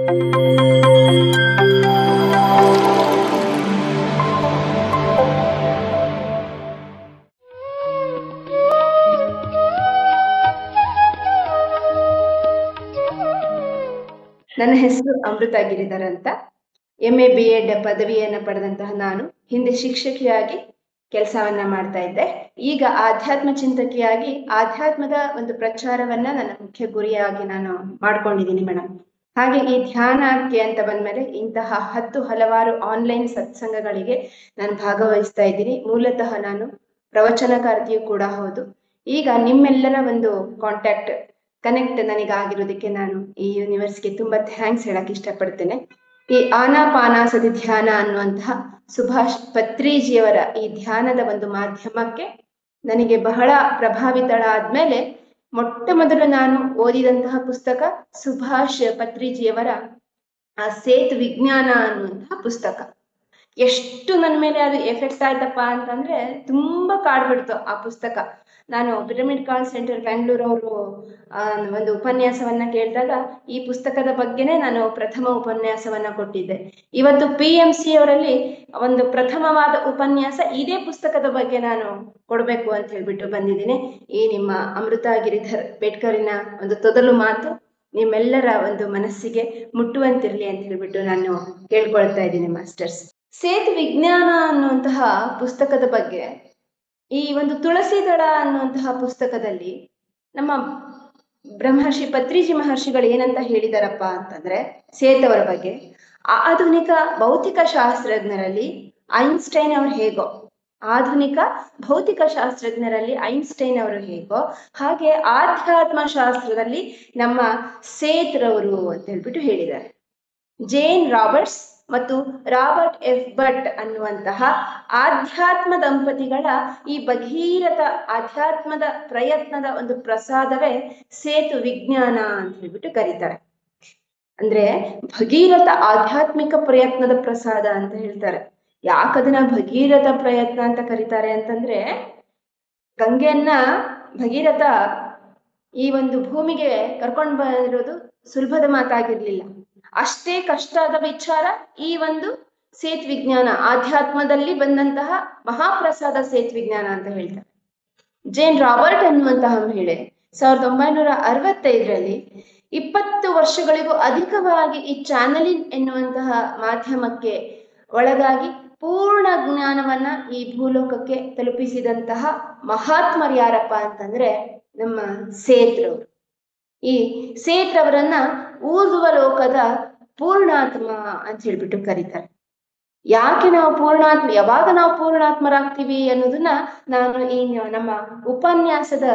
ನನ್ನ ಹೆಸರು ಅಮೃತ ಗಿರಿಧರ್ ಅಂತ. MA B.Ed ಪದವಿಯನ್ನು ಪಡೆದಂತಹ ನಾನು ಹಿಂದೆ ಶಿಕ್ಷಕಿಯಾಗಿ ಕೆಲಸವನ್ನ ಮಾಡ್ತಾ ಇದ್ದೆ. ಈಗ ಆಧ್ಯಾತ್ಮ ಚಿಂತಕಿಯಾಗಿ ಆಧ್ಯಾತ್ಮದ ಒಂದು ಪ್ರಚಾರವನ್ನ ನನ್ನ ಮುಖ್ಯ ಗುರಿಯಾಗಿ ನಾನು ಮಾಡ್ಕೊಂಡಿದ್ದೀನಿ ಮೇಡಮ್. ಹಾಗೆ ಈ ಧ್ಯಾನಕ್ಕೆ ಅಂತ ಬಂದ್ಮೇಲೆ ಇಂತಹ ಹಲವಾರು ಆನ್ಲೈನ್ ಸತ್ಸಂಗಗಳಿಗೆ ನಾನು ಭಾಗವಹಿಸ್ತಾ ಇದ್ದೀನಿ. ಮೂಲತಃ ನಾನು ಪ್ರವಚನಕಾರ್ತಿಯೂ ಕೂಡ ಹೌದು. ಈಗ ನಿಮ್ಮೆಲ್ಲರ ಒಂದು ಕನೆಕ್ಟ್ ನನಗಾಗಿರೋದಕ್ಕೆ ನಾನು ಈ ಯೂನಿವರ್ಸ್ಗೆ ತುಂಬಾ ಥ್ಯಾಂಕ್ಸ್ ಹೇಳಕ್ ಇಷ್ಟಪಡ್ತೇನೆ. ಈ ಆನಾಪಾನಾಸತಿ ಧ್ಯಾನ ಅನ್ನುವಂತಹ ಸುಭಾಷ್ ಪತ್ರಿಜಿಯವರ ಈ ಧ್ಯಾನದ ಒಂದು ಮಾಧ್ಯಮಕ್ಕೆ ನನಗೆ ಬಹಳ ಪ್ರಭಾವಿತಳಾದ್ಮೇಲೆ ಮೊಟ್ಟ ಮೊದಲು ನಾನು ಓದಿದಂತಹ ಪುಸ್ತಕ ಸುಭಾಷ್ ಪತ್ರಿಜಿಯವರ ಆ ಸೇತು ವಿಜ್ಞಾನ ಅನ್ನುವಂತಹ ಪುಸ್ತಕ. ಎಷ್ಟು ನನ್ನ ಮೇಲೆ ಅದು ಎಫೆಕ್ಟ್ ಆಯ್ತಪ್ಪ ಅಂತಂದ್ರೆ ತುಂಬಾ ಕಾಡ್ಬಿಡ್ತು ಆ ಪುಸ್ತಕ. ನಾನು ಪಿರಮಿಡ್ ಕಾಲ್ ಸೆಂಟರ್ ಬೆಂಗಳೂರು ಅವರು ಒಂದು ಉಪನ್ಯಾಸವನ್ನ ಕೇಳಿದಾಗ ಈ ಪುಸ್ತಕದ ಬಗ್ಗೆನೇ ನಾನು ಪ್ರಥಮ ಉಪನ್ಯಾಸವನ್ನ ಕೊಟ್ಟಿದ್ದೆ. ಇವತ್ತು PMC ಅವರಲ್ಲಿ ಒಂದು ಪ್ರಥಮವಾದ ಉಪನ್ಯಾಸ ಇದೇ ಪುಸ್ತಕದ ಬಗ್ಗೆ ನಾನು ಕೊಡ್ಬೇಕು ಅಂತ ಹೇಳ್ಬಿಟ್ಟು ಬಂದಿದ್ದೀನಿ. ಈ ನಿಮ್ಮ ಅಮೃತ ಗಿರಿಧರ್ ಪೇಟ್ಕರಿನ ಒಂದು ತೊದಲು ಮಾತು ನಿಮ್ಮೆಲ್ಲರ ಒಂದು ಮನಸ್ಸಿಗೆ ಮುಟ್ಟುವಂತಿರ್ಲಿ ಅಂತ ಹೇಳ್ಬಿಟ್ಟು ನಾನು ಕೇಳ್ಕೊಳ್ತಾ ಇದ್ದೀನಿ ಮಾಸ್ಟರ್ಸ್. ಸೇತು ವಿಜ್ಞಾನ ಅನ್ನುವಂತಹ ಪುಸ್ತಕದ ಬಗ್ಗೆ, ಈ ಒಂದು ತುಳಸಿ ದಳ ಅನ್ನುವಂತಹ ಪುಸ್ತಕದಲ್ಲಿ ನಮ್ಮ ಬ್ರಹ್ಮರ್ಷಿ ಪತ್ರಿಜಿ ಮಹರ್ಷಿಗಳು ಏನಂತ ಹೇಳಿದಾರಪ್ಪ ಅಂತಂದ್ರೆ ಸೇತವರ ಬಗ್ಗೆ, ಆಧುನಿಕ ಭೌತಿಕ ಶಾಸ್ತ್ರಜ್ಞರಲ್ಲಿ ಐನ್ಸ್ಟೈನ್ ಅವರು ಹೇಗೋ, ಆಧುನಿಕ ಭೌತಿಕ ಶಾಸ್ತ್ರಜ್ಞರಲ್ಲಿ ಐನ್ಸ್ಟೈನ್ ಅವರು ಹೇಗೋ ಹಾಗೆ ಆಧ್ಯಾತ್ಮ ಶಾಸ್ತ್ರದಲ್ಲಿ ನಮ್ಮ ಸೇತ್ರವರು ಅಂತ ಹೇಳ್ಬಿಟ್ಟು ಹೇಳಿದ್ದಾರೆ. ಜೇನ್ ರಾಬರ್ಟ್ಸ್ ಮತ್ತು ರಾಬರ್ಟ್ F. ಭಟ್ ಅನ್ನುವಂತಹ ಆಧ್ಯಾತ್ಮ ದಂಪತಿಗಳ ಈ ಭಗೀರಥ ಆಧ್ಯಾತ್ಮದ ಪ್ರಯತ್ನದ ಒಂದು ಪ್ರಸಾದವೇ ಸೇತು ವಿಜ್ಞಾನ ಅಂತ ಹೇಳ್ಬಿಟ್ಟು ಕರೀತಾರೆ. ಅಂದ್ರೆ ಭಗೀರಥ ಆಧ್ಯಾತ್ಮಿಕ ಪ್ರಯತ್ನದ ಪ್ರಸಾದ ಅಂತ ಹೇಳ್ತಾರೆ. ಯಾಕದನ್ನ ಭಗೀರಥ ಪ್ರಯತ್ನ ಅಂತ ಕರೀತಾರೆ ಅಂತಂದ್ರೆ, ಗಂಗೆಯನ್ನ ಭಗೀರಥ ಈ ಒಂದು ಭೂಮಿಗೆ ಕರ್ಕೊಂಡು ಬಂದಿರೋದು ಸುಲಭದ ಮಾತಾಗಿರ್ಲಿಲ್ಲ. ಅಷ್ಟೇ ಕಷ್ಟ ಆದ ವಿಚಾರ ಈ ಒಂದು ಸೇತು ವಿಜ್ಞಾನ, ಆಧ್ಯಾತ್ಮದಲ್ಲಿ ಬಂದಂತಹ ಮಹಾಪ್ರಸಾದ ಸೇತು ವಿಜ್ಞಾನ ಅಂತ ಹೇಳ್ತಾರೆ. ಜೇನ್ ರಾಬರ್ಟ್ ಅನ್ನುವಂತಹ ಮಹಿಳೆ 1965ರಲ್ಲಿ 20 ವರ್ಷಗಳಿಗೂ ಅಧಿಕವಾಗಿ ಈ ಚಾನಲಿಂಗ್ ಎನ್ನುವಂತಹ ಮಾಧ್ಯಮಕ್ಕೆ ಒಳಗಾಗಿ ಪೂರ್ಣ ಜ್ಞಾನವನ್ನ ಈ ಭೂಲೋಕಕ್ಕೆ ತಲುಪಿಸಿದಂತಹ ಮಹಾತ್ಮರು ಯಾರಪ್ಪ ಅಂತಂದ್ರೆ ನಮ್ಮ ಸೇತ್ರವರು. ಈ ಸೇತ್ರವರನ್ನ ಊರ್ಧ್ವ ಲೋಕದ ಪೂರ್ಣಾತ್ಮ ಅಂತ ಹೇಳ್ಬಿಟ್ಟು ಕರೀತಾರೆ. ಯಾಕೆ ನಾವು ಯಾವಾಗ ನಾವು ಪೂರ್ಣಾತ್ಮರಾಗ್ತೀವಿ ಅನ್ನೋದನ್ನ ನಾನು ಈ ನಮ್ಮ ಉಪನ್ಯಾಸದ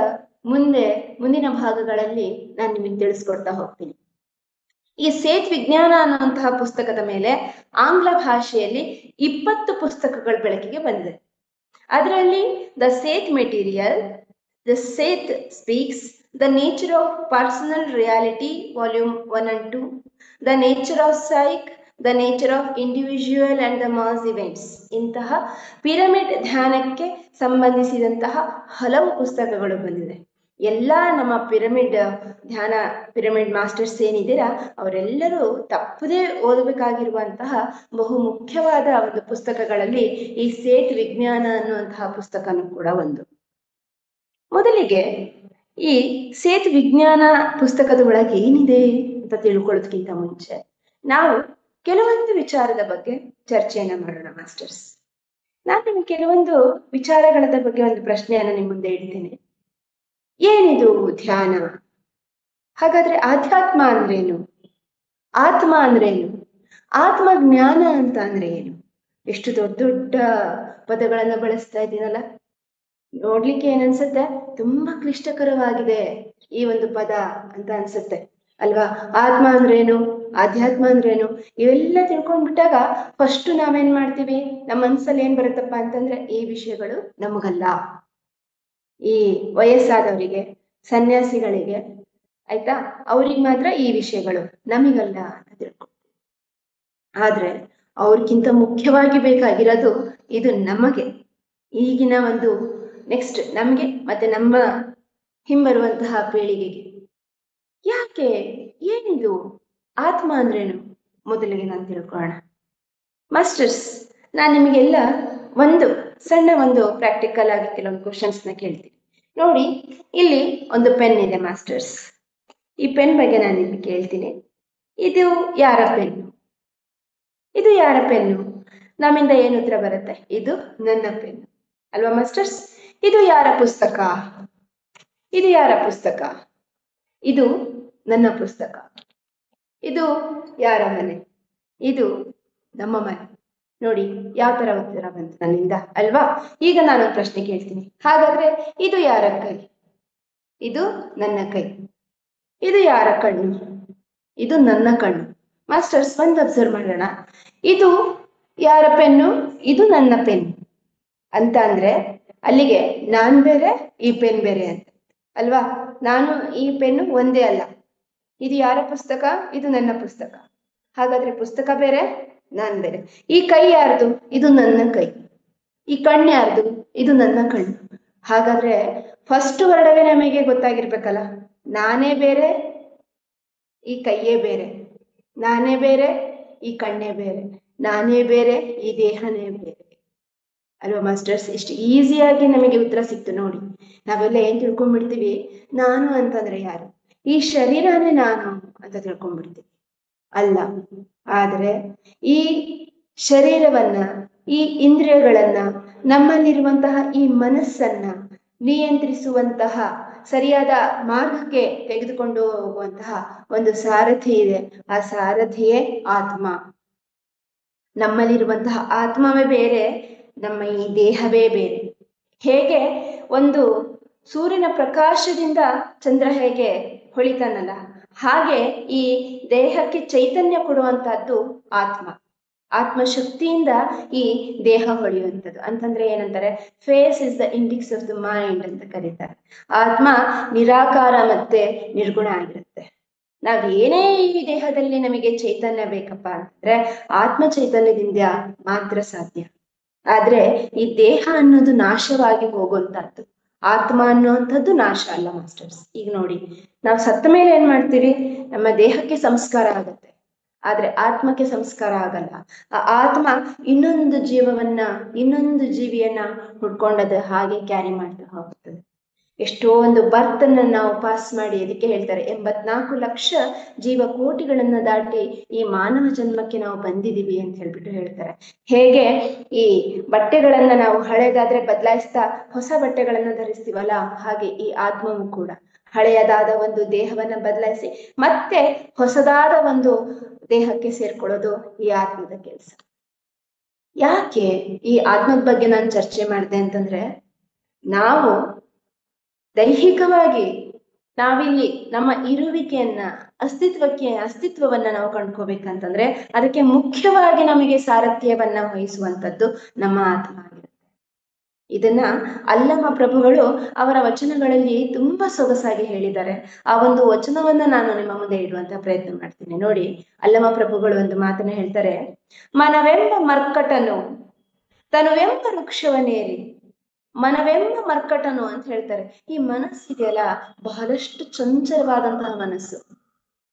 ಮುಂದಿನ ಭಾಗಗಳಲ್ಲಿ ನಾನು ನಿಮಗೆ ತಿಳಿಸ್ಕೊಡ್ತಾ ಹೋಗ್ತೀನಿ. ಈ ಸೇತು ವಿಜ್ಞಾನ ಅನ್ನುವಂತಹ ಪುಸ್ತಕದ ಮೇಲೆ ಆಂಗ್ಲ ಭಾಷೆಯಲ್ಲಿ 20 ಪುಸ್ತಕಗಳು ಬೆಳಕಿಗೆ ಬಂದಿದೆ. ಅದರಲ್ಲಿ the Seth material, the Seth speaks, The Nature of Personal Reality Volume 1 and 2, The Nature of Psyche, The Nature of Individual and the Mass Events ಇಂತಹ ಪಿರಮಿಡ್ ಧ್ಯಾನಕ್ಕೆ ಸಂಬಂಧಿಸಿದಂತಹ ಹಲವು ಪುಸ್ತಕಗಳು ಬಂದಿದೆ. ಎಲ್ಲ ನಮ್ಮ ಪಿರಮಿಡ್ ಮಾಸ್ಟರ್ಸ್ ಏನಿದ್ದೀರಾ ಅವರೆಲ್ಲರೂ ತಪ್ಪದೇ ಓದಬೇಕಾಗಿರುವಂತಹ ಬಹು ಮುಖ್ಯವಾದ ಒಂದು ಪುಸ್ತಕಗಳಲ್ಲಿ ಈ ಸೇತು ವಿಜ್ಞಾನ ಅನ್ನುವಂತಹ ಪುಸ್ತಕನೂ ಕೂಡ ಒಂದು. ಮೊದಲಿಗೆ ಈ ಸೇತು ವಿಜ್ಞಾನ ಪುಸ್ತಕದ ಒಳಗೆ ಏನಿದೆ ಅಂತ ತಿಳ್ಕೊಳ್ಳೋದಕ್ಕಿಂತ ಮುಂಚೆ ನಾವು ಕೆಲವೊಂದು ವಿಚಾರದ ಬಗ್ಗೆ ಚರ್ಚೆಯನ್ನ ಮಾಡೋಣ ಮಾಸ್ಟರ್ಸ್. ನಾನು ನಿಮಗೆ ಕೆಲವೊಂದು ವಿಚಾರಗಳ ಬಗ್ಗೆ ಒಂದು ಪ್ರಶ್ನೆಯನ್ನ ನಿಮ್ಮ ಮುಂದೆ ಇಡ್ತೇನೆ. ಏನಿದು ಧ್ಯಾನ? ಹಾಗಾದ್ರೆ ಆಧ್ಯಾತ್ಮ ಅಂದ್ರೇನು? ಆತ್ಮ ಅಂದ್ರೇನು? ಆತ್ಮ ಜ್ಞಾನ ಅಂತ ಅಂದ್ರೆ ಏನು? ಎಷ್ಟು ದೊಡ್ಡ ದೊಡ್ಡ ಪದಗಳನ್ನ ಬಳಸ್ತಾ ಇದ್ದೀನಲ್ಲ, ನೋಡ್ಲಿಕ್ಕೆ ಏನನ್ಸುತ್ತೆ, ತುಂಬಾ ಕ್ಲಿಷ್ಟಕರವಾಗಿದೆ ಈ ಒಂದು ಪದ ಅಂತ ಅನ್ಸುತ್ತೆ ಅಲ್ವಾ? ಆತ್ಮ ಅಂದ್ರೇನು, ಆಧ್ಯಾತ್ಮ ಅಂದ್ರೇನು, ಇವೆಲ್ಲ ತಿಳ್ಕೊಂಡ್ಬಿಟ್ಟಾಗ ಫಸ್ಟ್ ನಾವೇನ್ ಮಾಡ್ತೀವಿ, ನಮ್ಮ ಮನ್ಸಲ್ಲಿ ಏನ್ ಬರುತ್ತಪ್ಪ ಅಂತಂದ್ರೆ ಈ ವಿಷಯಗಳು ನಮಗಲ್ಲ, ಈ ವಯಸ್ಸಾದವರಿಗೆ, ಸನ್ಯಾಸಿಗಳಿಗೆ, ಆಯ್ತಾ, ಅವ್ರಿಗೆ ಮಾತ್ರ ಈ ವಿಷಯಗಳು, ನಮಗಲ್ಲ ಅಂತ ತಿಳ್ಕೊಳ್ತೀವಿ. ಆದ್ರೆ ಅವ್ರಿಗಿಂತ ಮುಖ್ಯವಾಗಿ ಬೇಕಾಗಿರೋದು ಇದು ನಮಗೆ, ಈಗಿನ ಒಂದು ನೆಕ್ಸ್ಟ್ ನಮ್ಗೆ ಮತ್ತೆ ನಮ್ಮ ಹಿಂಬರುವಂತಹ ಪೀಳಿಗೆಗೆ. ಯಾಕೆ? ಏನಿದು? ಆತ್ಮ ಅಂದ್ರೇನು ಮೊದಲಿಗೆ ನಾನು ತಿಳ್ಕೊಳ್ಳೋಣ. ಮಾಸ್ಟರ್ಸ್, ನಾನು ನಿಮಗೆಲ್ಲ ಒಂದು ಪ್ರಾಕ್ಟಿಕಲ್ ಆಗಿ ಕೆಲವೊಂದು ಕ್ವಶನ್ಸ್ನ ಕೇಳ್ತೀನಿ. ನೋಡಿ, ಇಲ್ಲಿ ಒಂದು ಪೆನ್ ಇದೆ ಮಾಸ್ಟರ್ಸ್. ಈ ಪೆನ್ ಬಗ್ಗೆ ನಾನು ನಿಮಗೆ ಕೇಳ್ತೀನಿ. ಇದು ಯಾರ ಪೆನ್ನು? ಇದು ಯಾರ ಪೆನ್ನು? ನಮ್ಮಿಂದ ಏನು ಉತ್ತರ ಬರುತ್ತೆ? ಇದು ನನ್ನ ಪೆನ್ನು ಅಲ್ವಾ ಮಾಸ್ಟರ್ಸ್? ಇದು ಯಾರ ಪುಸ್ತಕ? ಇದು ಯಾರ ಪುಸ್ತಕ? ಇದು ನನ್ನ ಪುಸ್ತಕ. ಇದು ಯಾರ ಮನೆ? ಇದು ನಮ್ಮ ಮನೆ. ನೋಡಿ ಯಾವ ತರ ಉತ್ತರ ಬಂತು ನನ್ನಿಂದ ಅಲ್ವಾ? ಈಗ ನಾನೊಂದು ಪ್ರಶ್ನೆ ಕೇಳ್ತೀನಿ. ಹಾಗಾದ್ರೆ ಇದು ಯಾರ ಕೈ? ಇದು ನನ್ನ ಕೈ. ಇದು ಯಾರ ಕಣ್ಣು? ಇದು ನನ್ನ ಕಣ್ಣು. ಮಾಸ್ಟರ್ಸ್, ಒಂದು ಅಬ್ಸರ್ವ್ ಮಾಡೋಣ. ಇದು ಯಾರ ಪೆನ್ನು? ಇದು ನನ್ನ ಪೆನ್ ಅಂತ ಅಂದ್ರೆ ಅಲ್ಲಿಗೆ ನಾನ್ ಬೇರೆ, ಈ ಪೆನ್ ಬೇರೆ ಅಂತ ಅಲ್ವಾ? ನಾನು ಈ ಪೆನ್ನು ಒಂದೇ ಅಲ್ಲ. ಇದು ಯಾರ ಪುಸ್ತಕ? ಇದು ನನ್ನ ಪುಸ್ತಕ. ಹಾಗಾದ್ರೆ ಪುಸ್ತಕ ಬೇರೆ, ನಾನ್ ಬೇರೆ. ಈ ಕೈ ಯಾರ್ದು? ಇದು ನನ್ನ ಕೈ. ಈ ಕಣ್ಣು ಯಾರ್ದು? ಇದು ನನ್ನ ಕಣ್ಣು. ಹಾಗಾದ್ರೆ ಫಸ್ಟ್ ವರ್ಡವೇ ನಮಗೆ ಗೊತ್ತಾಗಿರ್ಬೇಕಲ್ಲ, ನಾನೇ ಬೇರೆ, ಈ ಕೈಯೇ ಬೇರೆ. ನಾನೇ ಬೇರೆ, ಈ ಕಣ್ಣೇ ಬೇರೆ. ನಾನೇ ಬೇರೆ, ಈ ದೇಹನೇ ಬೇರೆ ಅಲ್ವಾ ಮಾಸ್ಟರ್ಸ್? ಇಷ್ಟು ಈಸಿಯಾಗಿ ನಮಗೆ ಉತ್ತರ ಸಿಕ್ತು ನೋಡಿ. ನಾವೆಲ್ಲ ಏನ್ ತಿಳ್ಕೊಂಡ್ಬಿಡ್ತೀವಿ? ನಾನು ಅಂತಂದ್ರೆ ಯಾರು? ಈ ಶರೀರನೇ ನಾನು ಅಂತ ತಿಳ್ಕೊಂಡ್ಬಿಡ್ತೀವಿ. ಅಲ್ಲ. ಆದ್ರೆ ಈ ಶರೀರವನ್ನ, ಈ ಇಂದ್ರಿಯಗಳನ್ನ, ನಮ್ಮಲ್ಲಿರುವಂತಹ ಈ ಮನಸ್ಸನ್ನ ನಿಯಂತ್ರಿಸುವಂತಹ, ಸರಿಯಾದ ಮಾರ್ಗಕ್ಕೆ ತೆಗೆದುಕೊಂಡು ಹೋಗುವಂತಹ ಒಂದು ಸಾರಥಿ ಇದೆ. ಆ ಸಾರಥಿಯೇ ಆತ್ಮ. ನಮ್ಮಲ್ಲಿರುವಂತಹ ಆತ್ಮವೇ ಬೇರೆ, ನಮ್ಮ ಈ ದೇಹವೇ ಬೇರೆ. ಹೇಗೆ ಒಂದು ಸೂರ್ಯನ ಪ್ರಕಾಶದಿಂದ ಚಂದ್ರ ಹೇಗೆ ಹೊಳಿತಾನಲ್ಲ, ಹಾಗೆ ಈ ದೇಹಕ್ಕೆ ಚೈತನ್ಯ ಕೊಡುವಂತಹದ್ದು ಆತ್ಮ. ಆತ್ಮಶಕ್ತಿಯಿಂದ ಈ ದೇಹ ಹೊಳೆಯುವಂಥದ್ದು. ಅಂತಂದ್ರೆ ಏನಂತಾರೆ? Face is the index of the mind ಅಂತ ಕರೀತಾರೆ. ಆತ್ಮ ನಿರಾಕಾರ ಮತ್ತೆ ನಿರ್ಗುಣ ಆಗಿರುತ್ತೆ. ನಾವ್ ಏನೇ ಈ ದೇಹದಲ್ಲಿ ನಮಗೆ ಚೈತನ್ಯ ಬೇಕಪ್ಪ ಅಂತಂದ್ರೆ ಆತ್ಮ ಚೈತನ್ಯದಿಂದ ಮಾತ್ರ ಸಾಧ್ಯ. ಆದ್ರೆ ಈ ದೇಹ ಅನ್ನೋದು ನಾಶವಾಗಿ ಹೋಗುವಂತಹದ್ದು. ಆತ್ಮ ಅನ್ನುವಂಥದ್ದು ನಾಶ ಅಲ್ಲ ಮಾಸ್ಟರ್ಸ್. ಈಗ ನೋಡಿ, ನಾವು ಸತ್ತ ಮೇಲೆ ಏನ್ ಮಾಡ್ತೀವಿ? ನಮ್ಮ ದೇಹಕ್ಕೆ ಸಂಸ್ಕಾರ ಆಗತ್ತೆ, ಆದ್ರೆ ಆತ್ಮಕ್ಕೆ ಸಂಸ್ಕಾರ ಆಗಲ್ಲ. ಆ ಆತ್ಮ ಇನ್ನೊಂದು ಜೀವವನ್ನ, ಇನ್ನೊಂದು ಜೀವಿಯನ್ನ ಹುಡ್ಕೊಂಡದ್ದು ಹಾಗೆ ಕ್ಯಾರಿ ಮಾಡ್ತಾ ಹೋಗ್ತದೆ. ಎಷ್ಟೋ ಒಂದು ಬರ್ತನ್ನ ನಾವು ಪಾಸ್ ಮಾಡಿ, ಅದಕ್ಕೆ ಹೇಳ್ತಾರೆ 84 ಲಕ್ಷ ಜೀವಕೋಟಿಗಳನ್ನ ದಾಟಿ ಈ ಮಾನವ ಜನ್ಮಕ್ಕೆ ನಾವು ಬಂದಿದೀವಿ ಅಂತ ಹೇಳ್ತಾರೆ. ಹೇಗೆ ಈ ಬಟ್ಟೆಗಳನ್ನ ನಾವು ಹಳೆದಾದ್ರೆ ಬದಲಾಯಿಸ್ತಾ ಹೊಸ ಬಟ್ಟೆಗಳನ್ನ ಧರಿಸ್ತೀವಲ್ಲ, ಹಾಗೆ ಈ ಆತ್ಮವು ಕೂಡ ಹಳೆಯದಾದ ಒಂದು ದೇಹವನ್ನ ಬದಲಾಯಿಸಿ ಮತ್ತೆ ಹೊಸದಾದ ಒಂದು ದೇಹಕ್ಕೆ ಸೇರ್ಕೊಳ್ಳೋದು ಈ ಆತ್ಮದ ಕೆಲಸ. ಯಾಕೆ ಈ ಆತ್ಮದ ಬಗ್ಗೆ ನಾನು ಚರ್ಚೆ ಮಾಡಿದೆ ಅಂತಂದ್ರೆ, ನಾವು ದೈಹಿಕವಾಗಿ ನಾವಿಲ್ಲಿ ನಮ್ಮ ಇರುವಿಕೆಯನ್ನ, ಅಸ್ತಿತ್ವವನ್ನ ನಾವು ಕಂಡ್ಕೋಬೇಕಂತಂದ್ರೆ ಅದಕ್ಕೆ ಮುಖ್ಯವಾಗಿ ನಮಗೆ ಸಾರಥ್ಯವನ್ನ ವಹಿಸುವಂತದ್ದು ನಮ್ಮ ಆತ್ಮ ಆಗಿರುತ್ತೆ. ಇದನ್ನ ಅಲ್ಲಮ ಪ್ರಭುಗಳು ಅವರ ವಚನಗಳಲ್ಲಿ ತುಂಬಾ ಸೊಗಸಾಗಿ ಹೇಳಿದ್ದಾರೆ. ಆ ಒಂದು ವಚನವನ್ನ ನಾನು ನಿಮ್ಮ ಮುಂದೆ ಇಡುವಂತ ಪ್ರಯತ್ನ ಮಾಡ್ತೀನಿ. ನೋಡಿ, ಅಲ್ಲಮ ಪ್ರಭುಗಳು ಒಂದು ಮಾತನ್ನ ಹೇಳ್ತಾರೆ. ಮನವೆಂಬ ಮರ್ಕಟನು ತನುವೆಂಬ ವೃಕ್ಷವನ್ನೇರಿ. ಮನವೆಂಬ ಮರ್ಕಟನು ಅಂತ ಹೇಳ್ತಾರೆ. ಈ ಮನಸ್ಸಿದೆಯಲ್ಲ, ಬಹಳಷ್ಟು ಚಂಚಲವಾದಂತಹ ಮನಸ್ಸು.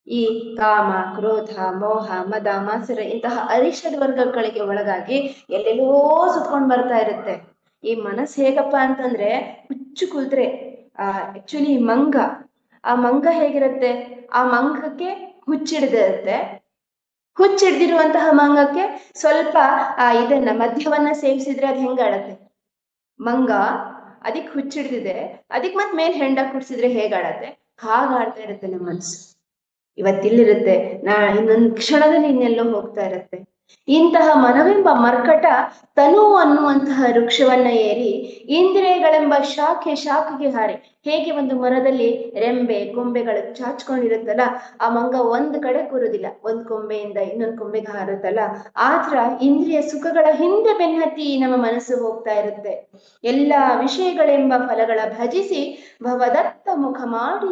ಈ ಕಾಮ, ಕ್ರೋಧ, ಮೋಹ, ಮದ, ಮಾತ್ಸರ ಇಂತಹ ಅರಿಷಡ್ ವರ್ಗಗಳಿಗೆ ಒಳಗಾಗಿ ಎಲ್ಲೆಲ್ಲೋ ಸುತ್ಕೊಂಡ್ ಬರ್ತಾ ಇರುತ್ತೆ. ಈ ಮನಸ್ಸು ಹೇಗಪ್ಪ ಅಂತಂದ್ರೆ ಹುಚ್ಚು ಕುಲ್ದ್ರೆ ಆಕ್ಚುಲಿ ಆ ಮಂಗ ಹೇಗಿರುತ್ತೆ? ಆ ಮಂಗಕ್ಕೆ ಹುಚ್ಚಿಡ್ದಿರುತ್ತೆ. ಹುಚ್ಚಿಡ್ದಿರುವಂತಹ ಮಂಗಕ್ಕೆ ಸ್ವಲ್ಪ ಇದನ್ನ ಮದ್ಯವನ್ನ ಸೇವಿಸಿದ್ರೆ ಅದು ಹೆಂಗಾಡತ್ತೆ? ಮಂಗ ಅದಕ್ಕೆ ಹುಚ್ಚಿಡ್ದಿದೆ, ಅದಕ್ಕೆ ಮತ್ ಮೇಲೆ ಹೆಂಡ ಕುಡ್ಸಿದ್ರೆ ಹೇಗಾಡತ್ತೆ? ಹಾಗಾಡ್ತಾ ಇರುತ್ತೆ ನಮ್ಮ ಮನಸ್ಸು. ಇವತ್ತಿಲ್ಲಿರುತ್ತೆ, ಇನ್ನೊಂದು ಕ್ಷಣದಲ್ಲಿ ಇನ್ನೆಲ್ಲೋ ಹೋಗ್ತಾ ಇರುತ್ತೆ. ಇಂತಹ ಮನವೆಂಬ ಮರ್ಕಟ ತನು ಅನ್ನುವಂತಹ ವೃಕ್ಷವನ್ನ ಏರಿ ಇಂದ್ರಿಯಗಳೆಂಬ ಶಾಖೆಗೆ ಹಾರಿ. ಹೇಗೆ ಒಂದು ಮರದಲ್ಲಿ ರೆಂಬೆ ಕೊಂಬೆಗಳು ಚಾಚ್ಕೊಂಡಿರುತ್ತಲ್ಲ, ಆ ಮಂಗ ಒಂದ್ ಕಡೆ ಕೂರುದಿಲ್ಲ, ಒಂದ್ ಕೊಂಬೆಯಿಂದ ಇನ್ನೊಂದ್ ಕೊಂಬೆಗೆ ಹಾರುತ್ತಲ್ಲ, ಆತರ ಇಂದ್ರಿಯ ಸುಖಗಳ ಹಿಂದೆ ಬೆನ್ನತ್ತಿ ನಮ್ಮ ಮನಸ್ಸು ಹೋಗ್ತಾ ಇರುತ್ತೆ. ಎಲ್ಲಾ ವಿಷಯಗಳೆಂಬ ಫಲಗಳ ಭಜಿಸಿ ಭವದತ್ತ ಮುಖ ಮಾಡಿ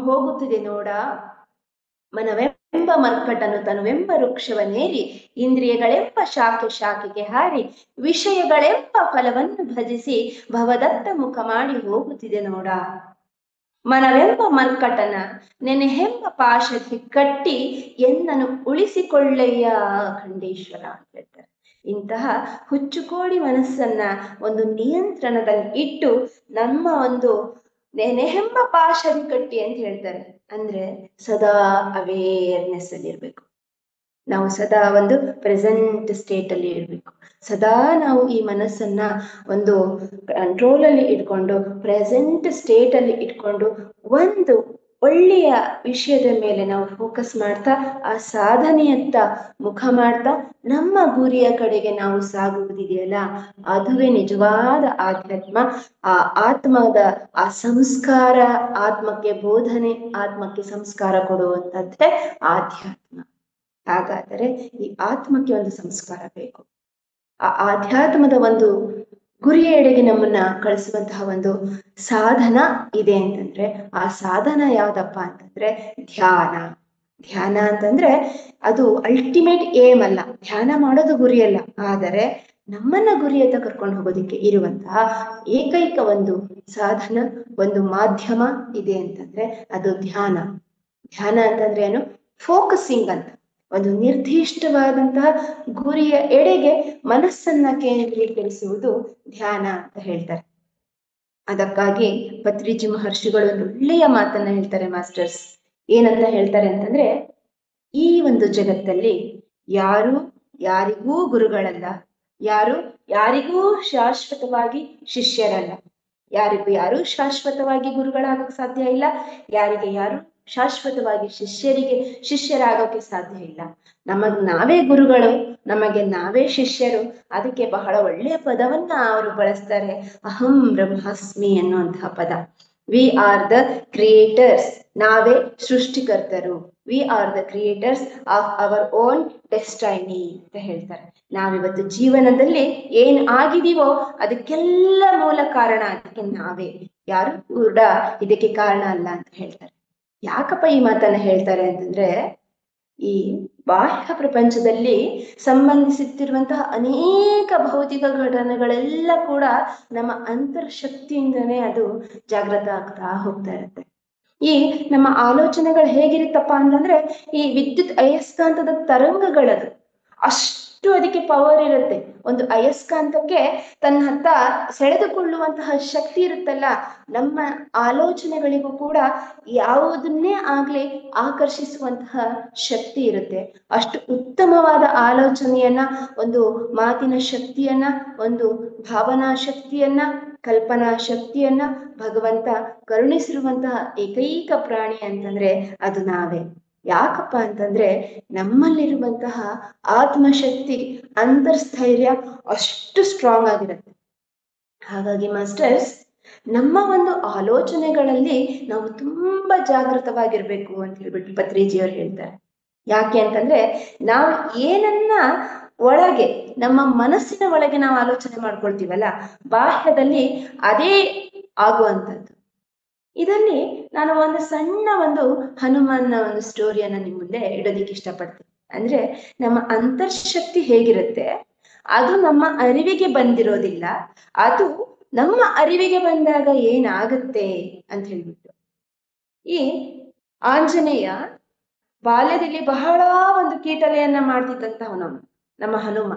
ಹೋಗುತ್ತಿದೆ ನೋಡ. ಮನವೆಂಬ ಮರ್ಕಟನು ತನುವೆಂಬ ವೃಕ್ಷವನ್ನೇರಿ ಇಂದ್ರಿಯಗಳೆಂಬ ಶಾಖೆಗೆ ಹಾರಿ ವಿಷಯಗಳೆಂಬ ಫಲವನ್ನು ಭಜಿಸಿ ಭವದತ್ತ ಮುಖ ಮಾಡಿ ಹೋಗುತ್ತಿದೆ ನೋಡ. ಮನವೆಂಬ ಮರ್ಕಟನ ನೆನೆಹೆಂಬ ಪಾಶಕ್ಕೆ ಕಟ್ಟಿ ಎನ್ನನು ಉಳಿಸಿಕೊಳ್ಳಯ್ಯ ಖಂಡೇಶ್ವರ ಅಂತ ಹೇಳ್ತಾರೆ. ಇಂತಹ ಹುಚ್ಚುಕೋಡಿ ಮನಸ್ಸನ್ನ ಒಂದು ನಿಯಂತ್ರಣದಲ್ಲಿ ಇಟ್ಟು ನಮ್ಮ ಒಂದು ನೆನೆಹೆಂಬ ಪಾಶಕ್ಕೆ ಕಟ್ಟಿ ಅಂತ ಹೇಳ್ತಾರೆ. ಅಂದ್ರೆ ಸದಾ ಅವೇರ್ನೆಸ್ ಅಲ್ಲಿ ಇರ್ಬೇಕು. ನಾವು ಸದಾ ಒಂದು ಪ್ರೆಸೆಂಟ್ ಸ್ಟೇಟ್ ಅಲ್ಲಿ ಇರಬೇಕು. ಸದಾ ನಾವು ಈ ಮನಸ್ಸನ್ನ ಒಂದು ಕಂಟ್ರೋಲ್ ಅಲ್ಲಿ ಇಟ್ಕೊಂಡು ಪ್ರೆಸೆಂಟ್ ಸ್ಟೇಟ್ ಅಲ್ಲಿ ಇಟ್ಕೊಂಡು ಒಂದು ಒಳ್ಳೆಯ ವಿಷಯದ ಮೇಲೆ ನಾವು ಫೋಕಸ್ ಮಾಡ್ತಾ ಆ ಸಾಧನೆಯತ್ತ ಮುಖ ಮಾಡ್ತಾ ನಮ್ಮ ಗುರಿಯ ಕಡೆಗೆ ನಾವು ಸಾಗುವುದಿದೆಯಲ್ಲ, ಅದುವೇ ನಿಜವಾದ ಆಧ್ಯಾತ್ಮ. ಆ ಆತ್ಮದ ಆ ಸಂಸ್ಕಾರ, ಆತ್ಮಕ್ಕೆ ಬೋಧನೆ, ಆತ್ಮಕ್ಕೆ ಸಂಸ್ಕಾರ ಕೊಡುವಂಥದ್ದೇ ಆಧ್ಯಾತ್ಮ. ಹಾಗಾದರೆ ಈ ಆತ್ಮಕ್ಕೆ ಒಂದು ಸಂಸ್ಕಾರ ಬೇಕು. ಆ ಆಧ್ಯಾತ್ಮದ ಒಂದು ಗುರಿಯೆಡೆಗೆ ನಮ್ಮನ್ನ ಕಳಿಸುವಂತಹ ಒಂದು ಸಾಧನ ಇದೆ ಅಂತಂದ್ರೆ ಆ ಸಾಧನ ಯಾವ್ದಪ್ಪ ಅಂತಂದ್ರೆ ಧ್ಯಾನ. ಧ್ಯಾನ ಅಂತಂದ್ರೆ ಅದು ಅಲ್ಟಿಮೇಟ್ ಏಮ್ ಅಲ್ಲ, ಧ್ಯಾನ ಮಾಡೋದು ಗುರಿಯಲ್ಲ, ಆದರೆ ನಮ್ಮನ್ನ ಗುರಿಯತ್ತ ಕರ್ಕೊಂಡು ಹೋಗೋದಿಕ್ಕೆ ಇರುವಂತಹ ಏಕೈಕ ಒಂದು ಸಾಧನ, ಒಂದು ಮಾಧ್ಯಮ ಇದೆ ಅಂತಂದ್ರೆ ಅದು ಧ್ಯಾನ. ಧ್ಯಾನ ಅಂತಂದ್ರೆ ಏನು? ಫೋಕಸಿಂಗ್ ಅಂತ. ಒಂದು ನಿರ್ದಿಷ್ಟವಾದಂತಹ ಗುರಿಯ ಎಡೆಗೆ ಮನಸ್ಸನ್ನ ಕೇಂದ್ರೀಕರಿಸುವುದು ಧ್ಯಾನ ಅಂತ ಹೇಳ್ತಾರೆ. ಅದಕ್ಕಾಗಿ ಪತ್ರಿಜಿ ಮಹರ್ಷಿಗಳು ಒಂದು ಒಳ್ಳೆಯ ಮಾತನ್ನ ಹೇಳ್ತಾರೆ ಮಾಸ್ಟರ್ಸ್. ಏನಂತ ಹೇಳ್ತಾರೆ ಅಂತಂದ್ರೆ, ಈ ಒಂದು ಜಗತ್ತಲ್ಲಿ ಯಾರು ಯಾರಿಗೂ ಗುರುಗಳಲ್ಲ, ಯಾರು ಯಾರಿಗೂ ಶಾಶ್ವತವಾಗಿ ಶಿಷ್ಯರಲ್ಲ. ಯಾರು ಶಾಶ್ವತವಾಗಿ ಗುರುಗಳಾಗೋಕೆ ಸಾಧ್ಯ ಇಲ್ಲ, ಯಾರಿಗೆ ಯಾರು ಶಾಶ್ವತವಾಗಿ ಶಿಷ್ಯರಾಗೋಕೆ ಸಾಧ್ಯ ಇಲ್ಲ. ನಮಗ್ ನಾವೇ ಗುರುಗಳು, ನಮಗೆ ನಾವೇ ಶಿಷ್ಯರು. ಅದಕ್ಕೆ ಬಹಳ ಒಳ್ಳೆಯ ಪದವನ್ನ ಅವರು ಬಳಸ್ತಾರೆ, ಅಹಂ ಬ್ರಹ್ಮಾಸ್ಮಿ ಅನ್ನುವಂತಹ ಪದ. ವಿ ಆರ್ ದ ಕ್ರಿಯೇಟರ್ಸ್, ನಾವೇ ಸೃಷ್ಟಿಕರ್ತರು. We are the creators of our own destiny ಅಂತ ಹೇಳ್ತಾರೆ. ನಾವಿವತ್ತು ಜೀವನದಲ್ಲಿ ಏನ್ ಆಗಿದೀವೋ ಅದಕ್ಕೆಲ್ಲ ಮೂಲ ಕಾರಣ ಅದಕ್ಕೆ ನಾವೇ, ಯಾರು ಕೂಡ ಇದಕ್ಕೆ ಕಾರಣ ಅಲ್ಲ ಅಂತ ಹೇಳ್ತಾರೆ. ಯಾಕಪ್ಪ ಈ ಮಾತನ್ನ ಹೇಳ್ತಾರೆ ಅಂತಂದ್ರೆ, ಈ ಬಾಹ್ಯ ಪ್ರಪಂಚದಲ್ಲಿ ಸಂಬಂಧಿಸುತ್ತಿರುವಂತಹ ಅನೇಕ ಭೌತಿಕ ಘಟನೆಗಳೆಲ್ಲ ಕೂಡ ನಮ್ಮ ಅಂತರ್ಶಕ್ತಿಯಿಂದನೇ ಅದು ಜಾಗೃತ ಆಗ್ತಾ ಹೋಗ್ತಾ ಇರುತ್ತೆ. ಈ ನಮ್ಮ ಆಲೋಚನೆಗಳು ಹೇಗಿರುತ್ತಪ್ಪ ಅಂತಂದ್ರೆ, ಈ ವಿದ್ಯುತ್ ಅಯಸ್ಕಾಂತದ ತರಂಗಗಳದು ಅಷ್ಟು ಅದಕ್ಕೆ ಪವರ್ ಇರುತ್ತೆ. ಒಂದು ಅಯಸ್ಕಾಂತಕ್ಕೆ ತನ್ನ ಹತ್ತ ಸೆಳೆದುಕೊಳ್ಳುವಂತಹ ಶಕ್ತಿ ಇರುತ್ತಲ್ಲ, ನಮ್ಮ ಆಲೋಚನೆಗಳಿಗೂ ಕೂಡ ಯಾವುದನ್ನೇ ಆಗ್ಲಿ ಆಕರ್ಷಿಸುವಂತಹ ಶಕ್ತಿ ಇರುತ್ತೆ. ಅಷ್ಟು ಉತ್ತಮವಾದ ಆಲೋಚನೆಯನ್ನ, ಒಂದು ಮಾತಿನ ಶಕ್ತಿಯನ್ನ, ಒಂದು ಭಾವನಾ ಶಕ್ತಿಯನ್ನ, ಕಲ್ಪನಾ ಶಕ್ತಿಯನ್ನ ಭಗವಂತ ಕರುಣಿಸಿರುವಂತಹ ಏಕೈಕ ಪ್ರಾಣಿ ಅಂತಂದ್ರೆ ಅದು ನಾವೇ. ಯಾಕಪ್ಪ ಅಂತಂದ್ರೆ ನಮ್ಮಲ್ಲಿರುವಂತಹ ಆತ್ಮಶಕ್ತಿ, ಅಂತರ್ಸ್ಥೈರ್ಯ ಅಷ್ಟು ಸ್ಟ್ರಾಂಗ್ ಆಗಿರುತ್ತೆ. ಹಾಗಾಗಿ ಮಾಸ್ಟರ್ಸ್, ನಮ್ಮ ಒಂದು ಆಲೋಚನೆಗಳಲ್ಲಿ ನಾವು ತುಂಬಾ ಜಾಗೃತವಾಗಿರ್ಬೇಕು ಅಂತ ಹೇಳ್ಬಿಟ್ಟು ಪತ್ರಿಜಿಯವ್ರು ಹೇಳ್ತಾರೆ. ಯಾಕೆ ಅಂತಂದ್ರೆ, ನಾವು ಏನನ್ನ ಒಳಗೆ, ನಮ್ಮ ಮನಸ್ಸಿನ ಒಳಗೆ ನಾವು ಆಲೋಚನೆ ಮಾಡ್ಕೊಳ್ತೀವಲ್ಲ, ಬಾಹ್ಯದಲ್ಲಿ ಅದೇ ಆಗುವಂಥದ್ದು. ಇದರಲ್ಲಿ ನಾನು ಒಂದು ಸಣ್ಣ ಒಂದು ಹನುಮಾನ್ನ ಒಂದು ಸ್ಟೋರಿಯನ್ನ ನಿಮ್ಮ ಮುಂದೆ ಇಡೋದಿಕ್ಕೆ ಇಷ್ಟಪಡ್ತೀನಿ. ಅಂದ್ರೆ ನಮ್ಮ ಅಂತರ್ಶಕ್ತಿ ಹೇಗಿರುತ್ತೆ, ಅದು ನಮ್ಮ ಅರಿವಿಗೆ ಬಂದಿರೋದಿಲ್ಲ, ಅದು ನಮ್ಮ ಅರಿವಿಗೆ ಬಂದಾಗ ಏನಾಗುತ್ತೆ ಅಂತ ಹೇಳ್ಬಿಟ್ಟು. ಈ ಆಂಜನೇಯ ಬಾಲ್ಯದಲ್ಲಿ ಬಹಳ ಒಂದು ಕೀಟಲೆಯನ್ನ ಮಾಡ್ತಿದ್ದಂತಹವನು ನಮ್ಮ ಹನುಮ.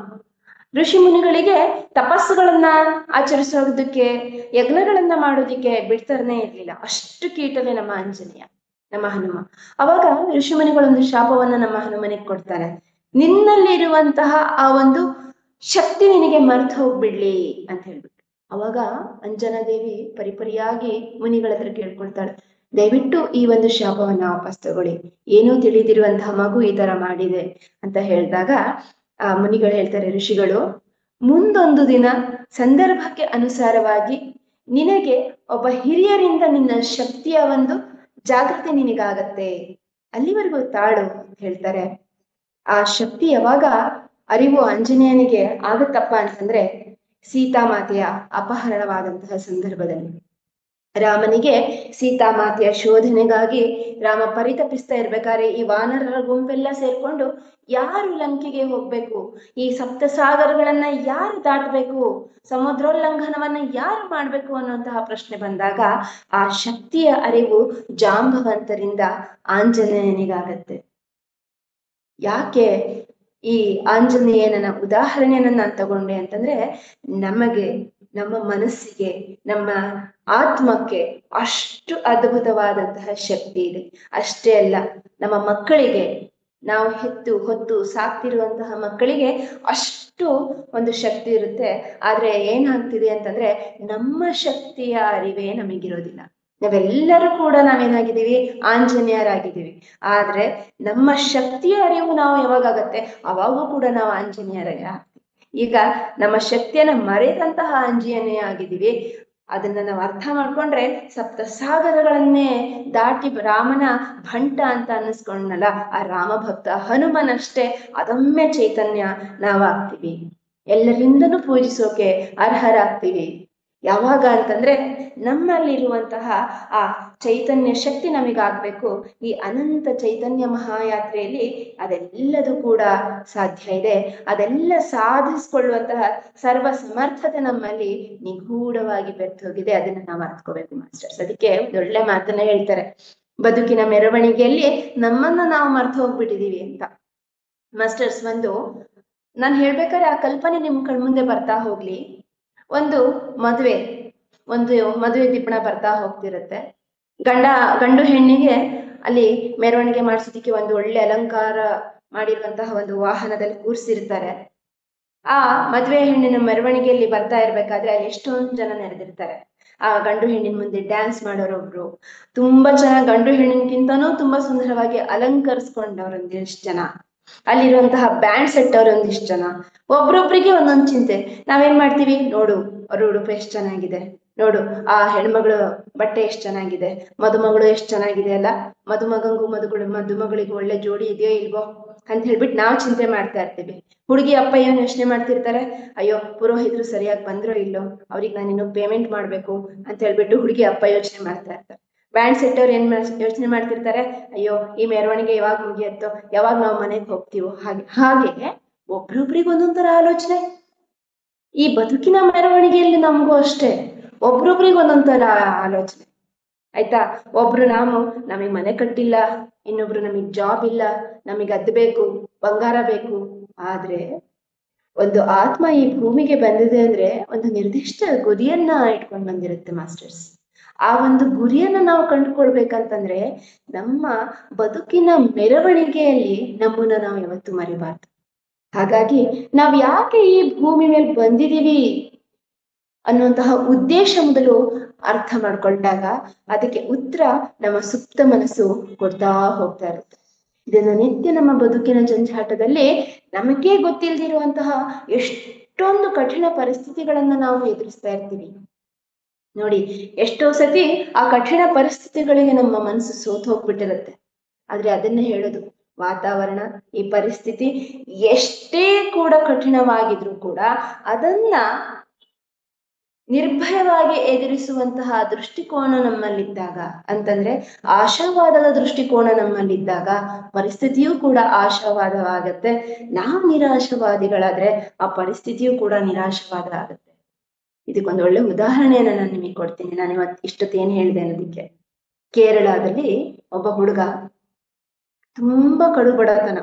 ಋಷಿ ಮುನಿಗಳಿಗೆ ತಪಸ್ಸುಗಳನ್ನ ಆಚರಿಸೋದಕ್ಕೆ, ಯಜ್ಞಗಳನ್ನ ಮಾಡೋದಿಕ್ಕೆ ಬಿಡ್ತಾರನೇ ಇರ್ಲಿಲ್ಲ. ಅಷ್ಟು ಕೀಟಲೆ ನಮ್ಮ ಆಂಜನೇಯ, ನಮ್ಮ ಹನುಮ. ಅವಾಗ ಋಷಿ ಮುನಿಗಳೊಂದು ಶಾಪವನ್ನ ನಮ್ಮ ಹನುಮನಿಗೆ ಕೊಡ್ತಾರೆ, ನಿನ್ನಲ್ಲಿರುವಂತಹ ಆ ಒಂದು ಶಕ್ತಿ ನಿನಗೆ ಮರ್ತು ಹೋಗ್ಬಿಡ್ಲಿ ಅಂತ ಹೇಳ್ಬಿಟ್ಟು. ಅವಾಗ ಅಂಜನಾದೇವಿ ಪರಿಪರಿಯಾಗಿ ಮುನಿಗಳ ಹತ್ರ ಕೇಳ್ಕೊಳ್ತಾಳೆ, ದಯವಿಟ್ಟು ಈ ಒಂದು ಶಾಪವನ್ನ ವಾಪಸ್ ತಗೊಳ್ಳಿ, ಏನೂ ತಿಳಿದಿರುವಂತಹ ಮಗು ಈ ತರ ಮಾಡಿದೆ ಅಂತ ಹೇಳಿದಾಗ ಆ ಮುನಿಗಳು ಹೇಳ್ತಾರೆ, ಋಷಿಗಳು, ಮುಂದೊಂದು ದಿನ ಸಂದರ್ಭಕ್ಕೆ ಅನುಸಾರವಾಗಿ ನಿನಗೆ ಒಬ್ಬ ಹಿರಿಯರಿಂದ ನಿನ್ನ ಶಕ್ತಿಯ ಒಂದು ಜಾಗೃತಿ ನಿನಗಾಗತ್ತೆ, ಅಲ್ಲಿವರೆಗೂ ತಾಳು ಅಂತ ಹೇಳ್ತಾರೆ. ಆ ಶಕ್ತಿ ಯಾವಾಗ ಅರಿವು ಆಂಜನೇಯನಿಗೆ ಆಗುತ್ತಪ್ಪ ಅಂತಂದ್ರೆ, ಸೀತಾಮಾತೆಯ ಅಪಹರಣವಾದಂತಹ ಸಂದರ್ಭದಲ್ಲಿ. ರಾಮನಿಗೆ ಸೀತಾಮಾತೆಯ ಶೋಧನೆಗಾಗಿ ರಾಮ ಪರಿತಪಿಸ್ತಾ ಇರ್ಬೇಕಾದ್ರೆ ಈ ವಾನರರ ಗುಂಪೆಲ್ಲ ಸೇರ್ಕೊಂಡು ಯಾರು ಲಂಕೆಗೆ ಹೋಗ್ಬೇಕು, ಈ ಸಪ್ತ ಸಾಗರಗಳನ್ನ ಯಾರು ದಾಟಬೇಕು, ಸಮುದ್ರೋಲ್ಲಂಘನವನ್ನ ಯಾರು ಮಾಡ್ಬೇಕು ಅನ್ನುವಂತಹ ಪ್ರಶ್ನೆ ಬಂದಾಗ ಆ ಶಕ್ತಿಯ ಅರಿವು ಜಾಂಬವಂತರಿಂದ ಆಂಜನೇಯನಿಗಾಗತ್ತೆ. ಯಾಕೆ ಈ ಆಂಜನೇಯನ ಉದಾಹರಣೆಯನ್ನ ನಾನು ತಗೊಂಡೆ ಅಂತಂದ್ರೆ, ನಮಗೆ, ನಮ್ಮ ಮನಸ್ಸಿಗೆ, ನಮ್ಮ ಆತ್ಮಕ್ಕೆ ಅಷ್ಟು ಅದ್ಭುತವಾದಂತಹ ಶಕ್ತಿ ಇದೆ. ಅಷ್ಟೇ ಅಲ್ಲ, ನಮ್ಮ ಮಕ್ಕಳಿಗೆ, ನಾವು ಹೊತ್ತು ಸಾಕ್ತಿರುವಂತಹ ಮಕ್ಕಳಿಗೆ ಅಷ್ಟು ಒಂದು ಶಕ್ತಿ ಇರುತ್ತೆ. ಆದ್ರೆ ಏನಾಗ್ತಿದೆ ಅಂತಂದ್ರೆ, ನಮ್ಮ ಶಕ್ತಿಯ ಅರಿವೇ ನಮಗಿರೋದಿಲ್ಲ. ನಾವೆಲ್ಲರೂ ಕೂಡ ನಾವೇನಾಗಿದ್ದೀವಿ, ಆಂಜನೇಯರಾಗಿದ್ದೀವಿ. ಆದ್ರೆ ನಮ್ಮ ಶಕ್ತಿಯ ಅರಿವು ನಾವು ಯಾವಾಗತ್ತೆ, ಅವಾಗೂ ಕೂಡ ನಾವು ಆಂಜನೇಯರಾಗಿ ಆಗ್ತೀವಿ. ಈಗ ನಮ್ಮ ಶಕ್ತಿಯನ್ನ ಮರೆತಂತಹ ಆಂಜನೇಯ ಆಗಿದ್ದೀವಿ. ಅದನ್ನ ನಾವು ಅರ್ಥ ಮಾಡ್ಕೊಂಡ್ರೆ ಸಪ್ತ ಸಾಗರಗಳನ್ನೇ ದಾಟಿ ರಾಮನ ಭಂಟ ಅಂತ ಅನ್ನಿಸ್ಕೊಂಡಲ್ಲ, ಆ ರಾಮ ಭಕ್ತ ಹನುಮನಷ್ಟೇ ಅದಮ್ಯ ಚೈತನ್ಯ ನಾವಾಗ್ತೀವಿ. ಎಲ್ಲರಿಂದನೂ ಪೂಜಿಸೋಕೆ ಅರ್ಹರಾಗ್ತೀವಿ. ಯಾವಾಗ ಅಂತಂದ್ರೆ, ನಮ್ಮಲ್ಲಿರುವಂತಹ ಆ ಚೈತನ್ಯ ಶಕ್ತಿ ನಮಗಾಗ್ಬೇಕು. ಈ ಅನಂತ ಚೈತನ್ಯ ಮಹಾಯಾತ್ರೆಯಲ್ಲಿ ಅದೆಲ್ಲದೂ ಕೂಡ ಸಾಧ್ಯ ಇದೆ. ಅದೆಲ್ಲ ಸಾಧಿಸ್ಕೊಳ್ಳುವಂತಹ ಸರ್ವ ಸಮರ್ಥತೆ ನಮ್ಮಲ್ಲಿ ನಿಗೂಢವಾಗಿ ಬೆರ್ತೋಗಿದೆ. ಅದನ್ನ ನಾವು ಅರ್ಥಕೋಬೇಕು ಮಾಸ್ಟರ್ಸ್. ಅದಕ್ಕೆ ಒಳ್ಳೆ ಮಾತನ್ನ ಹೇಳ್ತಾರೆ, ಬದುಕಿನ ಮೆರವಣಿಗೆಯಲ್ಲಿ ನಮ್ಮನ್ನ ನಾವು ಮರ್ತು ಹೋಗ್ಬಿಟ್ಟಿದೀವಿ ಅಂತ. ಮಾಸ್ಟರ್ಸ್, ನಾನು ಹೇಳ್ಬೇಕಾದ್ರೆ ಆ ಕಲ್ಪನೆ ನಿಮ್ ಕಣ್ಮುಂದೆ ಬರ್ತಾ ಹೋಗ್ಲಿ. ಒಂದು ಮದುವೆ ದಿಬ್ಬಣ ಬರ್ತಾ ಹೋಗ್ತಿರತ್ತೆ. ಗಂಡು ಹೆಣ್ಣಿಗೆ ಅಲ್ಲಿ ಮೆರವಣಿಗೆ ಮಾಡಿಸೋದಿಕ್ಕೆ ಒಂದು ಒಳ್ಳೆ ಅಲಂಕಾರ ಮಾಡಿರುವಂತಹ ಒಂದು ವಾಹನದಲ್ಲಿ ಕೂರಿಸಿರ್ತಾರೆ. ಆ ಮದುವೆ ಹೆಣ್ಣಿನ ಮೆರವಣಿಗೆಯಲ್ಲಿ ಬರ್ತಾ ಇರ್ಬೇಕಾದ್ರೆ ಅಲ್ಲಿ ಎಷ್ಟೊಂದು ಜನ ನೆರೆದಿರ್ತಾರೆ. ಆ ಗಂಡು ಹೆಣ್ಣಿನ ಮುಂದೆ ಡ್ಯಾನ್ಸ್ ಮಾಡೋರೊಬ್ರು, ತುಂಬಾ ಚೆನ್ನಾಗಿ ಗಂಡು ಹೆಣ್ಣಿನ್ಗಿಂತನೂ ತುಂಬಾ ಸುಂದರವಾಗಿ ಅಲಂಕರಿಸ್ಕೊಂಡವ್ರೊಂದಿಷ್ಟು ಜನ, ಅಲ್ಲಿರುವಂತಹ ಬ್ಯಾಂಡ್ ಸೆಟ್ ಅವ್ರೊಂದಿಷ್ಟು ಜನ, ಒಬ್ರೊಬ್ರಿಗೆ ಒಂದೊಂದು ಚಿಂತೆ. ನಾವೇನ್ ಮಾಡ್ತೀವಿ, ನೋಡು ಅವ್ರ ಉಡುಪು ಎಷ್ಟು ಚೆನ್ನಾಗಿದೆ, ನೋಡು ಆ ಹೆಣ್ಮಗಳು ಬಟ್ಟೆ ಎಷ್ಟು ಚೆನ್ನಾಗಿದೆ, ಮದುಮಗಳು ಎಷ್ಟು ಚೆನ್ನಾಗಿದೆ ಅಲ್ಲ, ಮದುಮಗಳಿಗೂ ಒಳ್ಳೆ ಜೋಡಿ ಇದೆಯೋ ಇಲ್ವೋ ಅಂತ ಹೇಳ್ಬಿಟ್ಟು ನಾವು ಚಿಂತೆ ಮಾಡ್ತಾ ಇರ್ತೀವಿ. ಹುಡುಗಿ ಅಪ್ಪ ಏನ್ ಯೋಚನೆ ಮಾಡ್ತಿರ್ತಾರೆ, ಅಯ್ಯೋ ಪುರೋಹಿತರು ಸರಿಯಾಗಿ ಬಂದ್ರೋ ಇಲ್ಲೋ, ಅವ್ರಿಗೆ ನಾನು ಇನ್ನೂ ಪೇಮೆಂಟ್ ಮಾಡ್ಬೇಕು ಅಂತ ಹೇಳ್ಬಿಟ್ಟು ಹುಡುಗಿ ಅಪ್ಪ ಯೋಚನೆ ಮಾಡ್ತಾ ಇರ್ತಾರೆ. ಬ್ಯಾಂಡ್ ಸೆಟ್ಟವ್ರು ಏನ್ ಯೋಚನೆ ಮಾಡ್ತಿರ್ತಾರೆ, ಅಯ್ಯೋ ಈ ಮೆರವಣಿಗೆ ಯಾವಾಗ ಮುಗಿಯತ್ತೋ, ಯಾವಾಗ ನಾವು ಮನೆಗೆ ಹೋಗ್ತೀವೋ. ಹಾಗೆ ಒಬ್ರೊಬ್ರಿಗೆ ಒಂದೊಂದರ ಆಲೋಚನೆ. ಈ ಬದುಕಿನ ಮೆರವಣಿಗೆಯಲ್ಲಿ ನಮಗೂ ಅಷ್ಟೇ ಒಬ್ರೊಬ್ರಿಗೆ ಒಂದೊಂದರ ಆಲೋಚನೆ, ಆಯ್ತಾ. ಒಬ್ರು ನಮಗ್ ಮನೆ ಕಟ್ಟಿಲ್ಲ, ಇನ್ನೊಬ್ರು ನಮಗ್ ಜಾಬ್ ಇಲ್ಲ, ನಮಗ್ ಅದ್ ಬೇಕು, ಬಂಗಾರ ಬೇಕು. ಆದ್ರೆ ಒಂದು ಆತ್ಮ ಈ ಭೂಮಿಗೆ ಬಂದಿದೆ ಅಂದ್ರೆ ಒಂದು ನಿರ್ದಿಷ್ಟ ಗುರಿಯನ್ನ ಇಟ್ಕೊಂಡು ಬಂದಿರುತ್ತೆ ಮಾಸ್ಟರ್ಸ್. ಆ ಒಂದು ಗುರಿಯನ್ನ ನಾವು ಕಂಡುಕೊಳ್ಬೇಕಂತಂದ್ರೆ ನಮ್ಮ ಬದುಕಿನ ಮೆರವಣಿಗೆಯಲ್ಲಿ ನಮ್ಮನ್ನ ನಾವು ಯಾವತ್ತೂ ಮರಿಬಾರ್ದು. ಹಾಗಾಗಿ ನಾವ್ ಯಾಕೆ ಈ ಭೂಮಿ ಮೇಲೆ ಬಂದಿದೀವಿ ಅನ್ನುವಂತಹ ಉದ್ದೇಶ ಮೊದಲು ಅರ್ಥ ಮಾಡ್ಕೊಂಡಾಗ ಅದಕ್ಕೆ ಉತ್ತರ ನಮ್ಮ ಸುಪ್ತ ಮನಸ್ಸು ಕೊಡ್ತಾ ಹೋಗ್ತಾ ಇರುತ್ತೆ. ಇದನ್ನ ನಿತ್ಯ ನಮ್ಮ ಬದುಕಿನ ಜಂಜಾಟದಲ್ಲಿ ನಮಗೇ ಗೊತ್ತಿಲ್ದಿರುವಂತಹ ಎಷ್ಟೊಂದು ಕಠಿಣ ಪರಿಸ್ಥಿತಿಗಳನ್ನ ನಾವು ಎದುರಿಸ್ತಾ ಇರ್ತೀವಿ. ನೋಡಿ, ಎಷ್ಟೋ ಸತಿ ಆ ಕಠಿಣ ಪರಿಸ್ಥಿತಿಗಳಿಗೆ ನಮ್ಮ ಮನಸ್ಸು ಸೋತು ಹೋಗ್ಬಿಟ್ಟಿರುತ್ತೆ. ಆದ್ರೆ ಅದನ್ನೇ ಹೇಳೋದು, ವಾತಾವರಣ, ಈ ಪರಿಸ್ಥಿತಿ ಎಷ್ಟೇ ಕೂಡ ಕಠಿಣವಾಗಿದ್ರು ಕೂಡ ಅದನ್ನ ನಿರ್ಭಯವಾಗಿ ಎದುರಿಸುವಂತಹ ದೃಷ್ಟಿಕೋನ ನಮ್ಮಲ್ಲಿದ್ದಾಗ, ಅಂತಂದ್ರೆ ಆಶಾವಾದದ ದೃಷ್ಟಿಕೋನ ನಮ್ಮಲ್ಲಿದ್ದಾಗ ಪರಿಸ್ಥಿತಿಯೂ ಕೂಡ ಆಶಾವಾದವಾಗತ್ತೆ. ನಾವು ನಿರಾಶವಾದಿಗಳಾದ್ರೆ ಆ ಪರಿಸ್ಥಿತಿಯೂ ಕೂಡ ನಿರಾಶವಾದ ಆಗುತ್ತೆ. ಇದಕ್ಕೊಂದು ಒಳ್ಳೆ ಉದಾಹರಣೆಯನ್ನ ನಾನು ನಿಮಗೆ ಕೊಡ್ತೀನಿ. ನಾನು ಇಷ್ಟೊತ್ತೇನು ಹೇಳಿದೆ ಅನ್ನೋದಕ್ಕೆ. ಕೇರಳದಲ್ಲಿ ಒಬ್ಬ ಹುಡುಗ, ತುಂಬಾ ಕಡುಬಡತನ,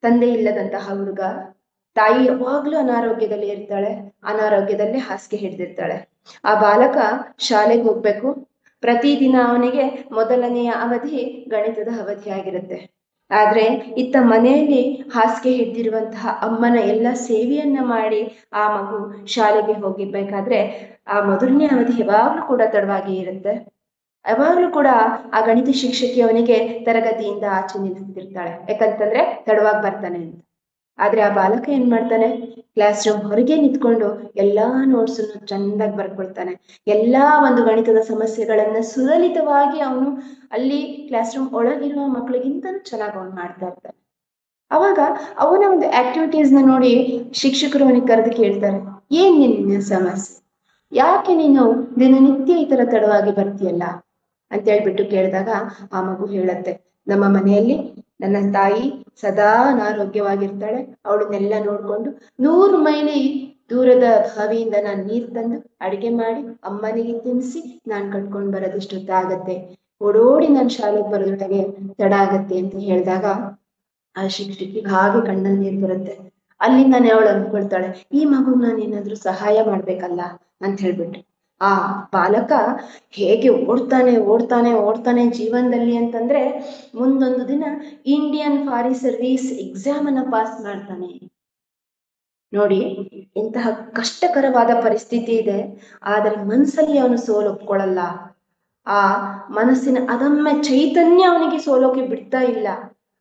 ತಂದೆ ಇಲ್ಲದಂತಹ ಹುಡುಗ, ತಾಯಿ ಯಾವಾಗ್ಲೂ ಅನಾರೋಗ್ಯದಲ್ಲಿ ಇರ್ತಾಳೆ, ಅನಾರೋಗ್ಯದಲ್ಲೇ ಹಾಸಿಗೆ ಹಿಡಿದಿರ್ತಾಳೆ. ಆ ಬಾಲಕ ಶಾಲೆಗೆ ಹೋಗ್ಬೇಕು. ಪ್ರತಿದಿನ ಅವನಿಗೆ ಮೊದಲನೆಯ ಅವಧಿ ಗಣಿತದ ಅವಧಿ ಆಗಿರುತ್ತೆ. ಆದ್ರೆ ಇತ್ತ ಮನೆಯಲ್ಲಿ ಹಾಸಿಗೆ ಹಿಡಿದಿರುವಂತಹ ಅಮ್ಮನ ಎಲ್ಲ ಸೇವೆಯನ್ನ ಮಾಡಿ ಆ ಮಗು ಶಾಲೆಗೆ ಹೋಗಿರ್ಬೇಕಾದ್ರೆ ಆ ಮೊದಲನೇ ಅವಧಿ ಯಾವಾಗ್ಲೂ ಕೂಡ ತಡವಾಗಿ ಇರುತ್ತೆ. ಯಾವಾಗ್ಲೂ ಕೂಡ ಆ ಗಣಿತ ಶಿಕ್ಷಕಿ ಅವನಿಗೆ ತರಗತಿಯಿಂದ ಆಚೆ ನಿಲ್ಲಿಸ್ತಿರ್ತಾಳೆ, ಯಾಕಂತಂದ್ರೆ ತಡವಾಗಿ ಬರ್ತಾನೆ ಅಂತ. ಆದ್ರೆ ಆ ಬಾಲಕ ಏನ್ ಮಾಡ್ತಾನೆ, ಕ್ಲಾಸ್ ರೂಮ್ ಹೊರಗೆ ನಿಂತ್ಕೊಂಡು ಎಲ್ಲಾ ನೋಟ್ಸ್ ಅನ್ನು ಚಂದಾಗಿ ಬರ್ಕೊಳ್ತಾನೆ. ಎಲ್ಲಾ ಒಂದು ಗಣಿತದ ಸಮಸ್ಯೆಗಳನ್ನ ಸುಲಲಿತವಾಗಿ ಅವನು ಅಲ್ಲಿ ಕ್ಲಾಸ್ ರೂಮ್ ಒಳಗಿರುವ ಮಕ್ಕಳಿಗಿಂತನೂ ಚೆನ್ನಾಗಿ ಅವನು ಮಾಡ್ತಾ ಇರ್ತಾನೆ. ಅವಾಗ ಅವನ ಒಂದು ಆಕ್ಟಿವಿಟೀಸ್ ನ ನೋಡಿ ಶಿಕ್ಷಕರು ಅವನಿಗೆ ಕರೆದು ಕೇಳ್ತಾರೆ, ಏನ್ ನಿನ್ನ ಸಮಸ್ಯೆ? ಯಾಕೆ ನೀನು ದಿನನಿತ್ಯ ಈ ತರ ತಡವಾಗಿ ಬರ್ತೀಯಲ್ಲ ಅಂತ ಹೇಳ್ಬಿಟ್ಟು ಕೇಳಿದಾಗ ಆ ಮಗು ಹೇಳತ್ತೆ, ನಮ್ಮ ಮನೆಯಲ್ಲಿ ನನ್ನ ತಾಯಿ ಸದಾ ಅನಾರೋಗ್ಯವಾಗಿರ್ತಾಳೆ, ಅವಳನ್ನೆಲ್ಲ ನೋಡ್ಕೊಂಡು 100 ಮೈಲಿ ದೂರದ ಬಾವಿಯಿಂದ ನಾನು ನೀರು ತಂದು ಅಡಿಗೆ ಮಾಡಿ ಅಮ್ಮನಿಗೆ ತಿನ್ನಿಸಿ ನಾನು ಕಟ್ಕೊಂಡು ಬರೋದಿಷ್ಟೊತ್ತಾಗತ್ತೆ, ಓಡೋಡಿ ನಾನು ಶಾಲೆಗೆ ಬರೋದ್ರೊಳಗೆ ತಡ ಆಗತ್ತೆ ಅಂತ ಹೇಳಿದಾಗ ಆ ಶಿಕ್ಷಕಿ ಹಾಗೆ ಕಣ್ಣಲ್ಲಿ ನೀರು ಬರುತ್ತೆ. ಅಲ್ಲಿಂದಾನೆ ಅವಳು ಅಂದ್ಕೊಳ್ತಾಳೆ, ಈ ಮಗು ನಾನು ಏನಾದ್ರೂ ಸಹಾಯ ಮಾಡ್ಬೇಕಲ್ಲ ಅಂತ ಹೇಳ್ಬಿಟ್ಟು. ಆ ಬಾಲಕ ಹೇಗೆ ಓಡ್ತಾನೆ ಓಡ್ತಾನೆ ಓಡ್ತಾನೆ ಜೀವನದಲ್ಲಿ ಅಂತಂದ್ರೆ ಮುಂದೊಂದು ದಿನ ಇಂಡಿಯನ್ ಫಾರಿನ್ ಸರ್ವಿಸ್ ಎಕ್ಸಾಮ್ ಅನ್ನ ಪಾಸ್ ಮಾಡ್ತಾನೆ. ನೋಡಿ, ಇಂತಹ ಕಷ್ಟಕರವಾದ ಪರಿಸ್ಥಿತಿ ಇದೆ, ಆದರೆ ಮನಸ್ಸಲ್ಲಿ ಅವನು ಸೋಲೊಪ್ಕೊಳ್ಳಲ್ಲ. ಆ ಮನಸ್ಸಿನ ಅದಮ್ಯ ಚೈತನ್ಯ ಅವನಿಗೆ ಸೋಲೋಕೆ ಬಿಡ್ತಾ ಇಲ್ಲ.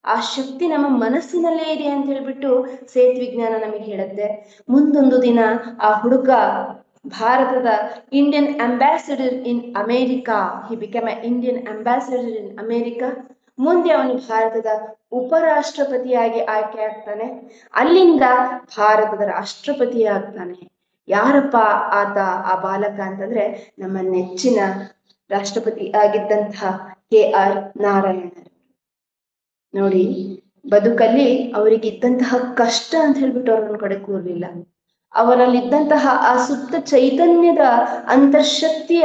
ಆ ಶಕ್ತಿ ನಮ್ಮ ಮನಸ್ಸಿನಲ್ಲೇ ಇದೆ ಅಂತ ಹೇಳ್ಬಿಟ್ಟು ಸೇತ್ ವಿಜ್ಞಾನ ನಮಗೆ ಹೇಳುತ್ತೆ. ಮುಂದೊಂದು ದಿನ ಆ ಹುಡುಗ ಭಾರತದ Indian ambassador in America, he become A Indian ambassador in America. ಮುಂದೆ ಅವನು ಭಾರತದ ಉಪರಾಷ್ಟ್ರಪತಿಯಾಗಿ ಆಯ್ಕೆ ಆಗ್ತಾನೆ, ಅಲ್ಲಿಂದ ಭಾರತದ ರಾಷ್ಟ್ರಪತಿ ಆಗ್ತಾನೆ. ಯಾರಪ್ಪ ಆತ, ಆ ಬಾಲಕ ಅಂತಂದ್ರೆ ನಮ್ಮ ನೆಚ್ಚಿನ ರಾಷ್ಟ್ರಪತಿ ಆಗಿದ್ದಂತಹ KR ನಾರಾಯಣರು. ನೋಡಿ, ಬದುಕಲ್ಲಿ ಅವರಿಗಿದ್ದಂತಹ ಕಷ್ಟ ಅಂತ ಹೇಳ್ಬಿಟ್ಟು ಅವ್ರನ್ನ ಕಡೆ ಕೂರ್ಲಿಲ್ಲ. ಅವರಲ್ಲಿದ್ದಂತಹ ಆ ಸುಪ್ತ ಚೈತನ್ಯದ ಅಂತರ್ಶಕ್ತಿಯ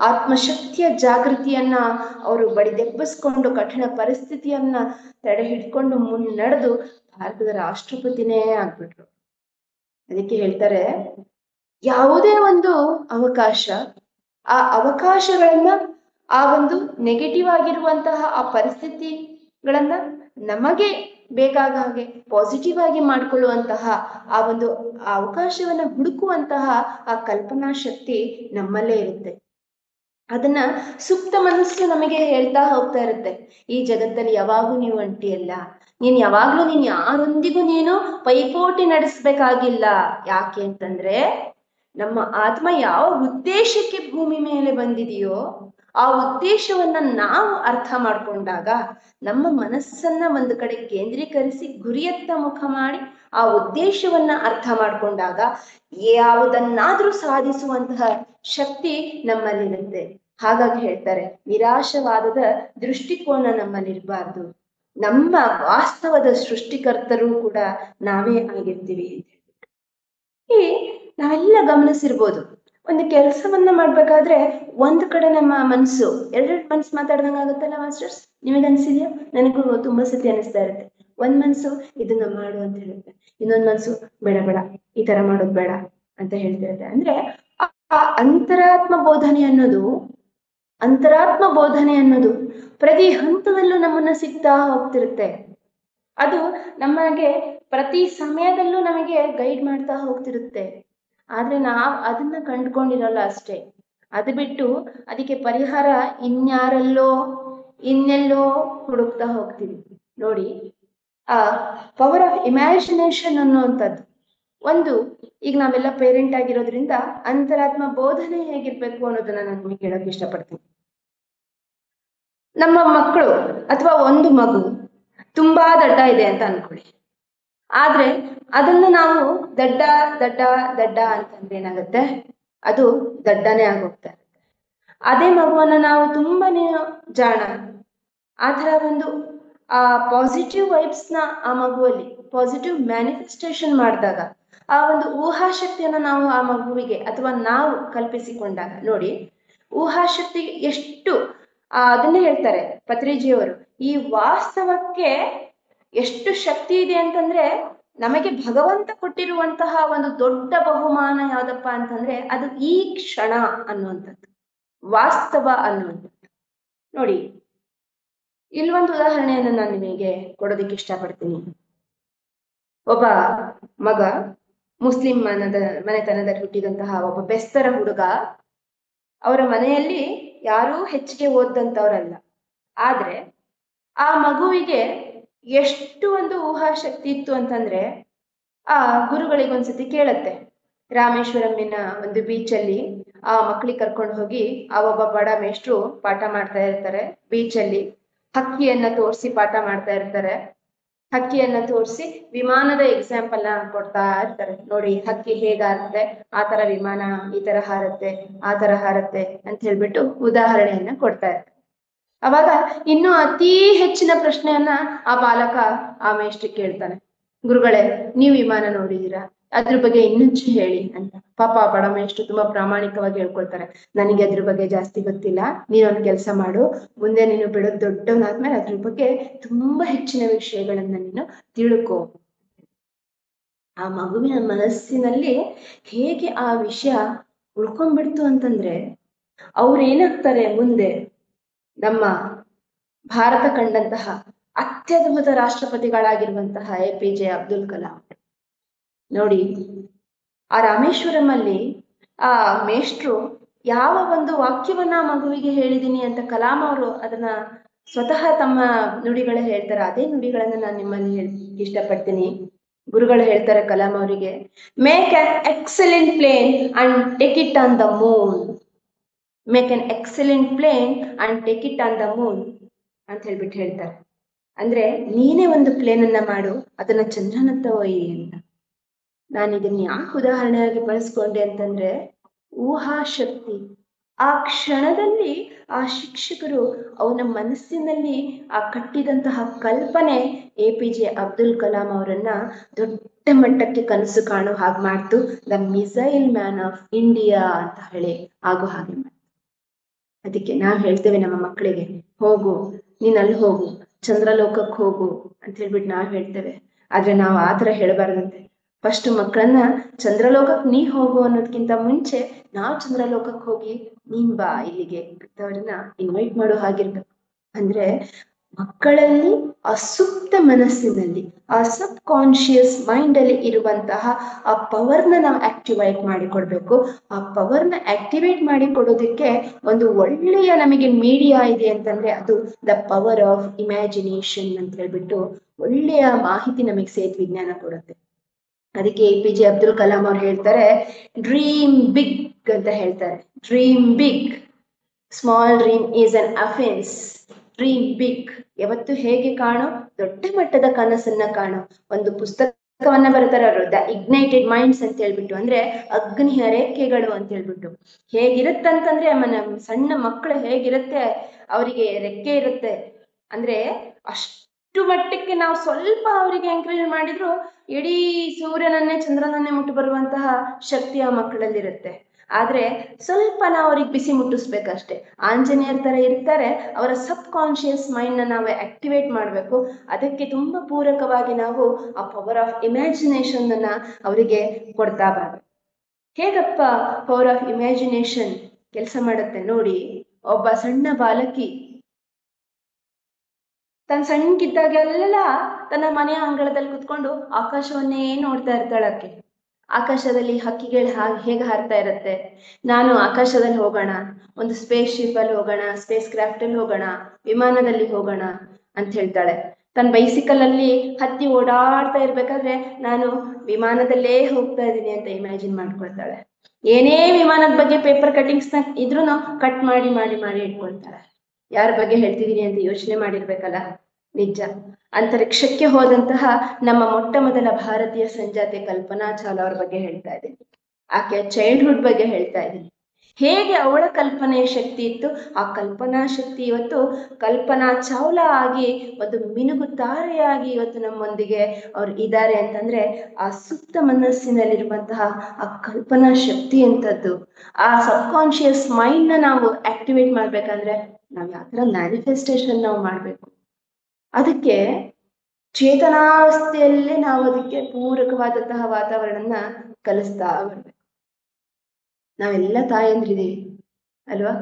ಆತ್ಮಶಕ್ತಿಯ ಜಾಗೃತಿಯನ್ನ ಅವರು ಬಡಿದೆಬ್ಬಿಸ್ಕೊಂಡು ಕಠಿಣ ಪರಿಸ್ಥಿತಿಯನ್ನ ತಡೆ ಹಿಡ್ಕೊಂಡು ಮುನ್ನಡೆದು ಭಾರತದ ರಾಷ್ಟ್ರಪತಿನೇ ಆಗ್ಬಿಟ್ರು. ಅದಕ್ಕೆ ಹೇಳ್ತಾರೆ, ಯಾವುದೇ ಒಂದು ಅವಕಾಶ, ಆ ಅವಕಾಶಗಳನ್ನ, ಆ ಒಂದು ನೆಗೆಟಿವ್ ಆಗಿರುವಂತಹ ಆ ಪರಿಸ್ಥಿತಿಗಳನ್ನ ನಮಗೆ ಬೇಕಾದ ಹಾಗೆ ಪಾಸಿಟಿವ್ ಆಗಿ ಮಾಡ್ಕೊಳ್ಳುವಂತಹ ಆ ಒಂದು ಅವಕಾಶವನ್ನ ಹುಡುಕುವಂತಹ ಆ ಕಲ್ಪನಾ ಶಕ್ತಿ ನಮ್ಮಲ್ಲೇ ಇರುತ್ತೆ. ಅದನ್ನ ಸುಪ್ತ ಮನಸ್ಸು ನಮಗೆ ಹೇಳ್ತಾ ಹೋಗ್ತಾ ಇರುತ್ತೆ, ಈ ಜಗತ್ತಲ್ಲಿ ಯಾವಾಗೂ ನೀವು ಒಂಟಿಯಲ್ಲ, ಯಾವಾಗ್ಲೂ ಯಾರೊಂದಿಗೂ ನೀನು ಪೈಪೋಟಿ ನಡೆಸ್ಬೇಕಾಗಿಲ್ಲ. ಯಾಕೆ ಅಂತಂದ್ರೆ ನಮ್ಮ ಆತ್ಮ ಯಾವ ಉದ್ದೇಶಕ್ಕೆ ಭೂಮಿ ಮೇಲೆ ಬಂದಿದೆಯೋ ಆ ಉದ್ದೇಶವನ್ನ ನಾವು ಅರ್ಥ ಮಾಡ್ಕೊಂಡಾಗ, ನಮ್ಮ ಮನಸ್ಸನ್ನ ಒಂದು ಕಡೆ ಕೇಂದ್ರೀಕರಿಸಿ ಗುರಿಯತ್ತ ಮುಖ ಮಾಡಿ ಆ ಉದ್ದೇಶವನ್ನ ಅರ್ಥ ಮಾಡ್ಕೊಂಡಾಗ ಯಾವುದನ್ನಾದ್ರೂ ಸಾಧಿಸುವಂತಹ ಶಕ್ತಿ ನಮ್ಮಲ್ಲಿರುತ್ತೆ. ಹಾಗಾಗಿ ಹೇಳ್ತಾರೆ, ನಿರಾಶವಾದದ ದೃಷ್ಟಿಕೋನ ನಮ್ಮಲ್ಲಿರಬಾರ್ದು, ನಮ್ಮ ವಾಸ್ತವದ ಸೃಷ್ಟಿಕರ್ತರು ಕೂಡ ನಾವೇ ಆಗಿರ್ತೀವಿ. ಈ ನಾವೆಲ್ಲ ಗಮನಿಸಿರ್ಬೋದು, ಒಂದು ಕೆಲಸವನ್ನ ಮಾಡ್ಬೇಕಾದ್ರೆ ಒಂದ್ ಕಡೆ ನಮ್ಮ ಮನ್ಸು ಎರಡೆರಡು ಮನ್ಸು ಮಾತಾಡ್ದಂಗ ಆಗುತ್ತಲ್ಲ ಮಾಸ್ಟರ್ಸ್, ನಿಮಗನ್ಸಿದ್ಯಾ? ನನಗೂ ತುಂಬಾ ಸತಿ ಅನಿಸ್ತಾ ಇರುತ್ತೆ. ಒಂದ್ ಮನ್ಸು ಇದನ್ನ ಮಾಡು ಅಂತ ಹೇಳುತ್ತೆ, ಇನ್ನೊಂದ್ ಮನ್ಸು ಬೇಡ ಬೇಡ ಈ ತರ ಮಾಡೋದು ಬೇಡ ಅಂತ ಹೇಳ್ತಿರುತ್ತೆ. ಅಂದ್ರೆ ಆ ಅಂತರಾತ್ಮ ಬೋಧನೆ ಅನ್ನೋದು ಪ್ರತಿ ಹಂತದಲ್ಲೂ ನಮ್ಮನ್ನ ಸಿಗ್ತಾ ಹೋಗ್ತಿರುತ್ತೆ. ಅದು ನಮಗೆ ಪ್ರತಿ ಸಮಯದಲ್ಲೂ ನಮಗೆ ಗೈಡ್ ಮಾಡ್ತಾ ಹೋಗ್ತಿರುತ್ತೆ. ಆದ್ರೆ ನಾವ್ ಅದನ್ನ ಕಂಡುಕೊಂಡಿರಲ್ಲ ಅಷ್ಟೇ. ಅದು ಬಿಟ್ಟು ಅದಕ್ಕೆ ಪರಿಹಾರ ಇನ್ನೆಲ್ಲೋ ಹುಡುಕ್ತಾ ಹೋಗ್ತೀವಿ. ನೋಡಿ, ಆ ಪವರ್ ಆಫ್ ಇಮ್ಯಾಜಿನೇಷನ್ ಅನ್ನುವಂಥದ್ದು ಒಂದು, ಈಗ ನಾವೆಲ್ಲ ಪೇರೆಂಟ್ ಆಗಿರೋದ್ರಿಂದ ಅಂತರಾತ್ಮ ಬೋಧನೆ ಹೇಗಿರ್ಬೇಕು ಅನ್ನೋದನ್ನ ನಾನು ನಿಮಗೆ ಕೇಳೋಕೆ ಇಷ್ಟಪಡ್ತೀನಿ. ನಮ್ಮ ಮಕ್ಕಳು ಅಥವಾ ಒಂದು ಮಗು ತುಂಬಾ ದಡ್ಡ ಇದೆ ಅಂತ ಅನ್ಕೊಳ್ಳಿ, ಆದ್ರೆ ಅದನ್ನ ನಾವು ದಡ್ಡ ದಡ್ಡ ದಡ್ಡ ಅಂತಂದ್ರೆ ಏನಾಗುತ್ತೆ, ಅದು ದಡ್ಡನೇ ಆಗೋಗ್ತಾ ಇರುತ್ತೆ. ಅದೇ ಮಗುವನ್ನ ನಾವು ತುಂಬಾನೇ ಜಾಣ, ಆ ತರ ಒಂದು ಆ ಪಾಸಿಟಿವ್ ವೈಬ್ಸ್ನ ಆ ಮಗುವಲ್ಲಿ ಪಾಸಿಟಿವ್ ಮ್ಯಾನಿಫೆಸ್ಟೇಷನ್ ಮಾಡಿದಾಗ, ಆ ಒಂದು ಊಹಾಶಕ್ತಿಯನ್ನ ನಾವು ಆ ಮಗುವಿಗೆ ಅಥವಾ ನಾವು ಕಲ್ಪಿಸಿಕೊಂಡಾಗ, ನೋಡಿ ಊಹಾಶಕ್ತಿ ಎಷ್ಟು ಅದನ್ನೇ ಹೇಳ್ತಾರೆ ಪತ್ರಿಜಿಯವರು, ಈ ವಾಸ್ತವಕ್ಕೆ ಎಷ್ಟು ಶಕ್ತಿ ಇದೆ ಅಂತಂದ್ರೆ ನಮಗೆ ಭಗವಂತ ಕೊಟ್ಟಿರುವಂತಹ ಒಂದು ದೊಡ್ಡ ಬಹುಮಾನ ಯಾವ್ದಪ್ಪ ಅಂತಂದ್ರೆ ಅದು ಈ ಕ್ಷಣ ಅನ್ನುವಂಥದ್ದು, ವಾಸ್ತವ ಅನ್ನುವಂಥದ್ದು. ನೋಡಿ, ಇಲ್ಲೊಂದು ಉದಾಹರಣೆಯನ್ನು ನಾನು ನಿಮಗೆ ಕೊಡೋದಿಕ್ಕೆ ಇಷ್ಟಪಡ್ತೀನಿ. ಒಬ್ಬ ಮಗ ಮುಸ್ಲಿಂ ಮನೆತನದಲ್ಲಿ ಹುಟ್ಟಿದಂತಹ ಒಬ್ಬ ಬೆಸ್ತರ ಹುಡುಗ, ಅವರ ಮನೆಯಲ್ಲಿ ಯಾರೂ ಹೆಚ್ಚಿಗೆ ಓದಂತವ್ರಲ್ಲ, ಆದ್ರೆ ಆ ಮಗುವಿಗೆ ಎಷ್ಟು ಒಂದು ಊಹಾಶಕ್ತಿ ಇತ್ತು ಅಂತಂದ್ರೆ ಆ ಗುರುಗಳಿಗೊಂದ್ಸತಿ ಕೇಳತ್ತೆ, ರಾಮೇಶ್ವರಮ್ಮಿನ ಒಂದು ಬೀಚಲ್ಲಿ ಆ ಮಕ್ಕಳಿಗೆ ಕರ್ಕೊಂಡು ಹೋಗಿ ಆ ಒಬ್ಬ ಬಡ ಮೇಷ್ಟ್ರು ಪಾಠ ಮಾಡ್ತಾ ಇರ್ತಾರೆ. ಬೀಚಲ್ಲಿ ಹಕ್ಕಿಯನ್ನ ತೋರಿಸಿ ಪಾಠ ಮಾಡ್ತಾ ಇರ್ತಾರೆ. ಹಕ್ಕಿಯನ್ನ ತೋರಿಸಿ ವಿಮಾನದ ಎಕ್ಸಾಂಪಲ್ ನ ಕೊಡ್ತಾ ಇರ್ತಾರೆ. ನೋಡಿ ಹಕ್ಕಿ ಹೇಗಾರುತ್ತೆ, ಆ ತರ ವಿಮಾನ ಈ ತರ ಹಾರುತ್ತೆ, ಆ ತರ ಹಾರುತ್ತೆ ಅಂತ ಹೇಳ್ಬಿಟ್ಟು ಉದಾಹರಣೆಯನ್ನ ಕೊಡ್ತಾ ಇರ್ತಾರೆ. ಅವಾಗ ಇನ್ನು ಅತೀ ಹೆಚ್ಚಿನ ಪ್ರಶ್ನೆಯನ್ನ ಆ ಬಾಲಕ ಆ ಮೇಷ್ಟ್ರಿ ಕೇಳ್ತಾನೆ, ಗುರುಗಳೇ ನೀವು ವಿಮಾನ ನೋಡಿದೀರಾ, ಅದ್ರ ಬಗ್ಗೆ ಇನ್ನೊಂಚು ಹೇಳಿ ಅಂತ. ಪಾಪ ಬಡ ಮೇಷ್ಟ್ರು ತುಂಬಾ ಪ್ರಾಮಾಣಿಕವಾಗಿ ಹೇಳ್ಕೊಳ್ತಾರೆ, ನನಗೆ ಅದ್ರ ಬಗ್ಗೆ ಜಾಸ್ತಿ ಗೊತ್ತಿಲ್ಲ, ನೀನೊಂದು ಕೆಲಸ ಮಾಡು, ಮುಂದೆ ನೀನು ಬೆಳೆದ್ ದೊಡ್ಡವನಾದ್ಮೇಲೆ ಅದ್ರ ಬಗ್ಗೆ ತುಂಬಾ ಹೆಚ್ಚಿನ ವಿಷಯಗಳನ್ನ ನೀನು ತಿಳ್ಕೊ. ಆ ಮಗುವಿನ ಮನಸ್ಸಿನಲ್ಲಿ ಹೇಗೆ ಆ ವಿಷಯ ಉಳ್ಕೊಂಡ್ಬಿಡ್ತು ಅಂತಂದ್ರೆ ಅವ್ರೇನಾಗ್ತಾರೆ ಮುಂದೆ ನಮ್ಮ ಭಾರತ ಕಂಡಂತಹ ಅತ್ಯದ್ಭುತ ರಾಷ್ಟ್ರಪತಿಗಳಾಗಿರುವಂತಹ APJ ಅಬ್ದುಲ್ ಕಲಾಂ. ನೋಡಿ ಆ ರಾಮೇಶ್ವರಂ ಅಲ್ಲಿ ಆ ಮೇಷ್ಟ್ರು ಯಾವ ಒಂದು ವಾಕ್ಯವನ್ನ ಮಗುವಿಗೆ ಹೇಳಿದೀನಿ ಅಂತ ಕಲಾಂ ಅವರು ಅದನ್ನ ಸ್ವತಃ ತಮ್ಮ ನುಡಿಗಳೇ ಹೇಳ್ತಾರೆ. ಅದೇ ನುಡಿಗಳನ್ನ ನಾನು ನಿಮ್ಮಲ್ಲಿ ಹೇಳಲಿಕ್ಕೆ ಇಷ್ಟಪಡ್ತೀನಿ. ಗುರುಗಳು ಹೇಳ್ತಾರೆ ಕಲಾಂ ಅವರಿಗೆ, make an excellent plane and take it on the moon. Make an excellent plane and take it on the moon ಅಂತ ಹೇಳ್ಬಿಟ್ಟು ಹೇಳ್ತಾರೆ. ಅಂದ್ರೆ ನೀನೇ ಒಂದು ಪ್ಲೇನ್ ಅನ್ನ ಮಾಡು, ಅದನ್ನ ಚಂದ್ರನತ್ತ ಒಯ್ಯಿ ಅಂತ. ನಾನು ಇದನ್ನ ಯಾಕೆ ಉದಾಹರಣೆಯಾಗಿ ಬಳಸ್ಕೊಂಡೆ ಅಂತಂದ್ರೆ ಊಹಾಶಕ್ತಿ. ಆ ಕ್ಷಣದಲ್ಲಿ ಆ ಶಿಕ್ಷಕರು ಅವನ ಮನಸ್ಸಿನಲ್ಲಿ ಆ ಕಟ್ಟಿದಂತಹ ಕಲ್ಪನೆ APJ ಅಬ್ದುಲ್ ಕಲಾಂ ಅವರನ್ನ ದೊಡ್ಡ ಮಟ್ಟಕ್ಕೆ ಕನಸು ಕಾಣೋ ಹಾಗೆ ಮಾಡ್ತು. The missile man of India ಅಂತ ಹೇಳಿ ಆಗೋ ಹಾಗೆ ಮಾಡ್ತು. ಅದಕ್ಕೆ ನಾವ್ ಹೇಳ್ತೇವೆ ನಮ್ಮ ಮಕ್ಕಳಿಗೆ, ಹೋಗು ನೀನ್ ಅಲ್ಲಿ ಹೋಗು, ಚಂದ್ರಲೋಕಕ್ಕೆ ಹೋಗು ಅಂತ ಹೇಳ್ಬಿಟ್ಟು ನಾವ್ ಹೇಳ್ತೇವೆ. ಆದ್ರೆ ನಾವು ಆತರ ಹೇಳ್ಬಾರ್ದಂತೆ. ಫಸ್ಟ್ ಮಕ್ಕಳನ್ನ ಚಂದ್ರಲೋಕಕ್ಕೆ ನೀ ಹೋಗು ಅನ್ನೋದಕ್ಕಿಂತ ಮುಂಚೆ ನಾವು ಚಂದ್ರಲೋಕಕ್ಕೆ ಹೋಗಿ ನೀನ್ ಬಾ ಇಲ್ಲಿಗೆ ಅವ್ರನ್ನ ಇನ್ವೈಟ್ ಮಾಡೋ ಹಾಗಿರ್ಬೇಕು. ಅಂದ್ರೆ ಮಕ್ಕಳಲ್ಲಿ ಆ ಸುಪ್ತ ಮನಸ್ಸಿನಲ್ಲಿ, ಆ ಸಬ್ ಕಾನ್ಶಿಯಸ್ ಮೈಂಡ್ ಅಲ್ಲಿ ಇರುವಂತಹ ಆ ಪವರ್ನ ನಾವು ಆಕ್ಟಿವೇಟ್ ಮಾಡಿ ಕೊಡ್ಬೇಕು. ಆ ಪವರ್ನ ಆಕ್ಟಿವೇಟ್ ಮಾಡಿ ಕೊಡೋದಕ್ಕೆ ಒಂದು ಒಳ್ಳೆಯ ನಮಗೆ ಮೀಡಿಯಾ ಇದೆ ಅಂತಂದ್ರೆ ಅದು ದ ಪವರ್ ಆಫ್ ಇಮ್ಯಾಜಿನೇಷನ್ ಅಂತ ಹೇಳ್ಬಿಟ್ಟು ಒಳ್ಳೆಯ ಮಾಹಿತಿ ನಮಗೆ ಸೇತು ವಿಜ್ಞಾನ ಕೊಡುತ್ತೆ. ಅದಕ್ಕೆ APJ ಅಬ್ದುಲ್ ಕಲಾಂ ಅವ್ರು ಹೇಳ್ತಾರೆ, ಡ್ರೀಮ್ ಬಿಗ್ ಅಂತ ಹೇಳ್ತಾರೆ. Dream big, small dream is an offence. Dream big, ಯಾವತ್ತು ಹೇಗೆ ಕಾಣೋ, ದೊಡ್ಡ ಮಟ್ಟದ ಕನಸನ್ನ ಕಾಣೋ. ಒಂದು ಪುಸ್ತಕವನ್ನ ಬರ್ತಾರೆ ಅವರು, ದ ಇಗ್ನೈಟೆಡ್ ಮೈಂಡ್ಸ್ ಅಂತ ಹೇಳ್ಬಿಟ್ಟು, ಅಂದ್ರೆ ಅಗ್ನಿಯ ರೇಖೆಗಳು ಅಂತ ಹೇಳ್ಬಿಟ್ಟು. ಹೇಗಿರುತ್ತಂತಂದ್ರೆ ಸಣ್ಣ ಮಕ್ಕಳು ಹೇಗಿರುತ್ತೆ, ಅವರಿಗೆ ರೆಕ್ಕೆ ಇರುತ್ತೆ ಅಂದ್ರೆ ಅಷ್ಟು ಮಟ್ಟಕ್ಕೆ ನಾವು ಸ್ವಲ್ಪ ಅವರಿಗೆ ಎಂಕರೇಜ್ ಮಾಡಿದ್ರು ಇಡೀ ಸೂರ್ಯನನ್ನೇ ಚಂದ್ರನನ್ನೇ ಮುಟ್ಟು ಬರುವಂತಹ ಶಕ್ತಿ ಆ ಮಕ್ಕಳಲ್ಲಿರುತ್ತೆ. ಆದ್ರೆ ಸ್ವಲ್ಪ ನಾವು ಅವ್ರಿಗೆ ಬಿಸಿ ಮುಟ್ಟಿಸ್ಬೇಕಷ್ಟೇ. ಆಂಜನೇಯರ್ ತರ ಇರ್ತಾರೆ, ಅವರ ಸಬ್ ಕಾನ್ಶಿಯಸ್ ಮೈಂಡ್ ನ ನಾವು ಆಕ್ಟಿವೇಟ್ ಮಾಡ್ಬೇಕು. ಅದಕ್ಕೆ ತುಂಬಾ ಪೂರಕವಾಗಿ ನಾವು ಆ ಪವರ್ ಆಫ್ ಇಮ್ಯಾಜಿನೇಷನ್ ಅನ್ನ ಅವರಿಗೆ ಕೊಡ್ತಾ ಬರ್ಬೇಕು. ಹೇಗಪ್ಪ ಪವರ್ ಆಫ್ ಇಮ್ಯಾಜಿನೇಷನ್ ಕೆಲಸ ಮಾಡುತ್ತೆ ನೋಡಿ. ಒಬ್ಬ ಸಣ್ಣ ಬಾಲಕಿ ತನ್ನ ಸಣ್ಣಕ್ಕಿದ್ದಾಗೆಲ್ಲ ತನ್ನ ಮನೆಯ ಅಂಗಳದಲ್ಲಿ ಕುತ್ಕೊಂಡು ಆಕಾಶವನ್ನೇ ನೋಡ್ತಾ ಇರ್ತಾಳಕ್ಕೆ. ಆಕಾಶದಲ್ಲಿ ಹಕ್ಕಿಗಳು ಹೇಗೆ ಹಾರ್ತಾ ಇರುತ್ತೆ, ನಾನು ಆಕಾಶದಲ್ಲಿ ಹೋಗೋಣ, ಒಂದು ಸ್ಪೇಸ್ ಶಿಪ್ ಅಲ್ಲಿ ಹೋಗೋಣ, ಸ್ಪೇಸ್ ಕ್ರಾಫ್ಟ್ ಅಲ್ಲಿ ಹೋಗೋಣ, ವಿಮಾನದಲ್ಲಿ ಹೋಗೋಣ ಅಂತ ಹೇಳ್ತಾಳೆ. ತನ್ನ ಬೈಸಿಕಲ್ ಅಲ್ಲಿ ಹತ್ತಿ ಓಡಾಡ್ತಾ ಇರ್ಬೇಕಾದ್ರೆ ನಾನು ವಿಮಾನದಲ್ಲೇ ಹೋಗ್ತಾ ಇದ್ದೀನಿ ಅಂತ ಇಮ್ಯಾಜಿನ್ ಮಾಡ್ಕೊಳ್ತಾಳೆ. ಏನೇ ವಿಮಾನದ ಬಗ್ಗೆ ಪೇಪರ್ ಕಟಿಂಗ್ಸ್ ನ ಇದ್ರೂ ಕಟ್ ಮಾಡಿ ಮಾಡಿ ಮಾಡಿ ಇಟ್ಕೊಳ್ತಾಳೆ. ಯಾರ ಬಗ್ಗೆ ಹೇಳ್ತಿದೀನಿ ಅಂತ ಯೋಚನೆ ಮಾಡಿರ್ಬೇಕಲ್ಲ. ನಿಜ, ಅಂತರಿಕ್ಷಕ್ಕೆ ಹೋದಂತಹ ನಮ್ಮ ಮೊಟ್ಟ ಮೊದಲ ಭಾರತೀಯ ಸಂಜಾತೆ ಕಲ್ಪನಾ ಚಾವ್ಲಾ ಅವ್ರ ಬಗ್ಗೆ ಹೇಳ್ತಾ ಇದ್ದೀನಿ. ಆಕೆಯ ಚೈಲ್ಡ್ಹುಡ್ ಬಗ್ಗೆ ಹೇಳ್ತಾ ಇದ್ದೀನಿ. ಹೇಗೆ ಅವಳ ಕಲ್ಪನೆಯ ಶಕ್ತಿ ಇತ್ತು, ಆ ಕಲ್ಪನಾ ಶಕ್ತಿ ಇವತ್ತು ಕಲ್ಪನಾ ಚಾವ್ಲಾ ಆಗಿ ಒಂದು ಮಿನುಗು ತಾರೆಯಾಗಿ ಇವತ್ತು ನಮ್ಮೊಂದಿಗೆ ಅವ್ರು ಇದ್ದಾರೆ ಅಂತಂದ್ರೆ ಆ ಸುಪ್ತ ಮನಸ್ಸಿನಲ್ಲಿರುವಂತಹ ಆ ಕಲ್ಪನಾ ಶಕ್ತಿ ಅಂತದ್ದು. ಆ ಸಬ್ ಕಾನ್ಶಿಯಸ್ ಮೈಂಡ್ ನ ನಾವು ಆಕ್ಟಿವೇಟ್ ಮಾಡ್ಬೇಕಂದ್ರೆ ನಾವ್ ಯಾವ ತರ ಮ್ಯಾನಿಫೆಸ್ಟೇಷನ್ ನಾವು ಮಾಡ್ಬೇಕು. ಅದಕ್ಕೆ ಚೇತನಾವಸ್ಥೆಯಲ್ಲೇ ನಾವು ಅದಕ್ಕೆ ಪೂರಕವಾದಂತಹ ವಾತಾವರಣನ ಕಲಿಸ್ತಾ ಬರ್ಬೇಕು. ನಾವೆಲ್ಲ ತಾಯಂದ್ರಿದೀವಿ ಅಲ್ವಾ,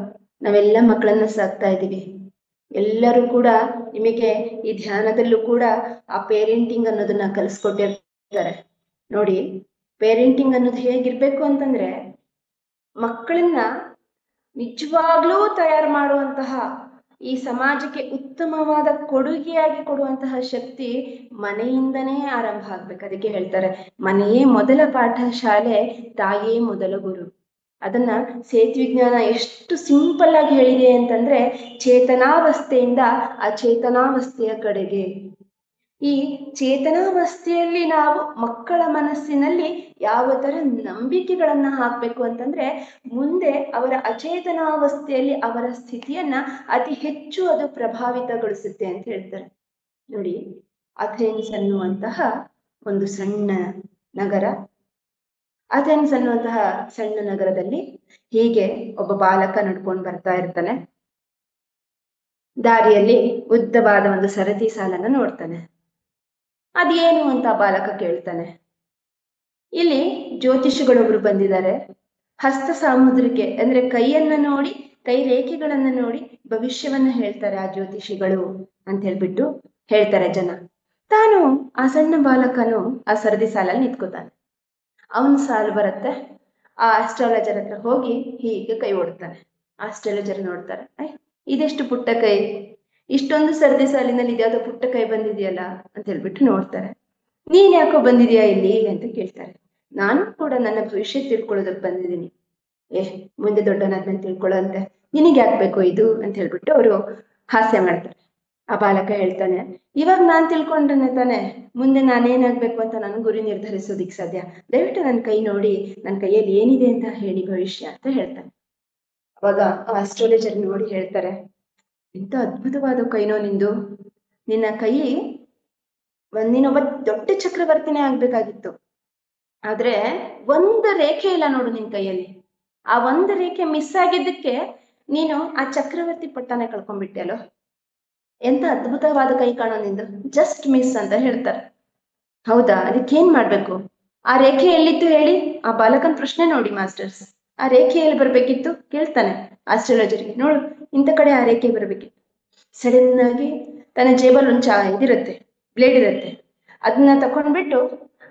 ನಾವೆಲ್ಲ ಮಕ್ಕಳನ್ನ ಸಾಕ್ತಾ ಇದ್ದೀವಿ. ಎಲ್ಲರೂ ಕೂಡ ನಿಮಗೆ ಈ ಧ್ಯಾನದಲ್ಲೂ ಕೂಡ ಆ ಪೇರೆಂಟಿಂಗ್ ಅನ್ನೋದನ್ನ ಕಲಿಸ್ಕೊಟ್ಟಿರ್ತಾರೆ. ನೋಡಿ, ಪೇರೆಂಟಿಂಗ್ ಅನ್ನೋದು ಹೇಗಿರ್ಬೇಕು ಅಂತಂದ್ರೆ ಮಕ್ಕಳನ್ನ ನಿಜವಾಗ್ಲೂ ತಯಾರು ಮಾಡುವಂತಹ, ಈ ಸಮಾಜಕ್ಕೆ ಉತ್ತಮವಾದ ಕೊಡುಗೆಯಾಗಿ ಕೊಡುವಂತಹ ಶಕ್ತಿ ಮನೆಯಿಂದನೇ ಆರಂಭ ಆಗ್ಬೇಕು. ಅದಕ್ಕೆ ಹೇಳ್ತಾರೆ, ಮನೆಯೇ ಮೊದಲ ಪಾಠ ಶಾಲೆ, ತಾಯೇ ಮೊದಲ ಗುರು. ಅದನ್ನ ಸೇತು ವಿಜ್ಞಾನ ಎಷ್ಟು ಸಿಂಪಲ್ ಆಗಿ ಹೇಳಿದೆ ಅಂತಂದ್ರೆ ಚೇತನಾವಸ್ಥೆಯಿಂದ ಅಚೇತನಾವಸ್ಥೆಯ ಕಡೆಗೆ. ಈ ಚೇತನಾವಸ್ಥೆಯಲ್ಲಿ ನಾವು ಮಕ್ಕಳ ಮನಸ್ಸಿನಲ್ಲಿ ಯಾವ ತರ ನಂಬಿಕೆಗಳನ್ನ ಹಾಕ್ಬೇಕು ಅಂತಂದ್ರೆ ಮುಂದೆ ಅವರ ಅಚೇತನಾವಸ್ಥೆಯಲ್ಲಿ ಅವರ ಸ್ಥಿತಿಯನ್ನ ಅತಿ ಹೆಚ್ಚು ಅದು ಪ್ರಭಾವಿತಗೊಳಿಸುತ್ತೆ ಅಂತ ಹೇಳ್ತಾರೆ. ನೋಡಿ, ಅಥೆನ್ಸ್ ಅನ್ನುವಂತಹ ಒಂದು ಸಣ್ಣ ನಗರ. ಅಥೆನ್ಸ್ ಅನ್ನುವಂತಹ ಸಣ್ಣ ನಗರದಲ್ಲಿ ಹೀಗೆ ಒಬ್ಬ ಬಾಲಕ ನಡ್ಕೊಂಡು ಬರ್ತಾ ಇರ್ತಾನೆ. ದಾರಿಯಲ್ಲಿ ಉದ್ದವಾದ ಒಂದು ಸರತಿ ಸಾಲನ್ನ ನೋಡ್ತಾನೆ. ಅದೇನು ಅಂತ ಬಾಲಕ ಕೇಳ್ತಾನೆ. ಇಲ್ಲಿ ಜ್ಯೋತಿಷಿಗಳೊಬ್ರು ಬಂದಿದ್ದಾರೆ. ಹಸ್ತ ಸಾಮುದ್ರಿಕೆ ಅಂದ್ರೆ ಕೈಯನ್ನ ನೋಡಿ, ಕೈ ರೇಖೆಗಳನ್ನ ನೋಡಿ ಭವಿಷ್ಯವನ್ನ ಹೇಳ್ತಾರೆ ಆ ಜ್ಯೋತಿಷಿಗಳು ಅಂತ ಹೇಳ್ಬಿಟ್ಟು ಹೇಳ್ತಾರೆ ಜನ. ತಾನು ಆ ಸಣ್ಣ ಬಾಲಕನು ಆ ಸರದಿ ಸಾಲಲ್ಲಿ ನಿಂತ್ಕೋತಾನೆ. ಅವನ ಸಾಲು ಬರುತ್ತೆ. ಆ ಆಸ್ಟ್ರಾಲಜರ್ ಹತ್ರ ಹೋಗಿ ಹೀಗೆ ಕೈ ಓಡ್ತಾನೆ. ಆಸ್ಟ್ರಾಲಜರ್ ನೋಡ್ತಾರೆ, ಇದೆಷ್ಟು ಪುಟ್ಟ ಕೈ, ಇಷ್ಟೊಂದು ಸರದಿ ಸಾಲಿನಲ್ಲಿ ಇದ್ಯಾವುದೋ ಪುಟ್ಟ ಕೈ ಬಂದಿದೆಯಲ್ಲ ಅಂತ ಹೇಳ್ಬಿಟ್ಟು ನೋಡ್ತಾರೆ. ನೀನ್ ಯಾಕೋ ಬಂದಿದ್ಯಾ ಇಲ್ಲಿ ಅಂತ ಕೇಳ್ತಾರೆ. ನಾನು ಕೂಡ ನನ್ನ ಭವಿಷ್ಯ ತಿಳ್ಕೊಳ್ಳೋದಕ್ಕೆ ಬಂದಿದ್ದೀನಿ. ಮುಂದೆ ದೊಡ್ಡನಾದ್ಮೇಲೆ ತಿಳ್ಕೊಳ್ಳೋ ಅಂತೆ, ನಿನಗೆ ಯಾಕ್ಬೇಕು ಇದು ಅಂತ ಹೇಳ್ಬಿಟ್ಟು ಅವರು ಹಾಸ್ಯ ಮಾಡ್ತಾರೆ. ಆ ಬಾಲಕ ಹೇಳ್ತಾನೆ, ಇವಾಗ ನಾನ್ ತಿಳ್ಕೊಂಡ್ರೆ ತಾನೆ ಮುಂದೆ ನಾನೇನಾಗ್ಬೇಕು ಅಂತ ನನ್ ಗುರಿ ನಿರ್ಧರಿಸೋದಿಕ್ ಸಾಧ್ಯ. ದಯವಿಟ್ಟು ನನ್ನ ಕೈ ನೋಡಿ, ನನ್ನ ಕೈಯಲ್ಲಿ ಏನಿದೆ ಅಂತ ಹೇಳಿ ಭವಿಷ್ಯ ಅಂತ ಹೇಳ್ತಾನೆ. ಅವಾಗ ಆಸ್ಟ್ರಾಲಜರ್ ನೋಡಿ ಹೇಳ್ತಾರೆ, ಎಂತ ಅದ್ಭುತವಾದ ಕೈನೋ ನಿಂದು. ನಿನ್ನ ಕೈ ನೀನೊಬ್ಬ ದೊಡ್ಡ ಚಕ್ರವರ್ತಿನೇ ಆಗ್ಬೇಕಾಗಿತ್ತು. ಆದ್ರೆ ಒಂದು ರೇಖೆ ಇಲ್ಲ ನೋಡು ನಿನ್ ಕೈಯಲ್ಲಿ. ಆ ಒಂದು ರೇಖೆ ಮಿಸ್ ಆಗಿದ್ದಕ್ಕೆ ನೀನು ಆ ಚಕ್ರವರ್ತಿ ಪಟ್ಟನೆ ಕಳ್ಕೊಂಡ್ಬಿಟ್ಟೆ ಅಲ್ಲೋ. ಎಂತ ಅದ್ಭುತವಾದ ಕೈ ಕಾಣೋ ನಿಂದು, ಜಸ್ಟ್ ಮಿಸ್ ಅಂತ ಹೇಳ್ತಾರೆ. ಹೌದಾ, ಅದಕ್ಕೇನ್ ಮಾಡ್ಬೇಕು? ಆ ರೇಖೆ ಎಲ್ಲಿತ್ತು ಹೇಳಿ? ಆ ಬಾಲಕನ್ ಪ್ರಶ್ನೆ ನೋಡಿ ಮಾಸ್ಟರ್ಸ್. ಆ ರೇಖೆ ಎಲ್ಲಿ ಬರ್ಬೇಕಿತ್ತು ಕೇಳ್ತಾನೆ ಆಸ್ಟ್ರಾಲಜರ್ಗೆ. ನೋಡು, ಇಂಥ ಕಡೆ ಆ ರೇಖೆ ಬರ್ಬೇಕಿತ್ತು. ಸಡನ್ ಆಗಿ ತನ್ನ ಜೇಬಲ್ ಒಂದು ಇದಿರುತ್ತೆ, ಬ್ಲೇಡ್ ಇರುತ್ತೆ. ಅದನ್ನ ತಕೊಂಡ್ಬಿಟ್ಟು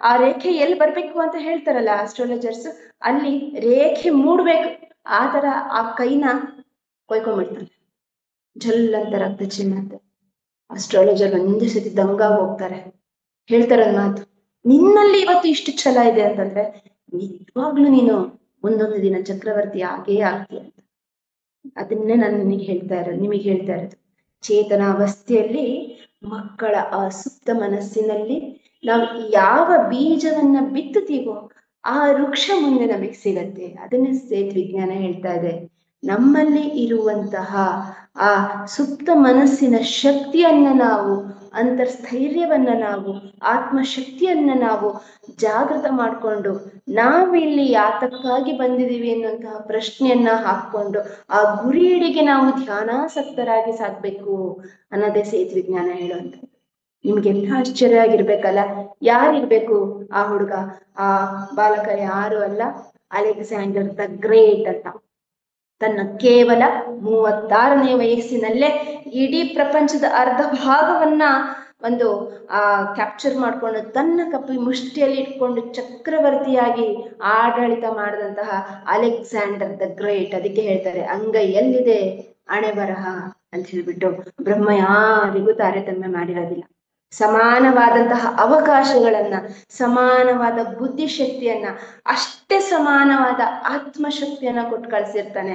ಆ ರೇಖೆ ಎಲ್ಲಿ ಬರ್ಬೇಕು ಅಂತ ಹೇಳ್ತಾರಲ್ಲ ಆಸ್ಟ್ರಾಲಜರ್ಸ್, ಅಲ್ಲಿ ರೇಖೆ ಮೂಡ್ಬೇಕು ಆ ತರ ಆ ಕೈನ ಕೊಯ್ಕೊಂಡ್ಬಿಡ್ತಾನೆ. ಜಲ್ ಅಂತ ರಕ್ತ ಚಿಮ್ಮತ್ತೆ. ಆಸ್ಟ್ರಾಲಜರ್ ಒಂದೇ ಸತಿ ದಂಗಾಗಿ ಹೋಗ್ತಾರೆ. ಹೇಳ್ತಾರ ಮಾತು, ನಿನ್ನಲ್ಲಿ ಇವತ್ತು ಇಷ್ಟು ಛಲ ಇದೆ ಅಂತಂದ್ರೆ ನಿಜವಾಗ್ಲೂ ನೀನು ಮುಂದೊಂದು ದಿನ ಚಕ್ರವರ್ತಿ ಆಗೇ ಆಗ್ತೀಯ ಅಂತ. ಅದನ್ನೇ ನಾನು ನಿಮಗೆ ಹೇಳ್ತಾ ಇರೋದು. ಚೇತನಾವಸ್ಥೆಯಲ್ಲಿ ಮಕ್ಕಳ ಆ ಸುಪ್ತ ಮನಸ್ಸಿನಲ್ಲಿ ನಾವು ಯಾವ ಬೀಜವನ್ನ ಬಿತ್ತುತ್ತೀವೋ ಆ ವೃಕ್ಷ ಮುಂದೆ ನಮಗೆ ಸಿಗತ್ತೆ. ಅದನ್ನೇ ಸೇತ್ ವಿಜ್ಞಾನ ಹೇಳ್ತಾ ಇದೆ. ನಮ್ಮಲ್ಲಿ ಇರುವಂತಹ ಆ ಸುಪ್ತ ಮನಸ್ಸಿನ ಶಕ್ತಿಯನ್ನ ನಾವು, ಅಂತರ್ಸ್ಥೈರ್ಯವನ್ನ ನಾವು, ಆತ್ಮಶಕ್ತಿಯನ್ನ ನಾವು ಜಾಗೃತ ಮಾಡಿಕೊಂಡು ನಾವಿಲ್ಲಿ ಯಾತಕ್ಕಾಗಿ ಬಂದಿದ್ದೀವಿ ಅನ್ನುವಂತಹ ಪ್ರಶ್ನೆಯನ್ನ ಹಾಕೊಂಡು ಆ ಗುರಿಯೆಡೆಗೆ ನಾವು ಧ್ಯಾನಾಸಕ್ತರಾಗಿ ಸಾಗ್ಬೇಕು ಅನ್ನೋದೇ ಸೇತ್ ವಿಜ್ಞಾನ ಹೇಳುವಂಥದ್ದು. ನಿಮ್ಗೆಲ್ಲ ಆಶ್ಚರ್ಯ ಆಗಿರ್ಬೇಕಲ್ಲ, ಯಾರಿರ್ಬೇಕು ಆ ಹುಡುಗ? ಆ ಬಾಲಕ ಯಾರು ಅಲ್ಲ, ಅಲೆಕ್ಸಾಂಡರ್ ದ ಗ್ರೇಟ್ ಅಂತ. ತನ್ನ ಕೇವಲ 36ನೇ ವಯಸ್ಸಿನಲ್ಲೇ ಇಡೀ ಪ್ರಪಂಚದ ಅರ್ಧ ಭಾಗವನ್ನ ಒಂದು ಕ್ಯಾಪ್ಚರ್ ಮಾಡ್ಕೊಂಡು ತನ್ನ ಕಪ್ಪಿ ಮುಷ್ಟಿಯಲ್ಲಿ ಇಟ್ಕೊಂಡು ಚಕ್ರವರ್ತಿಯಾಗಿ ಆಡಳಿತ ಮಾಡಿದಂತಹ ಅಲೆಕ್ಸಾಂಡರ್ ದ ಗ್ರೇಟ್. ಅದಕ್ಕೆ ಹೇಳ್ತಾರೆ, ಅಂಗೈ ಎಲ್ಲಿದೆ ಹಣೆ ಬರಹ ಅಂತ ಹೇಳ್ಬಿಟ್ಟು. ಬ್ರಹ್ಮ ಯಾರಿಗೂ ತಾರತಮ್ಯ ಮಾಡಿರೋದಿಲ್ಲ. ಸಮಾನವಾದಂತಹ ಅವಕಾಶಗಳನ್ನ, ಸಮಾನವಾದ ಬುದ್ಧಿಶಕ್ತಿಯನ್ನ, ಅಷ್ಟೇ ಸಮಾನವಾದ ಆತ್ಮಶಕ್ತಿಯನ್ನ ಕೊಟ್ಟು ಕಳ್ಸಿರ್ತಾನೆ.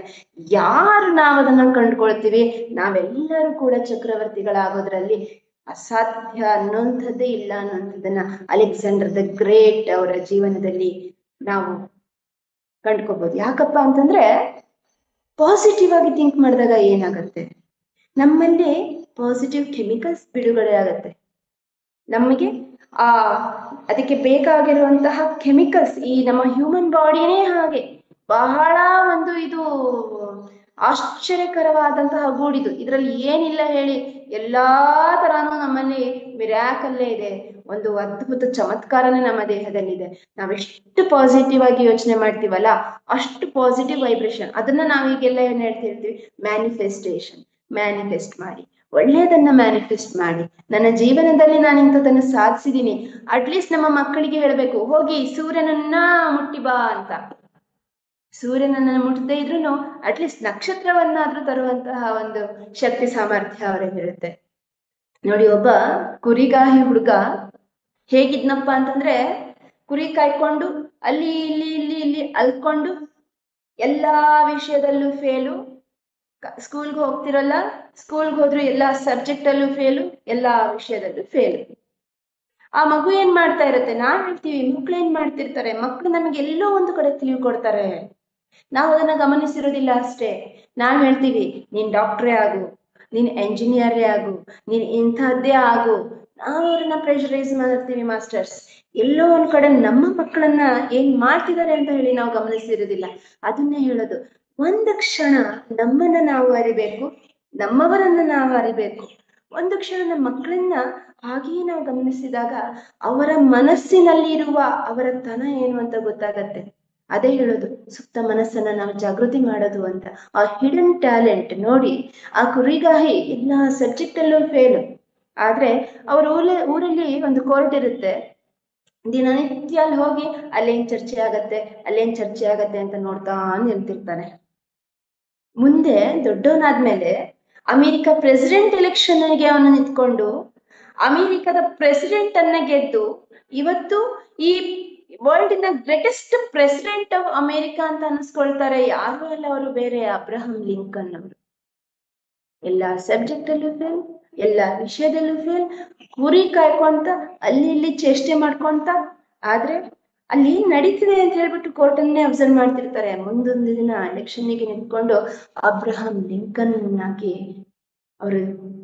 ಯಾರು ನಾವು ಅದನ್ನ ಕಂಡುಕೊಳ್ತೀವಿ, ನಾವೆಲ್ಲರೂ ಕೂಡ ಚಕ್ರವರ್ತಿಗಳಾಗೋದ್ರಲ್ಲಿ ಅಸಾಧ್ಯ ಅನ್ನೋಂಥದ್ದೇ ಇಲ್ಲ ಅನ್ನೋಂಥದ್ದನ್ನ ಅಲೆಕ್ಸಾಂಡರ್ ದ ಗ್ರೇಟ್ ಅವರ ಜೀವನದಲ್ಲಿ ನಾವು ಕಂಡ್ಕೋಬಹುದು. ಯಾಕಪ್ಪ ಅಂತಂದ್ರೆ ಪಾಸಿಟಿವ್ ಆಗಿ ಥಿಂಕ್ ಮಾಡಿದಾಗ ಏನಾಗತ್ತೆ, ನಮ್ಮಲ್ಲಿ ಪಾಸಿಟಿವ್ ಕೆಮಿಕಲ್ಸ್ ಬಿಡುಗಡೆ ಆಗತ್ತೆ. ನಮಗೆ ಅದಕ್ಕೆ ಬೇಕಾಗಿರುವಂತಹ ಕೆಮಿಕಲ್ಸ್, ಈ ನಮ್ಮ ಹ್ಯೂಮನ್ ಬಾಡಿನೇ ಹಾಗೆ ಬಹಳ ಒಂದು ಇದು ಆಶ್ಚರ್ಯಕರವಾದಂತಹ ಗೂಡಿದು. ಇದರಲ್ಲಿ ಏನಿಲ್ಲ ಹೇಳಿ, ಎಲ್ಲಾ ತರಾನು ನಮ್ಮಲ್ಲಿ ಮಿರಾಕಲ್ಲೇ ಇದೆ. ಒಂದು ಅದ್ಭುತ ಚಮತ್ಕಾರನೇ ನಮ್ಮ ದೇಹದಲ್ಲಿದೆ. ನಾವೆಷ್ಟು ಪಾಸಿಟಿವ್ ಆಗಿ ಯೋಚನೆ ಮಾಡ್ತೀವಲ್ಲ, ಅಷ್ಟು ಪಾಸಿಟಿವ್ ವೈಬ್ರೇಷನ್. ಅದನ್ನ ನಾವೀಗೆಲ್ಲ ಏನ್ ಹೇಳ್ತಿರ್ತೀವಿ, ಮ್ಯಾನಿಫೆಸ್ಟೇಷನ್. ಮ್ಯಾನಿಫೆಸ್ಟ್ ಮಾಡಿ, ಒಳ್ಳೆಯದನ್ನ ಮ್ಯಾನಿಫೆಸ್ಟ್ ಮಾಡಿ. ನನ್ನ ಜೀವನದಲ್ಲಿ ನಾನು ಇಂಥದನ್ನ ಸಾಧಿಸಿದೀನಿ. ಅಟ್ಲೀಸ್ಟ್ ನಮ್ಮ ಮಕ್ಕಳಿಗೆ ಹೇಳ್ಬೇಕು, ಹೋಗಿ ಸೂರ್ಯನನ್ನ ಮುಟ್ಟಿ ಬಾ ಅಂತ. ಸೂರ್ಯನನ್ನ ಮುಟ್ಟದೇ ಇದ್ರು ಅಟ್ಲೀಸ್ಟ್ ನಕ್ಷತ್ರವನ್ನಾದ್ರೂ ತರುವಂತಹ ಒಂದು ಶಕ್ತಿ ಸಾಮರ್ಥ್ಯ ಅವರಿಗೆ ಇರುತ್ತೆ. ನೋಡಿ, ಒಬ್ಬ ಕುರಿಗಾಹಿ ಹುಡುಗ ಹೇಗಿದ್ನಪ್ಪ ಅಂತಂದ್ರೆ, ಕುರಿ ಕಾಯ್ಕೊಂಡು ಅಲ್ಲಿ ಇಲ್ಲಿ ಇಲ್ಲಿ ಇಲ್ಲಿ ಅಲ್ಕೊಂಡು ಎಲ್ಲಾ ವಿಷಯದಲ್ಲೂ ಫೇಲು. ಸ್ಕೂಲ್ಗೆ ಹೋಗ್ತಿರಲ್ಲ, ಸ್ಕೂಲ್ಗೆ ಹೋದ್ರು ಎಲ್ಲಾ ಸಬ್ಜೆಕ್ಟ್ ಅಲ್ಲೂ ಫೇಲು, ಎಲ್ಲಾ ವಿಷಯದಲ್ಲೂ ಫೇಲು. ಆ ಮಗು ಏನ್ ಮಾಡ್ತಾ ಇರತ್ತೆ, ನಾವ್ ಹೇಳ್ತೀವಿ ಮಕ್ಳು ಏನ್ ಮಾಡ್ತಿರ್ತಾರೆ, ಮಕ್ಳು ನಮಗೆ ಎಲ್ಲೋ ಒಂದು ಕಡೆ ತಿಳಿವು ಕೊಡ್ತಾರೆ, ನಾವು ಅದನ್ನ ಗಮನಿಸಿರೋದಿಲ್ಲ ಅಷ್ಟೇ. ನಾವ್ ಹೇಳ್ತೀವಿ ನೀನ್ ಡಾಕ್ಟ್ರೇ ಆಗು, ನೀನ್ ಎಂಜಿನಿಯರೇ ಆಗು, ನೀನ್ ಇಂಥದ್ದೇ ಆಗು, ನಾವು ಅವ್ರನ್ನ ಪ್ರೆಷರೈಸ್ ಮಾಡ್ತೀವಿ ಮಾಸ್ಟರ್ಸ್. ಎಲ್ಲೋ ಒಂದ್ ಕಡೆ ನಮ್ಮ ಮಕ್ಕಳನ್ನ ಏನ್ ಮಾಡ್ತಿದ್ದಾರೆ ಅಂತ ಹೇಳಿ ನಾವು ಗಮನಿಸಿರೋದಿಲ್ಲ. ಅದನ್ನೇ ಹೇಳೋದು, ಒಂದು ಕ್ಷಣ ನಮ್ಮನ್ನ ನಾವು ಅರಿಬೇಕು, ನಮ್ಮವರನ್ನ ನಾವು ಅರಿಬೇಕು. ಒಂದು ಕ್ಷಣ ನಮ್ಮ ಮಕ್ಕಳನ್ನ ಹಾಗೆಯೇ ನಾವು ಗಮನಿಸಿದಾಗ ಅವರ ಮನಸ್ಸಿನಲ್ಲಿ ಇರುವ ಅವರ ತನ ಏನು ಅಂತ ಗೊತ್ತಾಗತ್ತೆ. ಅದೇ ಹೇಳೋದು ಸುಪ್ತ ಮನಸ್ಸನ್ನ ನಾವು ಜಾಗೃತಿ ಮಾಡೋದು ಅಂತ. ಆ ಹಿಡನ್ ಟ್ಯಾಲೆಂಟ್ ನೋಡಿ, ಆ ಕುರಿಗಾಹಿ ಎಲ್ಲ ಸಬ್ಜೆಕ್ಟ್ ಅಲ್ಲೂ ಫೇಲ್, ಆದ್ರೆ ಅವ್ರ ಊರಲ್ಲಿ ಒಂದು ಕೋರ್ಟ್ ಇರುತ್ತೆ, ದಿನನಿತ್ಯ ಅಲ್ಲಿ ಹೋಗಿ ಅಲ್ಲೇನ್ ಚರ್ಚೆ ಆಗತ್ತೆ ಅಲ್ಲೇನ್ ಚರ್ಚೆ ಆಗತ್ತೆ ಅಂತ ನೋಡ್ತಾ ನಿಲ್ತಿರ್ತಾನೆ. ಮುಂದೆ ದೊಡ್ಡವನಾದ್ಮೇಲೆ ಅಮೆರಿಕ ಪ್ರೆಸಿಡೆಂಟ್ ಎಲೆಕ್ಷನ್ಗೆ ಅವನು ನಿಂತ್ಕೊಂಡು ಅಮೆರಿಕದ ಪ್ರೆಸಿಡೆಂಟ್ ಅನ್ನ ಗೆದ್ದು ಇವತ್ತು ಈ ವರ್ಲ್ಡ್ ನ ಗ್ರೇಟೆಸ್ಟ್ ಪ್ರೆಸಿಡೆಂಟ್ ಆಫ್ ಅಮೆರಿಕ ಅಂತ ಅನ್ಸ್ಕೊಳ್ತಾರೆ. ಯಾರು ಅಲ್ಲ, ಅವರು ಬೇರೆ ಅಬ್ರಹಂ ಲಿಂಕನ್ ಅವರು. ಎಲ್ಲಾ ಸಬ್ಜೆಕ್ಟ್ ಅಲ್ಲೂ ಫೇಲ್, ಎಲ್ಲಾ ವಿಷಯದಲ್ಲೂ ಫೇಲ್, ಕುರಿ ಕಾಯ್ಕೊಂತ ಅಲ್ಲಿ ಇಲ್ಲಿ ಚೇಷ್ಟೆ ಮಾಡ್ಕೊಂತ. ಆದ್ರೆ ಅಲ್ಲಿ ಏನ್ ನಡೀತಿದೆ ಅಂತ ಹೇಳ್ಬಿಟ್ಟು ಕೋರ್ಟ್ ಅನ್ನೇ ಅಬ್ಸರ್ವ್ ಮಾಡ್ತಿರ್ತಾರೆ. ಮುಂದೊಂದು ದಿನ ಎಲೆಕ್ಷನ್ಗೆ ನಿಂತ್ಕೊಂಡು ಅಬ್ರಹಂ ಲಿಂಕನ್ ಆಗಿ ಅವರು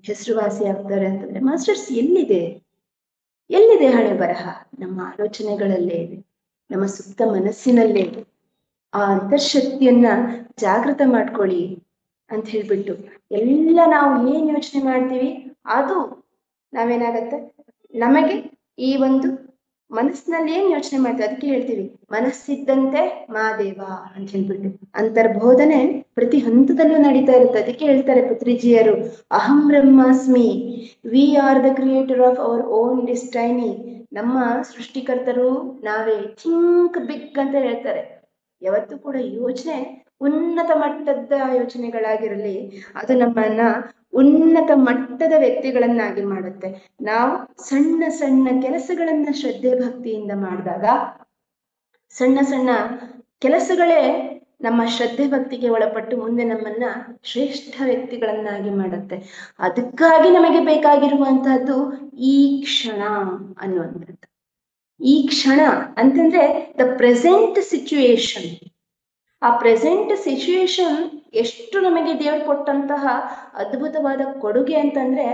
ಹೆಸರುವಾಸಿ ಆಗ್ತಾರೆ ಅಂತಂದ್ರೆ ಮಾಸ್ಟರ್ಸ್ ಎಲ್ಲಿದೆ ಹಣೆ ಬರಹ? ನಮ್ಮ ಆಲೋಚನೆಗಳಲ್ಲೇ ಇದೆ, ನಮ್ಮ ಸುಪ್ತ ಮನಸ್ಸಿನಲ್ಲೇ ಇದೆ. ಆ ಅಂತರ್ಶಕ್ತಿಯನ್ನ ಜಾಗೃತ ಮಾಡ್ಕೊಳ್ಳಿ ಅಂತ ಹೇಳ್ಬಿಟ್ಟು ಎಲ್ಲ ನಾವು ಏನ್ ಯೋಚನೆ ಮಾಡ್ತೀವಿ ಅದು ನಾವೇನಾಗತ್ತೆ, ನಮಗೆ ಈ ಒಂದು ಮನಸ್ಸಿನಲ್ಲಿ ಏನ್ ಯೋಚನೆ ಮಾಡ್ತೀವಿ ಅದಕ್ಕೆ ಹೇಳ್ತೀವಿ ಮನಸ್ಸಿದ್ದಂತೆ ಮಾದೇವ ಅಂತ ಹೇಳ್ಬಿಟ್ಟು. ಅಂತರ್ಬೋಧನೆ ಪ್ರತಿ ಹಂತದಲ್ಲೂ ನಡೀತಾ ಇರುತ್ತೆ. ಅದಕ್ಕೆ ಹೇಳ್ತಾರೆ ಪತ್ರಿಜಿಯರು, ಅಹಂ ಬ್ರಹ್ಮಾಸ್ಮಿ, we are the creator of our own destiny. ನಮ್ಮ ಸೃಷ್ಟಿಕರ್ತರು ನಾವೇ, ಥಿಂಕ್ ಬಿಗ್ ಅಂತ ಹೇಳ್ತಾರೆ. ಯಾವತ್ತೂ ಕೂಡ ಯೋಚನೆ ಉನ್ನತ ಮಟ್ಟದ ಯೋಚನೆಗಳಾಗಿರಲಿ, ಅದು ನಮ್ಮನ್ನ ಉನ್ನತ ಮಟ್ಟದ ವ್ಯಕ್ತಿಗಳನ್ನಾಗಿ ಮಾಡುತ್ತೆ. ನಾವು ಸಣ್ಣ ಸಣ್ಣ ಕೆಲಸಗಳನ್ನ ಶ್ರದ್ಧೆ ಭಕ್ತಿಯಿಂದ ಮಾಡಿದಾಗ, ಸಣ್ಣ ಸಣ್ಣ ಕೆಲಸಗಳೇ ನಮ್ಮ ಶ್ರದ್ಧೆ ಭಕ್ತಿಗೆ ಒಳಪಟ್ಟು ಮುಂದೆ ನಮ್ಮನ್ನ ಶ್ರೇಷ್ಠ ವ್ಯಕ್ತಿಗಳನ್ನಾಗಿ ಮಾಡುತ್ತೆ. ಅದಕ್ಕಾಗಿ ನಮಗೆ ಬೇಕಾಗಿರುವಂತಹದ್ದು ಈ ಕ್ಷಣ ಅನ್ನುವಂಥದ್ದು. ಈ ಕ್ಷಣ ಅಂತಂದ್ರೆ ದ ಪ್ರೆಸೆಂಟ್ ಸಿಚುಯೇಷನ್. ಆ ಪ್ರೆಸೆಂಟ್ ಸಿಚುಯೇಷನ್ ಎಷ್ಟು ನಮಗೆ ದೇವರು ಕೊಟ್ಟಂತಹ ಅದ್ಭುತವಾದ ಕೊಡುಗೆ ಅಂತಂದ್ರೆ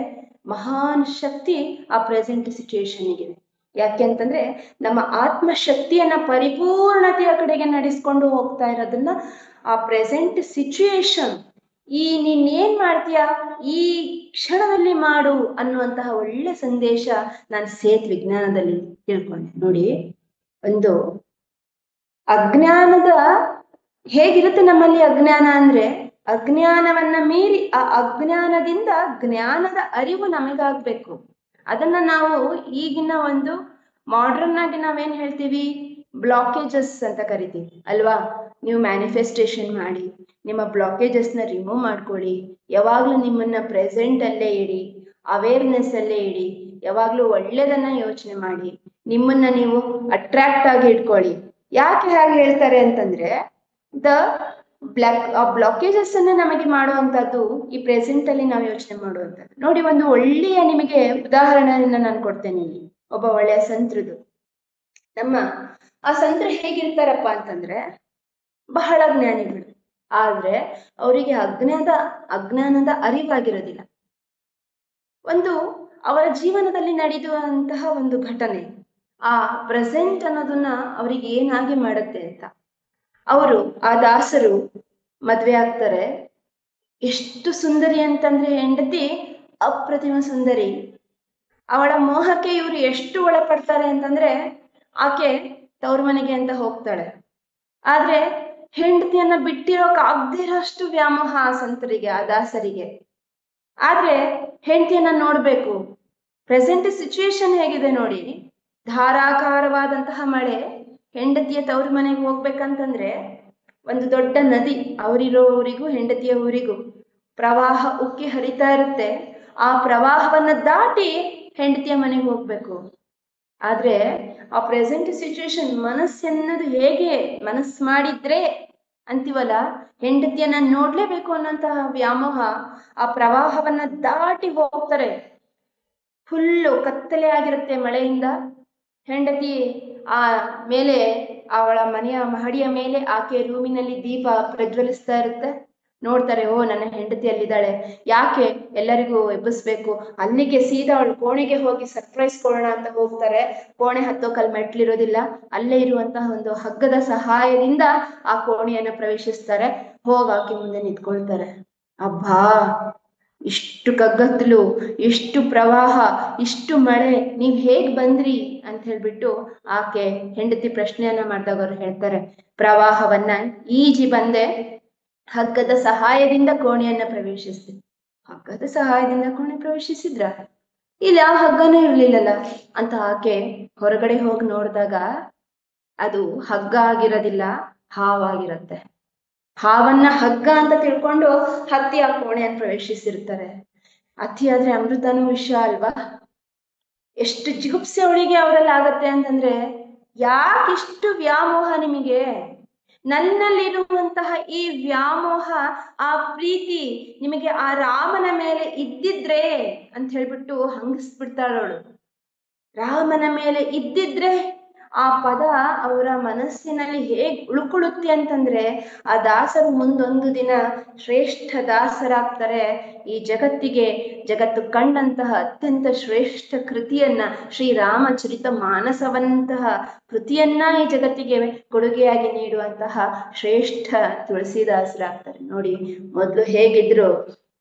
ಮಹಾನ್ ಶಕ್ತಿ ಆ ಪ್ರೆಸೆಂಟ್ ಸಿಚುಯೇಷನ್ಗೆ. ಯಾಕೆ ಅಂತಂದ್ರೆ ನಮ್ಮ ಆತ್ಮಶಕ್ತಿಯನ್ನ ಪರಿಪೂರ್ಣತೆಯ ಕಡೆಗೆ ನಡೆಸ್ಕೊಂಡು ಹೋಗ್ತಾ ಇರೋದನ್ನ ಆ ಪ್ರೆಸೆಂಟ್ ಸಿಚುಯೇಷನ್, ಈ ನೀನ್ ಏನ್ ಮಾಡ್ತೀಯಾ ಈ ಕ್ಷಣದಲ್ಲಿ ಮಾಡು ಅನ್ನುವಂತಹ ಒಳ್ಳೆ ಸಂದೇಶ ನಾನು ಸೇತ್ ವಿಜ್ಞಾನದಲ್ಲಿ ತಿಳ್ಕೊಂಡೆ. ನೋಡಿ, ಒಂದು ಅಜ್ಞಾನದ ಹೇಗಿರುತ್ತೆ ನಮ್ಮಲ್ಲಿ ಅಜ್ಞಾನ ಅಂದ್ರೆ, ಅಜ್ಞಾನವನ್ನ ಮೀರಿ ಆ ಅಜ್ಞಾನದಿಂದ ಜ್ಞಾನದ ಅರಿವು ನಮಗಾಗ್ಬೇಕು. ಅದನ್ನ ನಾವು ಈಗಿನ ಒಂದು ಮಾಡ್ರನ್ ಆಗಿ ನಾವೇನ್ ಹೇಳ್ತೀವಿ, ಬ್ಲಾಕೇಜಸ್ ಅಂತ ಕರಿತೀವಿ ಅಲ್ವಾ. ನೀವು ಮ್ಯಾನಿಫೆಸ್ಟೇಷನ್ ಮಾಡಿ, ನಿಮ್ಮ ಬ್ಲಾಕೇಜಸ್ ನ ರಿಮೂವ್ ಮಾಡ್ಕೊಳ್ಳಿ, ಯಾವಾಗ್ಲೂ ನಿಮ್ಮನ್ನ ಪ್ರೆಸೆಂಟ್ ಅಲ್ಲೇ ಇಡಿ, ಅವೇರ್ನೆಸ್ ಅಲ್ಲೇ ಇಡಿ, ಯಾವಾಗ್ಲೂ ಒಳ್ಳೇದನ್ನ ಯೋಚನೆ ಮಾಡಿ, ನಿಮ್ಮನ್ನ ನೀವು ಅಟ್ರಾಕ್ಟ್ ಆಗಿ ಇಟ್ಕೊಳ್ಳಿ. ಯಾಕೆ ಹಾಗೆ ಹೇಳ್ತಾರೆ ಅಂತಂದ್ರೆ, ದ ಬ್ಲಾಕೇಜಸ್ ಅನ್ನ ನಮಗೆ ಮಾಡುವಂತದ್ದು ಈ ಪ್ರೆಸೆಂಟ್ ಅಲ್ಲಿ ನಾವು ಯೋಚನೆ ಮಾಡುವಂಥದ್ದು. ನೋಡಿ, ಒಂದು ಒಳ್ಳೆಯ ನಿಮಗೆ ಉದಾಹರಣೆಯನ್ನ ನಾನು ಕೊಡ್ತೇನೆ. ಇಲ್ಲಿ ಒಬ್ಬ ಒಳ್ಳೆಯ ಸಂತೃದು, ನಮ್ಮ ಆ ಸಂತರು ಹೇಗಿರ್ತಾರಪ್ಪ ಅಂತಂದ್ರೆ ಬಹಳ ಜ್ಞಾನಿಗಳು, ಆದ್ರೆ ಅವರಿಗೆ ಅಜ್ಞಾನದ ಅರಿವಾಗಿರೋದಿಲ್ಲ. ಒಂದು ಅವರ ಜೀವನದಲ್ಲಿ ನಡೆಯುವಂತಹ ಒಂದು ಘಟನೆ ಆ ಪ್ರೆಸೆಂಟ್ ಅನ್ನೋದನ್ನ ಅವರಿಗೆ ಏನಾಗಿ ಮಾಡುತ್ತೆ ಅಂತ. ಅವರು ಆ ದಾಸರು ಮದ್ವೆ ಆಗ್ತಾರೆ. ಎಷ್ಟು ಸುಂದರಿ ಅಂತಂದ್ರೆ ಹೆಂಡತಿ ಅಪ್ರತಿಮ ಸುಂದರಿ. ಅವಳ ಮೋಹಕ್ಕೆ ಇವರು ಎಷ್ಟು ಒಳಪಡ್ತಾರೆ ಅಂತಂದ್ರೆ ಆಕೆ ತವ್ರ ಮನೆಗೆ ಅಂತ ಹೋಗ್ತಾಳೆ. ಆದ್ರೆ ಹೆಂಡತಿಯನ್ನ ಬಿಟ್ಟಿರೋಕ್ ಆಗದೇ ಇರೋಷ್ಟು ವ್ಯಾಮೋಹ ಆ ಸಂತರಿಗೆ, ಆ ದಾಸರಿಗೆ. ಆದ್ರೆ ಹೆಂಡತಿಯನ್ನ ನೋಡ್ಬೇಕು. ಪ್ರೆಸೆಂಟ್ ಸಿಚುಯೇಷನ್ ಹೇಗಿದೆ ನೋಡಿ, ಧಾರಾಕಾರವಾದಂತಹ ಮಳೆ, ಹೆಂಡತಿಯ ತವ್ರ ಮನೆಗೆ ಹೋಗ್ಬೇಕಂತಂದ್ರೆ ಒಂದು ದೊಡ್ಡ ನದಿ, ಅವರಿರೋ ಊರಿಗೂ ಹೆಂಡತಿಯ ಊರಿಗೂ ಪ್ರವಾಹ ಉಕ್ಕಿ ಹರಿತಾ ಇರುತ್ತೆ. ಆ ಪ್ರವಾಹವನ್ನ ದಾಟಿ ಹೆಂಡತಿಯ ಮನೆಗೆ ಹೋಗ್ಬೇಕು. ಆದ್ರೆ ಆ ಪ್ರೆಸೆಂಟ್ ಸಿಚುಯೇಷನ್ ಮನಸ್ಸೆನ್ನೋದು ಹೇಗೆ ಮನಸ್ಸು ಮಾಡಿದ್ರೆ ಅಂತೀವಲ್ಲ, ಹೆಂಡತಿಯನ್ನ ನೋಡ್ಲೇಬೇಕು ಅನ್ನೋಂತಹ ವ್ಯಾಮೋಹ ಆ ಪ್ರವಾಹವನ್ನ ದಾಟಿ ಹೋಗ್ತಾರೆ. ಫುಲ್ಲು ಕತ್ತಲೆ ಆಗಿರುತ್ತೆ ಮಳೆಯಿಂದ. ಹೆಂಡತಿ ಆ ಮೇಲೆ ಅವಳ ಮನೆಯ ಮಹಡಿಯ ಮೇಲೆ ಆಕೆ ರೂಮಿನಲ್ಲಿ ದೀಪ ಪ್ರಜ್ವಲಿಸ್ತಾ ಇರುತ್ತೆ. ನೋಡ್ತಾರೆ, ಓ ನನ್ನ ಹೆಂಡತಿ ಅಲ್ಲಿದ್ದಾಳೆ, ಯಾಕೆ ಎಲ್ಲರಿಗೂ ಎಬ್ಬಿಸ್ಬೇಕು, ಅಲ್ಲಿಗೆ ಸೀದಾ ಅವಳು ಕೋಣೆಗೆ ಹೋಗಿ ಸರ್ಪ್ರೈಸ್ ಕೊಡೋಣ ಅಂತ ಹೋಗ್ತಾರೆ. ಕೋಣೆ ಹತ್ತೋಕಲ್ ಮೆಟ್ಲಿರೋದಿಲ್ಲ, ಅಲ್ಲೇ ಇರುವಂತಹ ಒಂದು ಹಗ್ಗದ ಸಹಾಯದಿಂದ ಆ ಕೋಣೆಯನ್ನ ಪ್ರವೇಶಿಸ್ತಾರೆ. ಆಕೆ ಮುಂದೆ ನಿಂತ್ಕೊಳ್ತಾರೆ. ಅಬ್ಬಾ, ಇಷ್ಟು ಕಗ್ಗತ್ತಲು, ಇಷ್ಟು ಪ್ರವಾಹ, ಇಷ್ಟು ಮಳೆ, ನೀವ್ ಹೇಗ್ ಬಂದ್ರಿ ಅಂತ ಹೇಳ್ಬಿಟ್ಟು ಆಕೆ ಹೆಂಡತಿ ಪ್ರಶ್ನೆಯನ್ನ ಮಾಡಿದಾಗ ಅವ್ರು ಹೇಳ್ತಾರೆ, ಪ್ರವಾಹವನ್ನ ಈಜಿ ಬಂದೆ, ಹಗ್ಗದ ಸಹಾಯದಿಂದ ಕೋಣೆಯನ್ನ ಪ್ರವೇಶಿಸಿದೆ. ಹಗ್ಗದ ಸಹಾಯದಿಂದ ಕೋಣೆ ಪ್ರವೇಶಿಸಿದ್ರ? ಇಲ್ಲ, ಹಗ್ಗನೂ ಇರ್ಲಿಲ್ಲಲ್ಲ ಅಂತ ಆಕೆ ಹೊರಗಡೆ ಹೋಗಿ ನೋಡಿದಾಗ ಅದು ಹಗ್ಗ ಆಗಿರೋದಿಲ್ಲ, ಹಾವಾಗಿರತ್ತೆ. ಹಾವನ್ನ ಹಗ್ಗ ಅಂತ ತಿಳ್ಕೊಂಡು ಹತ್ತಿ ಆ ಕೋಣೆಯನ್ನು ಪ್ರವೇಶಿಸಿರ್ತಾರೆ. ಅತಿಯಾದ್ರೆ ಅಮೃತನೂ ವಿಷ ಅಲ್ವಾ? ಎಷ್ಟು ಜಿಗುಪ್ಸೆ ಅವಳಿಗೆ ಅವರಲ್ಲಿ ಆಗತ್ತೆ ಅಂತಂದ್ರೆ, ಯಾಕಿಷ್ಟು ವ್ಯಾಮೋಹ ನಿಮಗೆ? ನನ್ನಲ್ಲಿರುವಂತಹ ಈ ವ್ಯಾಮೋಹ, ಆ ಪ್ರೀತಿ ನಿಮಗೆ ಆ ರಾಮನ ಮೇಲೆ ಇದ್ದಿದ್ರೆ ಅಂತ ಹೇಳ್ಬಿಟ್ಟು ಹಂಗಿಸ್ಬಿಡ್ತಾಳವಳು. ರಾಮನ ಮೇಲೆ ಇದ್ದಿದ್ರೆ ಆ ಪದ ಅವರ ಮನಸ್ಸಿನಲ್ಲಿ ಹೇಗ್ ಉಳ್ಕೊಳ್ಳುತ್ತೆ ಅಂತಂದ್ರೆ, ಆ ದಾಸರು ಮುಂದೊಂದು ದಿನ ಶ್ರೇಷ್ಠ ದಾಸರಾಗ್ತಾರೆ. ಈ ಜಗತ್ತು ಕಂಡಂತಹ ಅತ್ಯಂತ ಶ್ರೇಷ್ಠ ಕೃತಿಯನ್ನ, ಶ್ರೀರಾಮಚರಿತ ಮಾನಸವಂತಹ ಕೃತಿಯನ್ನ ಈ ಜಗತ್ತಿಗೆ ಕೊಡುಗೆಯಾಗಿ ನೀಡುವಂತಹ ಶ್ರೇಷ್ಠ ತುಳಸಿದಾಸರಾಗ್ತಾರೆ. ನೋಡಿ, ಮೊದಲು ಹೇಗಿದ್ರು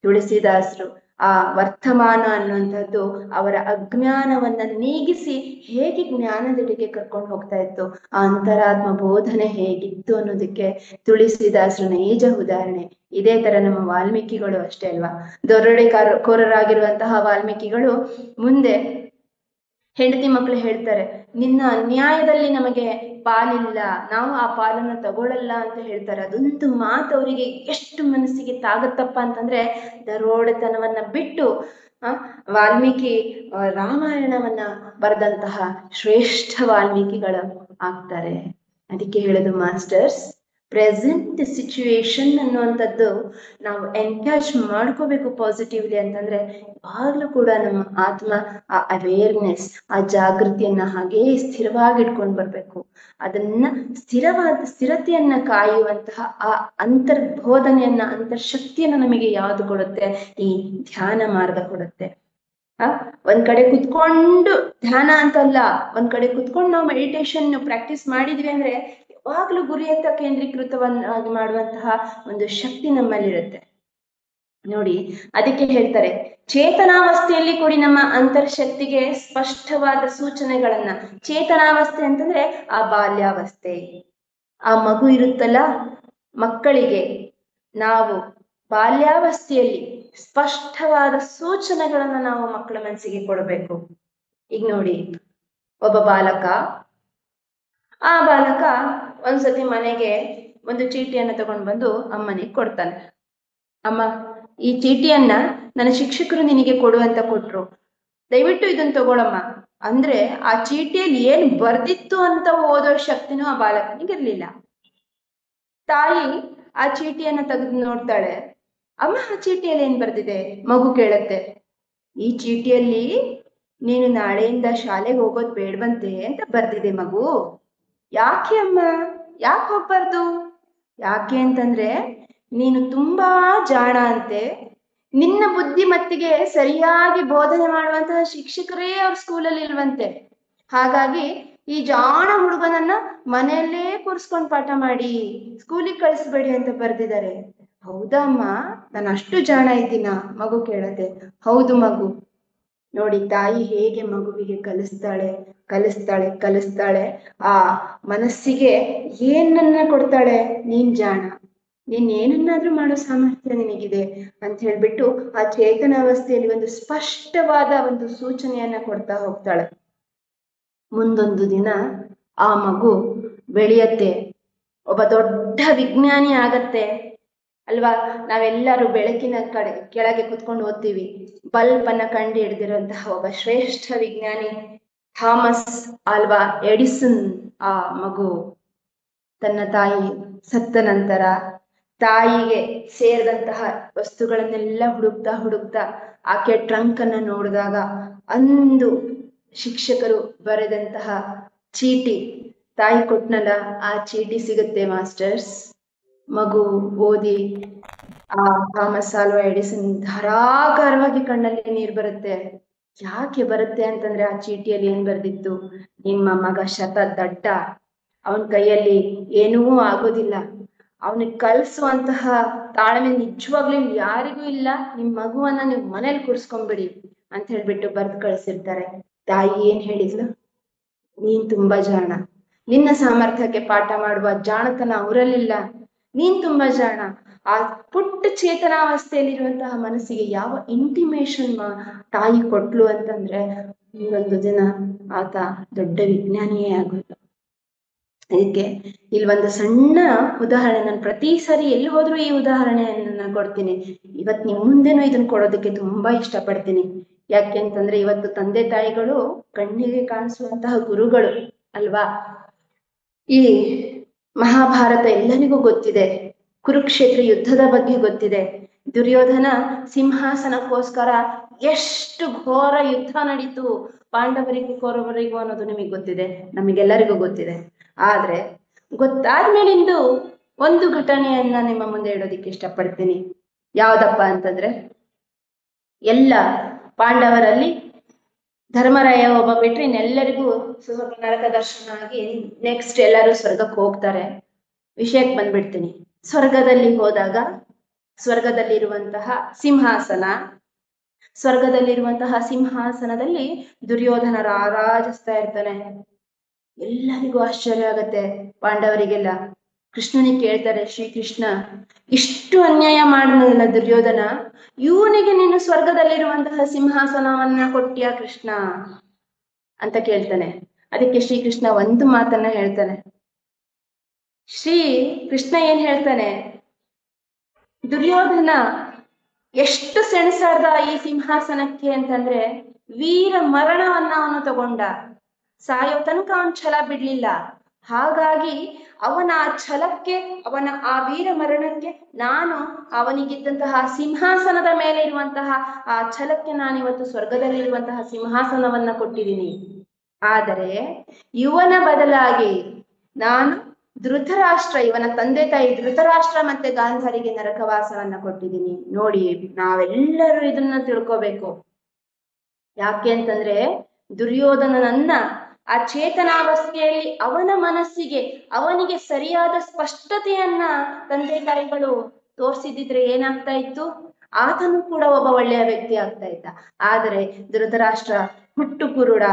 ತುಳಸಿದಾಸರು, ಆ ವರ್ತಮಾನ ಅನ್ನುವಂಥದ್ದು ಅವರ ಅಜ್ಞಾನವನ್ನ ನೀಗಿಸಿ ಹೇಗೆ ಜ್ಞಾನದೆಡೆಗೆ ಕರ್ಕೊಂಡು ಹೋಗ್ತಾ ಇತ್ತು, ಆ ಅಂತರಾತ್ಮ ಬೋಧನೆ ಹೇಗಿತ್ತು ಅನ್ನೋದಕ್ಕೆ ತುಳಸಿದಾಸರು ನೈಜ ಉದಾಹರಣೆ. ಇದೇ ತರ ನಮ್ಮ ವಾಲ್ಮೀಕಿಗಳು ಅಷ್ಟೇ ಅಲ್ವಾ? ಕೋರರಾಗಿರುವಂತಹ ವಾಲ್ಮೀಕಿಗಳು ಮುಂದೆ ಹೆಂಡತಿ ಮಕ್ಕಳು ಹೇಳ್ತಾರೆ, ನಿನ್ನ ಅನ್ಯಾಯದಲ್ಲಿ ನಮಗೆ ಪಾಲಿಲ್ಲ, ನಾವು ಆ ಪಾಲನ್ನ ತಗೊಳ್ಳಲ್ಲ ಅಂತ ಹೇಳ್ತಾರೆ. ಅದೊಂದು ಮಾತು ಅವರಿಗೆ ಎಷ್ಟು ಮನಸ್ಸಿಗೆ ತಾಗತ್ತಪ್ಪ ಅಂತಂದ್ರೆ, ದರೋಡೆತನವನ್ನ ಬಿಟ್ಟು ವಾಲ್ಮೀಕಿ ರಾಮಾಯಣವನ್ನ ಬರೆದಂತಹ ಶ್ರೇಷ್ಠ ವಾಲ್ಮೀಕಿಗಳು ಆಗ್ತಾರೆ. ಅದಕ್ಕೆ ಹೇಳೋದು ಮಾಸ್ಟರ್ಸ್, ಪ್ರೆಸೆಂಟ್ ಸಿಚುವೇಶನ್ ಅನ್ನುವಂಥದ್ದು ನಾವು ಎನ್ಕ್ಯಾಶ್ ಮಾಡ್ಕೋಬೇಕು ಪಾಸಿಟಿವ್ಲಿ ಅಂತಂದ್ರೆ, ಯಾವಾಗ್ಲೂ ಕೂಡ ನಮ್ಮ ಆತ್ಮ ಆ ಅವೇರ್ನೆಸ್, ಆ ಜಾಗೃತಿಯನ್ನ ಹಾಗೇ ಸ್ಥಿರವಾಗಿ ಇಟ್ಕೊಂಡು ಬರ್ಬೇಕು. ಅದನ್ನ ಸ್ಥಿರತೆಯನ್ನ ಕಾಯುವಂತಹ ಆ ಅಂತರ್ಬೋಧನೆಯನ್ನ, ಅಂತರ್ಶಕ್ತಿಯನ್ನ ನಮಗೆ ಯಾವುದು ಕೊಡುತ್ತೆ? ಈ ಧ್ಯಾನ ಮಾರ್ಗ ಕೊಡುತ್ತೆ. ಒಂದ್ ಕಡೆ ಕುತ್ಕೊಂಡು ಧ್ಯಾನ ಅಂತಲ್ಲ, ಒಂದ್ ಕಡೆ ಕುತ್ಕೊಂಡು ನಾವು ಮೆಡಿಟೇಷನ್ ಪ್ರಾಕ್ಟೀಸ್ ಮಾಡಿದ್ವಿ ಅಂದ್ರೆ ಯಾವಾಗ್ಲೂ ಗುರಿಯತ್ತ ಕೇಂದ್ರೀಕೃತವನ್ನಾಗಿ ಮಾಡುವಂತಹ ಒಂದು ಶಕ್ತಿ ನಮ್ಮಲ್ಲಿರುತ್ತೆ. ನೋಡಿ, ಅದಕ್ಕೆ ಹೇಳ್ತಾರೆ, ಚೇತನಾವಸ್ಥೆಯಲ್ಲಿ ಕೂಡಿ ನಮ್ಮ ಅಂತರ್ಶಕ್ತಿಗೆ ಸ್ಪಷ್ಟವಾದ ಸೂಚನೆಗಳನ್ನ. ಚೇತನಾವಸ್ಥೆ ಅಂತಂದ್ರೆ ಆ ಬಾಲ್ಯಾವಸ್ಥೆ, ಆ ಮಗು ಇರುತ್ತಲ್ಲ, ಮಕ್ಕಳಿಗೆ ನಾವು ಬಾಲ್ಯಾವಸ್ಥೆಯಲ್ಲಿ ಸ್ಪಷ್ಟವಾದ ಸೂಚನೆಗಳನ್ನ ನಾವು ಮಕ್ಕಳ ಮನಸ್ಸಿಗೆ ಕೊಡಬೇಕು. ಈಗ ನೋಡಿ, ಒಬ್ಬ ಬಾಲಕ, ಆ ಬಾಲಕ ಒಂದ್ಸತಿ ಮನೆಗೆ ಒಂದು ಚೀಟಿಯನ್ನ ತಗೊಂಡು ಬಂದು ಅಮ್ಮನಿಗೆ ಕೊಡ್ತಾನೆ. ಅಮ್ಮ, ಈ ಚೀಟಿಯನ್ನ ನನ್ನ ಶಿಕ್ಷಕರು ನಿನಗೆ ಕೊಡು ಅಂತ ಕೊಟ್ರು, ದಯವಿಟ್ಟು ಇದನ್ನ ತಗೊಳಮ್ಮ ಅಂದ್ರೆ ಆ ಚೀಟಿಯಲ್ಲಿ ಏನ್ ಬರ್ದಿತ್ತು ಅಂತ ಓದೋ ಶಕ್ತಿನೂ ಆ ಬಾಲಕನಿಗಿರ್ಲಿಲ್ಲ. ತಾಯಿ ಆ ಚೀಟಿಯನ್ನ ತೆಗೆದು ನೋಡ್ತಾಳೆ. ಅಮ್ಮ, ಆ ಚೀಟಿಯಲ್ಲಿ ಏನ್ ಬರ್ದಿದೆ? ಮಗು ಕೇಳತ್ತೆ. ಈ ಚೀಟಿಯಲ್ಲಿ ನೀನು ನಾಳೆಯಿಂದ ಶಾಲೆಗೆ ಹೋಗೋದು ಬೇಡವಂತೆ ಅಂತ ಬರ್ದಿದೆ ಮಗು. ಯಾಕೆ ಅಮ್ಮ, ಯಾಕೆ ಹೋಗ್ಬಾರ್ದು? ಯಾಕೆ ಅಂತಂದ್ರೆ ನೀನು ತುಂಬಾ ಜಾಣ ಅಂತೆ, ನಿನ್ನ ಬುದ್ಧಿಮತ್ತಿಗೆ ಸರಿಯಾಗಿ ಬೋಧನೆ ಮಾಡುವಂತಹ ಶಿಕ್ಷಕರೇ ಅವ್ರ ಸ್ಕೂಲಲ್ಲಿ ಇಲ್ವಂತೆ. ಹಾಗಾಗಿ ಈ ಜಾಣ ಹುಡುಗನನ್ನ ಮನೆಯಲ್ಲೇ ಕೂರಿಸ್ಕೊಂಡು ಪಾಠ ಮಾಡಿ ಸ್ಕೂಲಿಗೆ ಕಳಿಸ್ಬೇಡಿ ಅಂತ ಬರ್ದಿದ್ದಾರೆ. ಹೌದಾ ಅಮ್ಮ, ನಾನು ಅಷ್ಟು ಜಾಣ ಇದ್ದೀನ? ಮಗು ಕೇಳತ್ತೆ. ಹೌದು ಮಗು. ನೋಡಿ, ತಾಯಿ ಹೇಗೆ ಮಗುವಿಗೆ ಕಲಿಸ್ತಾಳೆ. ಆ ಮನಸ್ಸಿಗೆ ಏನನ್ನ ಕೊಡ್ತಾಳೆ? ನೀನ್ ಜಾಣ, ನೀನ್ ಏನನ್ನಾದ್ರೂ ಮಾಡೋ ಸಾಮರ್ಥ್ಯ ನಿನಗಿದೆ ಅಂತ ಹೇಳ್ಬಿಟ್ಟು ಆ ಚೇತನಾವಸ್ಥೆಯಲ್ಲಿ ಒಂದು ಸ್ಪಷ್ಟವಾದ ಒಂದು ಸೂಚನೆಯನ್ನ ಕೊಡ್ತಾ ಹೋಗ್ತಾಳೆ. ಮುಂದೊಂದು ದಿನ ಆ ಮಗು ಬೆಳೆಯತ್ತೆ, ಒಬ್ಬ ದೊಡ್ಡ ವಿಜ್ಞಾನಿ ಆಗತ್ತೆ ಅಲ್ವಾ? ನಾವೆಲ್ಲರೂ ಬೆಳಕಿನ ಕೆಳಗೆ ಕುತ್ಕೊಂಡು ಓದ್ತೀವಿ. ಬಲ್ಬ್ ಅನ್ನ ಕಂಡು ಹಿಡಿದಿರುವಂತಹ ಒಬ್ಬ ಶ್ರೇಷ್ಠ ವಿಜ್ಞಾನಿ ಥಾಮಸ್ ಆಲ್ವಾ ಎಡಿಸನ್ ಆ ಮಗು. ತನ್ನ ತಾಯಿ ಸತ್ತ ನಂತರ ತಾಯಿಗೆ ಸೇರಿದಂತಹ ವಸ್ತುಗಳನ್ನೆಲ್ಲ ಹುಡುಕ್ತಾ ಆಕೆ ಟ್ರಂಕ್ ಅನ್ನ ನೋಡಿದಾಗ ಅಂದು ಶಿಕ್ಷಕರು ಬರೆದಂತಹ ಚೀಟಿ ತಾಯಿ ಕೊಟ್ನಲ್ಲ, ಆ ಚೀಟಿ ಸಿಗುತ್ತೆ ಮಾಸ್ಟರ್ಸ್. ಮಗು ಓದಿ ಆ ಥಾಮಸ್ ಆಲ್ವಾ ಎಡಿಸನ್ ಧಾರಾಕಾರವಾಗಿ ಕಣ್ಣಲ್ಲಿ ನೀರು ಬರುತ್ತೆ. ಯಾಕೆ ಬರುತ್ತೆ ಅಂತಂದ್ರೆ ಆ ಚೀಟಿಯಲ್ಲಿ ಏನ್ ಬರ್ದಿತ್ತು, ನಿಮ್ಮ ಮಗ ದಡ್ಡ, ಅವನ ಕೈಯಲ್ಲಿ ಏನೂ ಆಗೋದಿಲ್ಲ, ಅವನಿಗೆ ಕಲಿಸುವಂತಹ ತಾಳ್ಮೆ ನಿಜವಾಗ್ಲೂ ಯಾರಿಗೂ ಇಲ್ಲ, ನಿಮ್ ಮಗುವನ್ನ ನೀವು ಮನೇಲಿ ಕೂರ್ಸ್ಕೊಂಡ್ಬಿಡಿ ಅಂತ ಹೇಳ್ಬಿಟ್ಟು ಬರ್ದು ಕಳಿಸಿರ್ತಾರೆ. ತಾಯಿ ಏನ್ ಹೇಳಿದ್ಲು, ನೀನ್ ತುಂಬಾ ಜಾಣ, ನಿನ್ನ ಸಾಮರ್ಥ್ಯಕ್ಕೆ ಪಾಠ ಮಾಡುವ ಜಾಣತನ ಅವರಲ್ಲಿಲ್ಲ, ನೀನ್ ತುಂಬಾ ಜಾಣ. ಆ ಪುಟ್ಟ ಚೇತನಾವಸ್ಥೆಯಲ್ಲಿರುವಂತಹ ಮನಸ್ಸಿಗೆ ಯಾವ ಇಂಟಿಮೇಷನ್ ತಾಯಿ ಕೊಟ್ಲು ಅಂತಂದ್ರೆ, ಒಂದು ದಿನ ಆತ ದೊಡ್ಡ ವಿಜ್ಞಾನಿಯೇ ಆಗೋದು. ಅದಕ್ಕೆ ಇಲ್ಲಿ ಒಂದು ಸಣ್ಣ ಉದಾಹರಣೆ, ನಾನು ಪ್ರತಿ ಸಾರಿ ಎಲ್ಲಿ ಹೋದ್ರೂ ಈ ಉದಾಹರಣೆಯನ್ನ ಕೊಡ್ತೀನಿ. ಇವತ್ ನಿಮ್ ಮುಂದೆನೂ ಇದನ್ನ ಕೊಡೋದಕ್ಕೆ ತುಂಬಾ ಇಷ್ಟಪಡ್ತೀನಿ. ಯಾಕೆ ಅಂತಂದ್ರೆ ಇವತ್ತು ತಂದೆ ತಾಯಿಗಳು ಕಣ್ಣಿಗೆ ಕಾಣಿಸುವಂತಹ ಗುರುಗಳು ಅಲ್ವಾ. ಈ ಮಹಾಭಾರತ ಎಲ್ಲರಿಗೂ ಗೊತ್ತಿದೆ, ಕುರುಕ್ಷೇತ್ರ ಯುದ್ಧದ ಬಗ್ಗೆ ಗೊತ್ತಿದೆ. ದುರ್ಯೋಧನ ಸಿಂಹಾಸನಕ್ಕೋಸ್ಕರ ಎಷ್ಟು ಘೋರ ಯುದ್ಧ ನಡೀತು ಪಾಂಡವರಿಗೂ ಕೌರವರಿಗೂ ಅನ್ನೋದು ನಿಮಗೆ ಗೊತ್ತಿದೆ, ನಮಗೆಲ್ಲರಿಗೂ ಗೊತ್ತಿದೆ. ಆದ್ರೆ ಗೊತ್ತಾದ್ಮೇಲಿಂದು ಒಂದು ಘಟನೆಯನ್ನ ನಿಮ್ಮ ಮುಂದೆ ಇಡೋದಿಕ್ಕೆ ಇಷ್ಟಪಡ್ತೀನಿ. ಯಾವ್ದಪ್ಪ ಅಂತಂದ್ರೆ, ಎಲ್ಲ ಪಾಂಡವರಲ್ಲಿ ಧರ್ಮರಾಯ ಒಬ್ಬ ಬಿಟ್ರೆ ಇನ್ನೆಲ್ಲರಿಗೂ ಸ್ವಲ್ಪ ನರಕ ದರ್ಶನ ಆಗಿ ನೆಕ್ಸ್ಟ್ ಎಲ್ಲರೂ ಸ್ವರ್ಗಕ್ಕೆ ಹೋಗ್ತಾರೆ. ವಿಷಯಕ್ಕೆ ಬಂದ್ಬಿಡ್ತೀನಿ. ಸ್ವರ್ಗದಲ್ಲಿ ಹೋದಾಗ ಸ್ವರ್ಗದಲ್ಲಿರುವಂತಹ ಸಿಂಹಾಸನದಲ್ಲಿ ದುರ್ಯೋಧನ ರಾರಾಜಿಸ್ತಾ ಇರ್ತಾನೆ. ಎಲ್ಲರಿಗೂ ಆಶ್ಚರ್ಯ ಆಗತ್ತೆ, ಪಾಂಡವರಿಗೆಲ್ಲ. ಕೃಷ್ಣನಿಗೆ ಕೇಳ್ತಾರೆ, ಶ್ರೀಕೃಷ್ಣ ಇಷ್ಟು ಅನ್ಯಾಯ ಮಾಡಿದ್ನಲ್ಲ ದುರ್ಯೋಧನ, ಇವನಿಗೆ ನೀನು ಸ್ವರ್ಗದಲ್ಲಿರುವಂತಹ ಸಿಂಹಾಸನವನ್ನ ಕೊಟ್ಟಿಯಾ ಕೃಷ್ಣ ಅಂತ ಕೇಳ್ತಾನೆ. ಅದಕ್ಕೆ ಶ್ರೀಕೃಷ್ಣ ಒಂದು ಮಾತನ್ನ ಹೇಳ್ತಾನೆ. ಶ್ರೀ ಕೃಷ್ಣ ಏನ್ ಹೇಳ್ತಾನೆ, ದುರ್ಯೋಧನ ಎಷ್ಟು ಸೆಣಸಾದ ಈ ಸಿಂಹಾಸನಕ್ಕೆ ಅಂತಂದ್ರೆ, ವೀರ ಮರಣವನ್ನ ಅವನು ತಗೊಂಡ, ಸಾಯೋ ತನಕ ಅವನ್ ಛಲ ಬಿಡ್ಲಿಲ್ಲ. ಹಾಗಾಗಿ ಅವನ ಆ ಛಲಕ್ಕೆ, ಅವನ ಆ ವೀರ ಮರಣಕ್ಕೆ ನಾನು ಅವನಿಗಿದ್ದಂತಹ ಸಿಂಹಾಸನದ ಮೇಲೆ ಇರುವಂತಹ ಆ ಛಲಕ್ಕೆ ನಾನಿವತ್ತು ಸ್ವರ್ಗದಲ್ಲಿರುವಂತಹ ಸಿಂಹಾಸನವನ್ನ ಕೊಟ್ಟಿದ್ದೀನಿ. ಆದರೆ ಇವನ ಬದಲಾಗಿ ನಾನು ಧೃತರಾಷ್ಟ್ರ, ಇವನ ತಂದೆ ತಾಯಿ ಧೃತರಾಷ್ಟ್ರ ಮತ್ತೆ ಗಾಂಧಾರಿಗೆ ನರಕವಾಸವನ್ನ ಕೊಟ್ಟಿದ್ದೀನಿ. ನೋಡಿ, ನಾವೆಲ್ಲರೂ ಇದನ್ನ ತಿಳ್ಕೋಬೇಕು. ಯಾಕೆ ಅಂತಂದ್ರೆ ದುರ್ಯೋಧನನನ್ನ ಆ ಚೇತನಾವಸ್ಥೆಯಲ್ಲಿ ಅವನ ಮನಸ್ಸಿಗೆ, ಅವನಿಗೆ ಸರಿಯಾದ ಸ್ಪಷ್ಟತೆಯನ್ನ ತಂದೆ ತಾಯಿಗಳು ತೋರ್ಸಿದ್ರೆ ಏನಾಗ್ತಾ ಇತ್ತು, ಆತನು ಕೂಡ ಒಬ್ಬ ಒಳ್ಳೆಯ ವ್ಯಕ್ತಿ ಆಗ್ತಾ ಇದ್ದ. ಆದರೆ ಧೃತರಾಷ್ಟ್ರ ಹುಟ್ಟು ಕುರುಡ,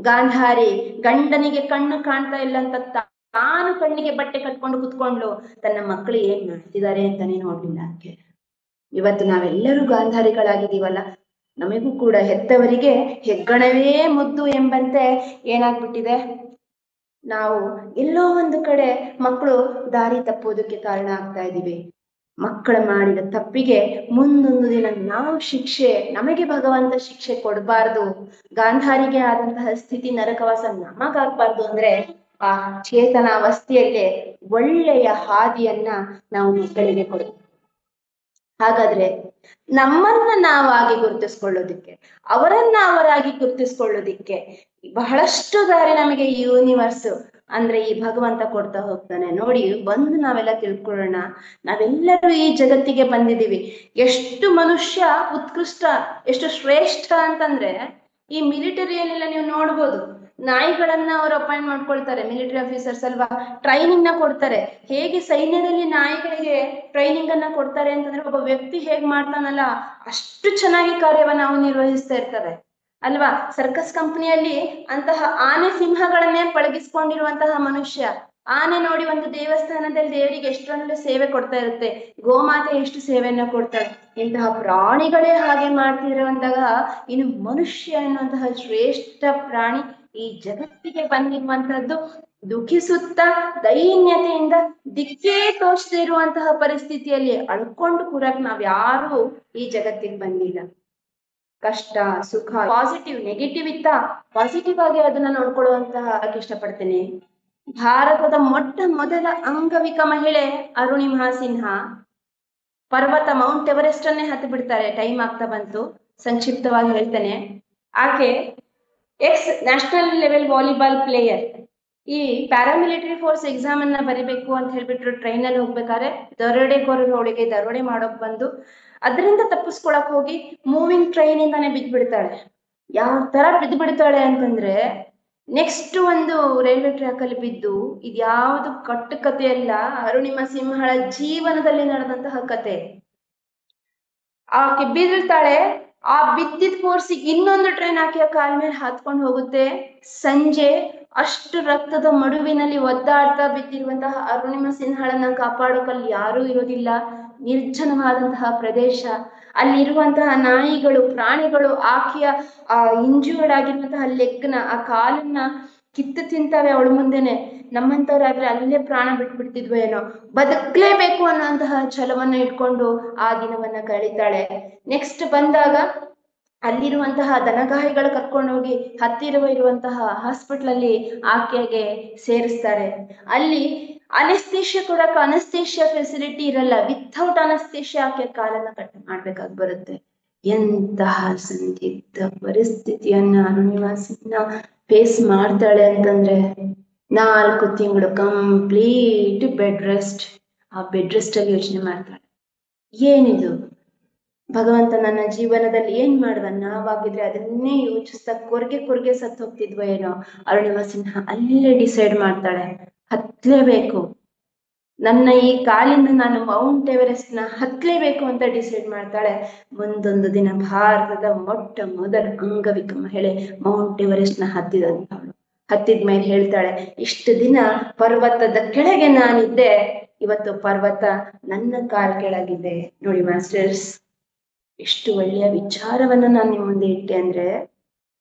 ಗಾಂಧಾರಿ ಗಂಡನಿಗೆ ಕಣ್ಣು ಕಾಣ್ತಾ ಇಲ್ಲ ಅಂತ ತಾನು ಕಣ್ಣಿಗೆ ಬಟ್ಟೆ ಕಟ್ಕೊಂಡು ಕುತ್ಕೊಂಡು ತನ್ನ ಮಕ್ಕಳು ಏನ್ ಮಾಡ್ತಿದ್ದಾರೆ ಅಂತಾನೆ ನೋಡ್ಲಿಲ್ಲ. ಆಕೆ ಇವತ್ತು ನಾವೆಲ್ಲರೂ ಗಾಂಧಾರಿಗಳಾಗಿದ್ದೀವಲ್ಲ, ನಮಗೂ ಕೂಡ ಹೆತ್ತವರಿಗೆ ಹೆಗ್ಗಣವೇ ಮುದ್ದು ಎಂಬಂತೆ ಏನಾಗ್ಬಿಟ್ಟಿದೆ, ನಾವು ಎಲ್ಲೋ ಒಂದು ಕಡೆ ಮಕ್ಕಳು ದಾರಿ ತಪ್ಪೋದಕ್ಕೆ ಕಾರಣ ಆಗ್ತಾ ಇದ್ದೀವಿ. ಮಕ್ಕಳು ಮಾಡಿದ ತಪ್ಪಿಗೆ ಮುಂದೊಂದು ದಿನ ನಾವು ಶಿಕ್ಷೆ, ನಮಗೆ ಭಗವಂತ ಶಿಕ್ಷೆ ಕೊಡಬಾರ್ದು, ಗಾಂಧಾರಿಗೆ ಆದಂತಹ ಸ್ಥಿತಿ ನರಕವಾಸ ನಮಗಾಗ್ಬಾರ್ದು ಅಂದ್ರೆ ಆ ಚೇತನಾವಸ್ಥೆಯಲ್ಲೇ ಒಳ್ಳೆಯ ಹಾದಿಯನ್ನ ನಾವು ಮಕ್ಕಳಿಗೆ ಕೊಡ್ತೀವಿ. ಹಾಗಾದ್ರೆ ನಮ್ಮನ್ನ ನಾವಾಗಿ ಗುರುತಿಸ್ಕೊಳ್ಳೋದಿಕ್ಕೆ, ಅವರನ್ನ ಅವರಾಗಿ ಗುರುತಿಸ್ಕೊಳ್ಳೋದಿಕ್ಕೆ ಬಹಳಷ್ಟು ದಾರಿ ನಮಗೆ ಈ ಯೂನಿವರ್ಸ್ ಅಂದ್ರೆ ಈ ಭಗವಂತ ಕೊಡ್ತಾ ಹೋಗ್ತಾನೆ. ನೋಡಿ, ಬಂದು ನಾವೆಲ್ಲ ತಿಳ್ಕೊಳ್ಳೋಣ, ನಾವೆಲ್ಲರೂ ಈ ಜಗತ್ತಿಗೆ ಬಂದಿದ್ದೀವಿ. ಎಷ್ಟು ಮನುಷ್ಯ ಉತ್ಕೃಷ್ಟ, ಎಷ್ಟು ಶ್ರೇಷ್ಠ ಅಂತಂದ್ರೆ, ಈ ಮಿಲಿಟರಿಯಲ್ಲೆಲ್ಲ ನೀವು ನೋಡ್ಬೋದು, ನಾಯಿಗಳನ್ನ ಅವ್ರು ಅಪಾಯಿಂಟ್ ಮಾಡ್ಕೊಳ್ತಾರೆ, ಮಿಲಿಟರಿ ಆಫೀಸರ್ಸ್ ಅಲ್ವಾ, ಟ್ರೈನಿಂಗ್ ನ ಕೊಡ್ತಾರೆ. ಹೇಗೆ ಸೈನ್ಯದಲ್ಲಿ ನಾಯಿಗಳಿಗೆ ಟ್ರೈನಿಂಗ್ ಅನ್ನ ಕೊಡ್ತಾರೆ ಅಂತಂದ್ರೆ, ಒಬ್ಬ ವ್ಯಕ್ತಿ ಹೇಗ್ ಮಾಡ್ತಾನಲ್ಲ ಅಷ್ಟು ಚೆನ್ನಾಗಿ ಕಾರ್ಯವನ್ನ ನಾವು ನಿರ್ವಹಿಸ್ತಾ ಇರ್ತವೆ ಅಲ್ವಾ. ಸರ್ಕಸ್ ಕಂಪನಿಯಲ್ಲಿ ಅಂತಹ ಆನೆ ಸಿಂಹಗಳನ್ನೇ ಪಳಗಿಸ್ಕೊಂಡಿರುವಂತಹ ಮನುಷ್ಯ, ಆನೆ ನೋಡಿ ಒಂದು ದೇವಸ್ಥಾನದಲ್ಲಿ ದೇವರಿಗೆ ಎಷ್ಟೊಂದು ಸೇವೆ ಕೊಡ್ತಾ ಇರುತ್ತೆ, ಗೋಮಾತೆ ಎಷ್ಟು ಸೇವೆಯನ್ನ ಕೊಡ್ತಾರೆ. ಇಂತಹ ಪ್ರಾಣಿಗಳೇ ಹಾಗೆ ಮಾಡ್ತಿರುವಂತಹ ಇನ್ನು ಮನುಷ್ಯ ಎನ್ನುವಂತಹ ಶ್ರೇಷ್ಠ ಪ್ರಾಣಿ ಈ ಜಗತ್ತಿಗೆ ಬಂದಿರುವಂತಹದ್ದು ದುಃಖಿಸುತ್ತಾ ದೈನ್ಯತೆಯಿಂದ ದಿಕ್ಕೇ ತೋಚದೇ ಇರುವಂತಹ ಪರಿಸ್ಥಿತಿಯಲ್ಲಿ ಅಳ್ಕೊಂಡು ಕೂರಕ್ ನಾವ್ಯಾರು ಈ ಜಗತ್ತಿಗೆ ಬಂದಿಲ್ಲ. ಕಷ್ಟ ಸುಖ, ಪಾಸಿಟಿವ್ ನೆಗೆಟಿವ್ ಇತ್ತ ಪಾಸಿಟಿವ್ ಆಗಿ ಅದನ್ನ ನೋಡ್ಕೊಳ್ಳುವಂತಹ ಇಷ್ಟಪಡ್ತೇನೆ. ಭಾರತದ ಮೊಟ್ಟ ಮೊದಲ ಅಂಗವಿಕ ಮಹಿಳೆ ಅರುಣಿಮಾ ಸಿನ್ಹಾ ಪರ್ವತ ಮೌಂಟ್ ಎವರೆಸ್ಟ್ ಅನ್ನೇ ಹತ್ತಿ ಬಿಡ್ತಾರೆ. ಟೈಮ್ ಆಗ್ತಾ ಬಂತು, ಸಂಕ್ಷಿಪ್ತವಾಗಿ ಹೇಳ್ತೇನೆ. ಆಕೆ X national level volleyball player. ಈ ಪ್ಯಾರಾಮಿಲಿಟರಿ ಫೋರ್ಸ್ ಎಕ್ಸಾಮ್ ಅನ್ನ ಬರಿಬೇಕು ಅಂತ ಹೇಳ್ಬಿಟ್ರು ಟ್ರೈನಲ್ಲಿ ಹೋಗ್ಬೇಕಾದ್ರೆ ದರೋಡೆಕೋರರೊಳಗೆ ದರೋಡೆ ಮಾಡೋಕ್ ಬಂದು ಅದರಿಂದ ತಪ್ಪಿಸ್ಕೊಳಕ್ ಹೋಗಿ ಮೂವಿಂಗ್ ಟ್ರೈನ್ ಇಂದಾನೆ ಬಿದ್ದ್ಬಿಡ್ತಾಳೆ. ಯಾವ ತರ ಬಿದ್ದ್ಬಿಡ್ತಾಳೆ ಅಂತಂದ್ರೆ ನೆಕ್ಸ್ಟ್ ಒಂದು ರೈಲ್ವೆ ಟ್ರ್ಯಾಕ್ ಅಲ್ಲಿ ಬಿದ್ದು, ಇದ್ಯಾವುದು ಕಟ್ಟು ಕತೆ ಅಲ್ಲ, ಅರುಣಿಮಾ ಸಿಂಹಳ ಜೀವನದಲ್ಲಿ ನಡೆದಂತಹ ಕತೆ. ಆಕೆ ಬಿದ್ದಿರ್ತಾಳೆ, ಆ ಬಿದ್ದಿದ್ ಫೋರ್ಸಿಗೆ ಇನ್ನೊಂದು ಟ್ರೈನ್ ಆಕೆಯ ಕಾಲ ಮೇಲೆ ಹತ್ಕೊಂಡು ಹೋಗುತ್ತೆ. ಸಂಜೆ ಅಷ್ಟು ರಕ್ತದ ಮಡುವಿನಲ್ಲಿ ಒದ್ದಾಡ್ತಾ ಬಿದ್ದಿರುವಂತಹ ಅರುಣಿಮಾ ಸಿನ್ಹಾಳನ್ನ ಕಾಪಾಡೋಕಲ್ಲಿ ಯಾರೂ ಇರೋದಿಲ್ಲ. ನಿರ್ಜನವಾದಂತಹ ಪ್ರದೇಶ, ಅಲ್ಲಿರುವಂತಹ ನಾಯಿಗಳು, ಪ್ರಾಣಿಗಳು ಆಕೆಯ ಇಂಜೂರ್ಡ್ ಆಗಿರುವಂತಹ ಲೆಗ್ನ, ಆ ಕಾಲನ್ನ ಕಿತ್ತು ತಿಂತಾವೆ ಅವಳ ಮುಂದೆನೆ. ನಮ್ಮಂತವ್ರಾದ್ರೆ ಅಲ್ಲೇ ಪ್ರಾಣ ಬಿಟ್ಬಿಡ್ತಿದ್ವು ಏನೋ. ಬದುಕ್ಲೇಬೇಕು ಅನ್ನೋಂತಹ ಛಲವನ್ನ ಇಟ್ಕೊಂಡು ಆ ದಿನವನ್ನ ಕಳೀತಾಳೆ. ನೆಕ್ಸ್ಟ್ ಬಂದಾಗ ಅಲ್ಲಿರುವಂತಹ ದನಗಾಹಿಗಳು ಕರ್ಕೊಂಡೋಗಿ ಹತ್ತಿರವಿರುವಂತಹ ಹಾಸ್ಪಿಟಲ್ ಅಲ್ಲಿ ಆಕೆಗೆ ಸೇರಿಸ್ತಾರೆ. ಅಲ್ಲಿ ಅನೆಸ್ಥೇಷಿಯಾ ಕೊಡಕ್ಕೆ ಅನಸ್ತೇಷಿಯಾ ಫೆಸಿಲಿಟಿ ಇರಲ್ಲ. ವಿಥೌಟ್ ಅನಸ್ತೇಷಿಯಾ ಆಕೆ ಕಾಲನ್ನ ಕಟ್ ಮಾಡ್ಬೇಕಾಗಿ ಬರುತ್ತೆ. ಎಂತಹ ಸಂದಿಗ್ಧ ಪರಿಸ್ಥಿತಿಯನ್ನ ಅರುಣಿಮಾ ಸಿನ್ಹಾ ಫೇಸ್ ಮಾಡ್ತಾಳೆ ಅಂತಂದ್ರೆ 4 ತಿಂಗಳು ಕಂಪ್ಲೀಟ್ ಬೆಡ್ ರೆಸ್ಟ್. ಆ ಬೆಡ್ ರೆಸ್ಟ್ ಅಲ್ಲಿ ಯೋಚನೆ ಮಾಡ್ತಾಳೆ, ಏನಿದು ಭಗವಂತ ನನ್ನ ಜೀವನದಲ್ಲಿ ಏನ್ ಮಾಡುವ, ನಾವಾಗಿದ್ರೆ ಅದನ್ನೇ ಯೋಚಿಸ್ತಾ ಕೊರ್ಗೆ ಸತ್ತು ಹೋಗ್ತಿದ್ವ ಏನೋ. ಅರುಣಿಮಾ ಸಿನ್ಹಾ ಅಲ್ಲೇ ಡಿಸೈಡ್ ಮಾಡ್ತಾಳೆ, ಹತ್ಲೇಬೇಕು, ನನ್ನ ಈ ಕಾಲಿಂದ ನಾನು ಮೌಂಟ್ ಎವರೆಸ್ಟ್ ನ ಹತ್ಲೇಬೇಕು ಅಂತ ಡಿಸೈಡ್ ಮಾಡ್ತಾಳೆ. ಮುಂದೊಂದು ದಿನ ಭಾರತದ ಮೊಟ್ಟ ಮೊದಲ ಅಂಗವಿಕ ಮಹಿಳೆ ಮೌಂಟ್ ಎವರೆಸ್ಟ್ ನ ಹತ್ತಿದಂತವಳು. ಹತ್ತಿದ್ಮೇಲೆ ಹೇಳ್ತಾಳೆ, ಇಷ್ಟು ದಿನ ಪರ್ವತದ ಕೆಳಗೆ ನಾನಿದ್ದೆ, ಇವತ್ತು ಪರ್ವತ ನನ್ನ ಕಾಲ್ ಕೆಳಗಿದೆ. ನೋಡಿ ಮಾಸ್ಟರ್ಸ್, ಎಷ್ಟು ಒಳ್ಳೆಯ ವಿಚಾರವನ್ನ ನಾನು ನಿಮ್ಮ ಮುಂದೆ ಇಟ್ಟೆ ಅಂದ್ರೆ,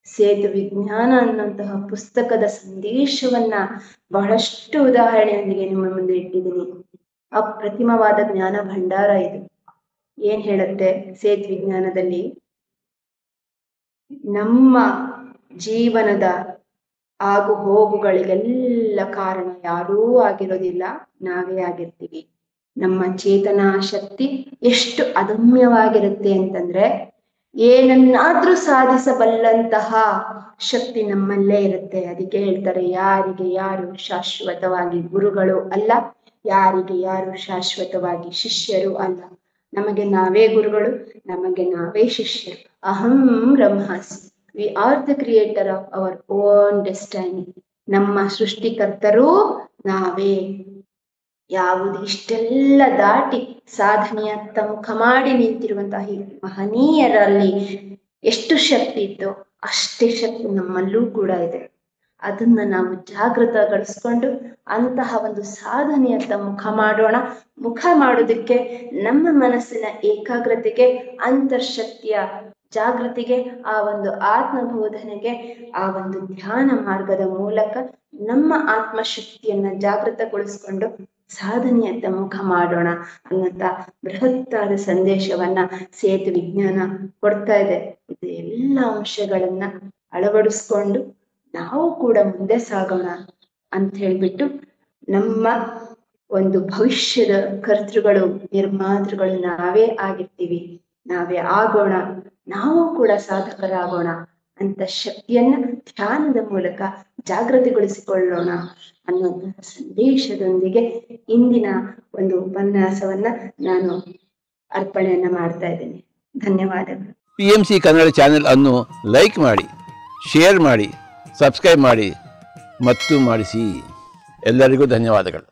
ಸೇತು ವಿಜ್ಞಾನ ಅನ್ನುವಂತಹ ಪುಸ್ತಕದ ಸಂದೇಶವನ್ನ ಬಹಳಷ್ಟು ಉದಾಹರಣೆಯೊಂದಿಗೆ ನಿಮ್ಮ ಮುಂದೆ ಇಟ್ಟಿದ್ದೀನಿ. ಅಪ್ರತಿಮವಾದ ಜ್ಞಾನ ಭಂಡಾರ ಇದು. ಏನ್ ಹೇಳುತ್ತೆ ಸೇತು ವಿಜ್ಞಾನದಲ್ಲಿ, ನಮ್ಮ ಜೀವನದ ಆಗು ಹೋಗುಗಳಿಗೆಲ್ಲ ಕಾರಣ ಯಾರೂ ಆಗಿರೋದಿಲ್ಲ, ನಾವೇ ಆಗಿರ್ತೀವಿ. ನಮ್ಮ ಚೇತನಾ ಶಕ್ತಿ ಎಷ್ಟು ಅದಮ್ಯವಾಗಿರುತ್ತೆ ಅಂತಂದ್ರೆ, ಏನನ್ನಾದ್ರೂ ಸಾಧಿಸಬಲ್ಲಂತಹ ಶಕ್ತಿ ನಮ್ಮಲ್ಲೇ ಇರುತ್ತೆ. ಅದಕ್ಕೆ ಹೇಳ್ತಾರೆ, ಯಾರಿಗೆ ಯಾರು ಶಾಶ್ವತವಾಗಿ ಗುರುಗಳು ಅಲ್ಲ, ಯಾರಿಗೆ ಯಾರು ಶಾಶ್ವತವಾಗಿ ಶಿಷ್ಯರು ಅಲ್ಲ. ನಮಗೆ ನಾವೇ ಗುರುಗಳು, ನಮಗೆ ನಾವೇ ಶಿಷ್ಯರು. ಅಹಂ ಬ್ರಹ್ಮಾಸ್ಮಿ, we are the creator of our own destiny. ನಮ್ಮ ಸೃಷ್ಟಿಕರ್ತರೂ ನಾವೇ. ಯಾವುದು ಇಷ್ಟೆಲ್ಲ ದಾಟಿ ಸಾಧನೆಯತ್ತ ಮುಖ ಮಾಡಿ ನಿಂತಿರುವಂತಹ ಈ ಮಹನೀಯರಲ್ಲಿ ಎಷ್ಟು ಶಕ್ತಿ ಇತ್ತು, ಅಷ್ಟೇ ಶಕ್ತಿ ನಮ್ಮಲ್ಲೂ ಕೂಡ ಇದೆ. ಅದನ್ನ ನಾವು ಜಾಗೃತಗೊಳಿಸ್ಕೊಂಡು ಅಂತಹ ಒಂದು ಸಾಧನೆಯತ್ತ ಮುಖ ಮಾಡೋಣ. ಮುಖ ಮಾಡೋದಕ್ಕೆ ನಮ್ಮ ಮನಸ್ಸಿನ ಏಕಾಗ್ರತೆಗೆ, ಅಂತರ್ಶಕ್ತಿಯ ಜಾಗೃತಿಗೆ, ಆ ಒಂದು ಆತ್ಮಬೋಧನೆಗೆ, ಆ ಒಂದು ಧ್ಯಾನ ಮಾರ್ಗದ ಮೂಲಕ ನಮ್ಮ ಆತ್ಮಶಕ್ತಿಯನ್ನ ಜಾಗೃತಗೊಳಿಸ್ಕೊಂಡು ಸಾಧನೆಯತ್ತ ಮುಖ ಮಾಡೋಣ ಅನ್ನುವಂತ ಬೃಹತ್ತಾದ ಸಂದೇಶವನ್ನ ಸೇತು ವಿಜ್ಞಾನ ಕೊಡ್ತಾ ಇದೆ. ಇದು ಎಲ್ಲ ಅಂಶಗಳನ್ನ ಅಳವಡಿಸ್ಕೊಂಡು ನಾವು ಕೂಡ ಮುಂದೆ ಸಾಗೋಣ ಅಂತ ಹೇಳ್ಬಿಟ್ಟು, ನಮ್ಮ ಒಂದು ಭವಿಷ್ಯದ ಕರ್ತೃಗಳು, ನಿರ್ಮಾತೃಗಳು ನಾವೇ ಆಗಿರ್ತೀವಿ, ನಾವೇ ಆಗೋಣ, ನಾವು ಕೂಡ ಸಾಧಕರಾಗೋಣ ಅಂತ ಶಕ್ತಿಯನ್ನ ಧ್ಯಾನದ ಮೂಲಕ ಜಾಗೃತಿಗೊಳಿಸಿಕೊಳ್ಳೋಣ ಅನ್ನುವಂತಹ ಸಂದೇಶದೊಂದಿಗೆ ಇಂದಿನ ಒಂದು ಉಪನ್ಯಾಸವನ್ನ ನಾನು ಅರ್ಪಣೆಯನ್ನ ಮಾಡ್ತಾ ಇದ್ದೇನೆ. ಧನ್ಯವಾದಗಳು. PMC ಕನ್ನಡ ಚಾನೆಲ್ ಅನ್ನು ಲೈಕ್ ಮಾಡಿ, ಶೇರ್ ಮಾಡಿ, ಸಬ್ಸ್ಕ್ರೈಬ್ ಮಾಡಿ ಮತ್ತು ಮಾಡಿಸಿ. ಎಲ್ಲರಿಗೂ ಧನ್ಯವಾದಗಳು.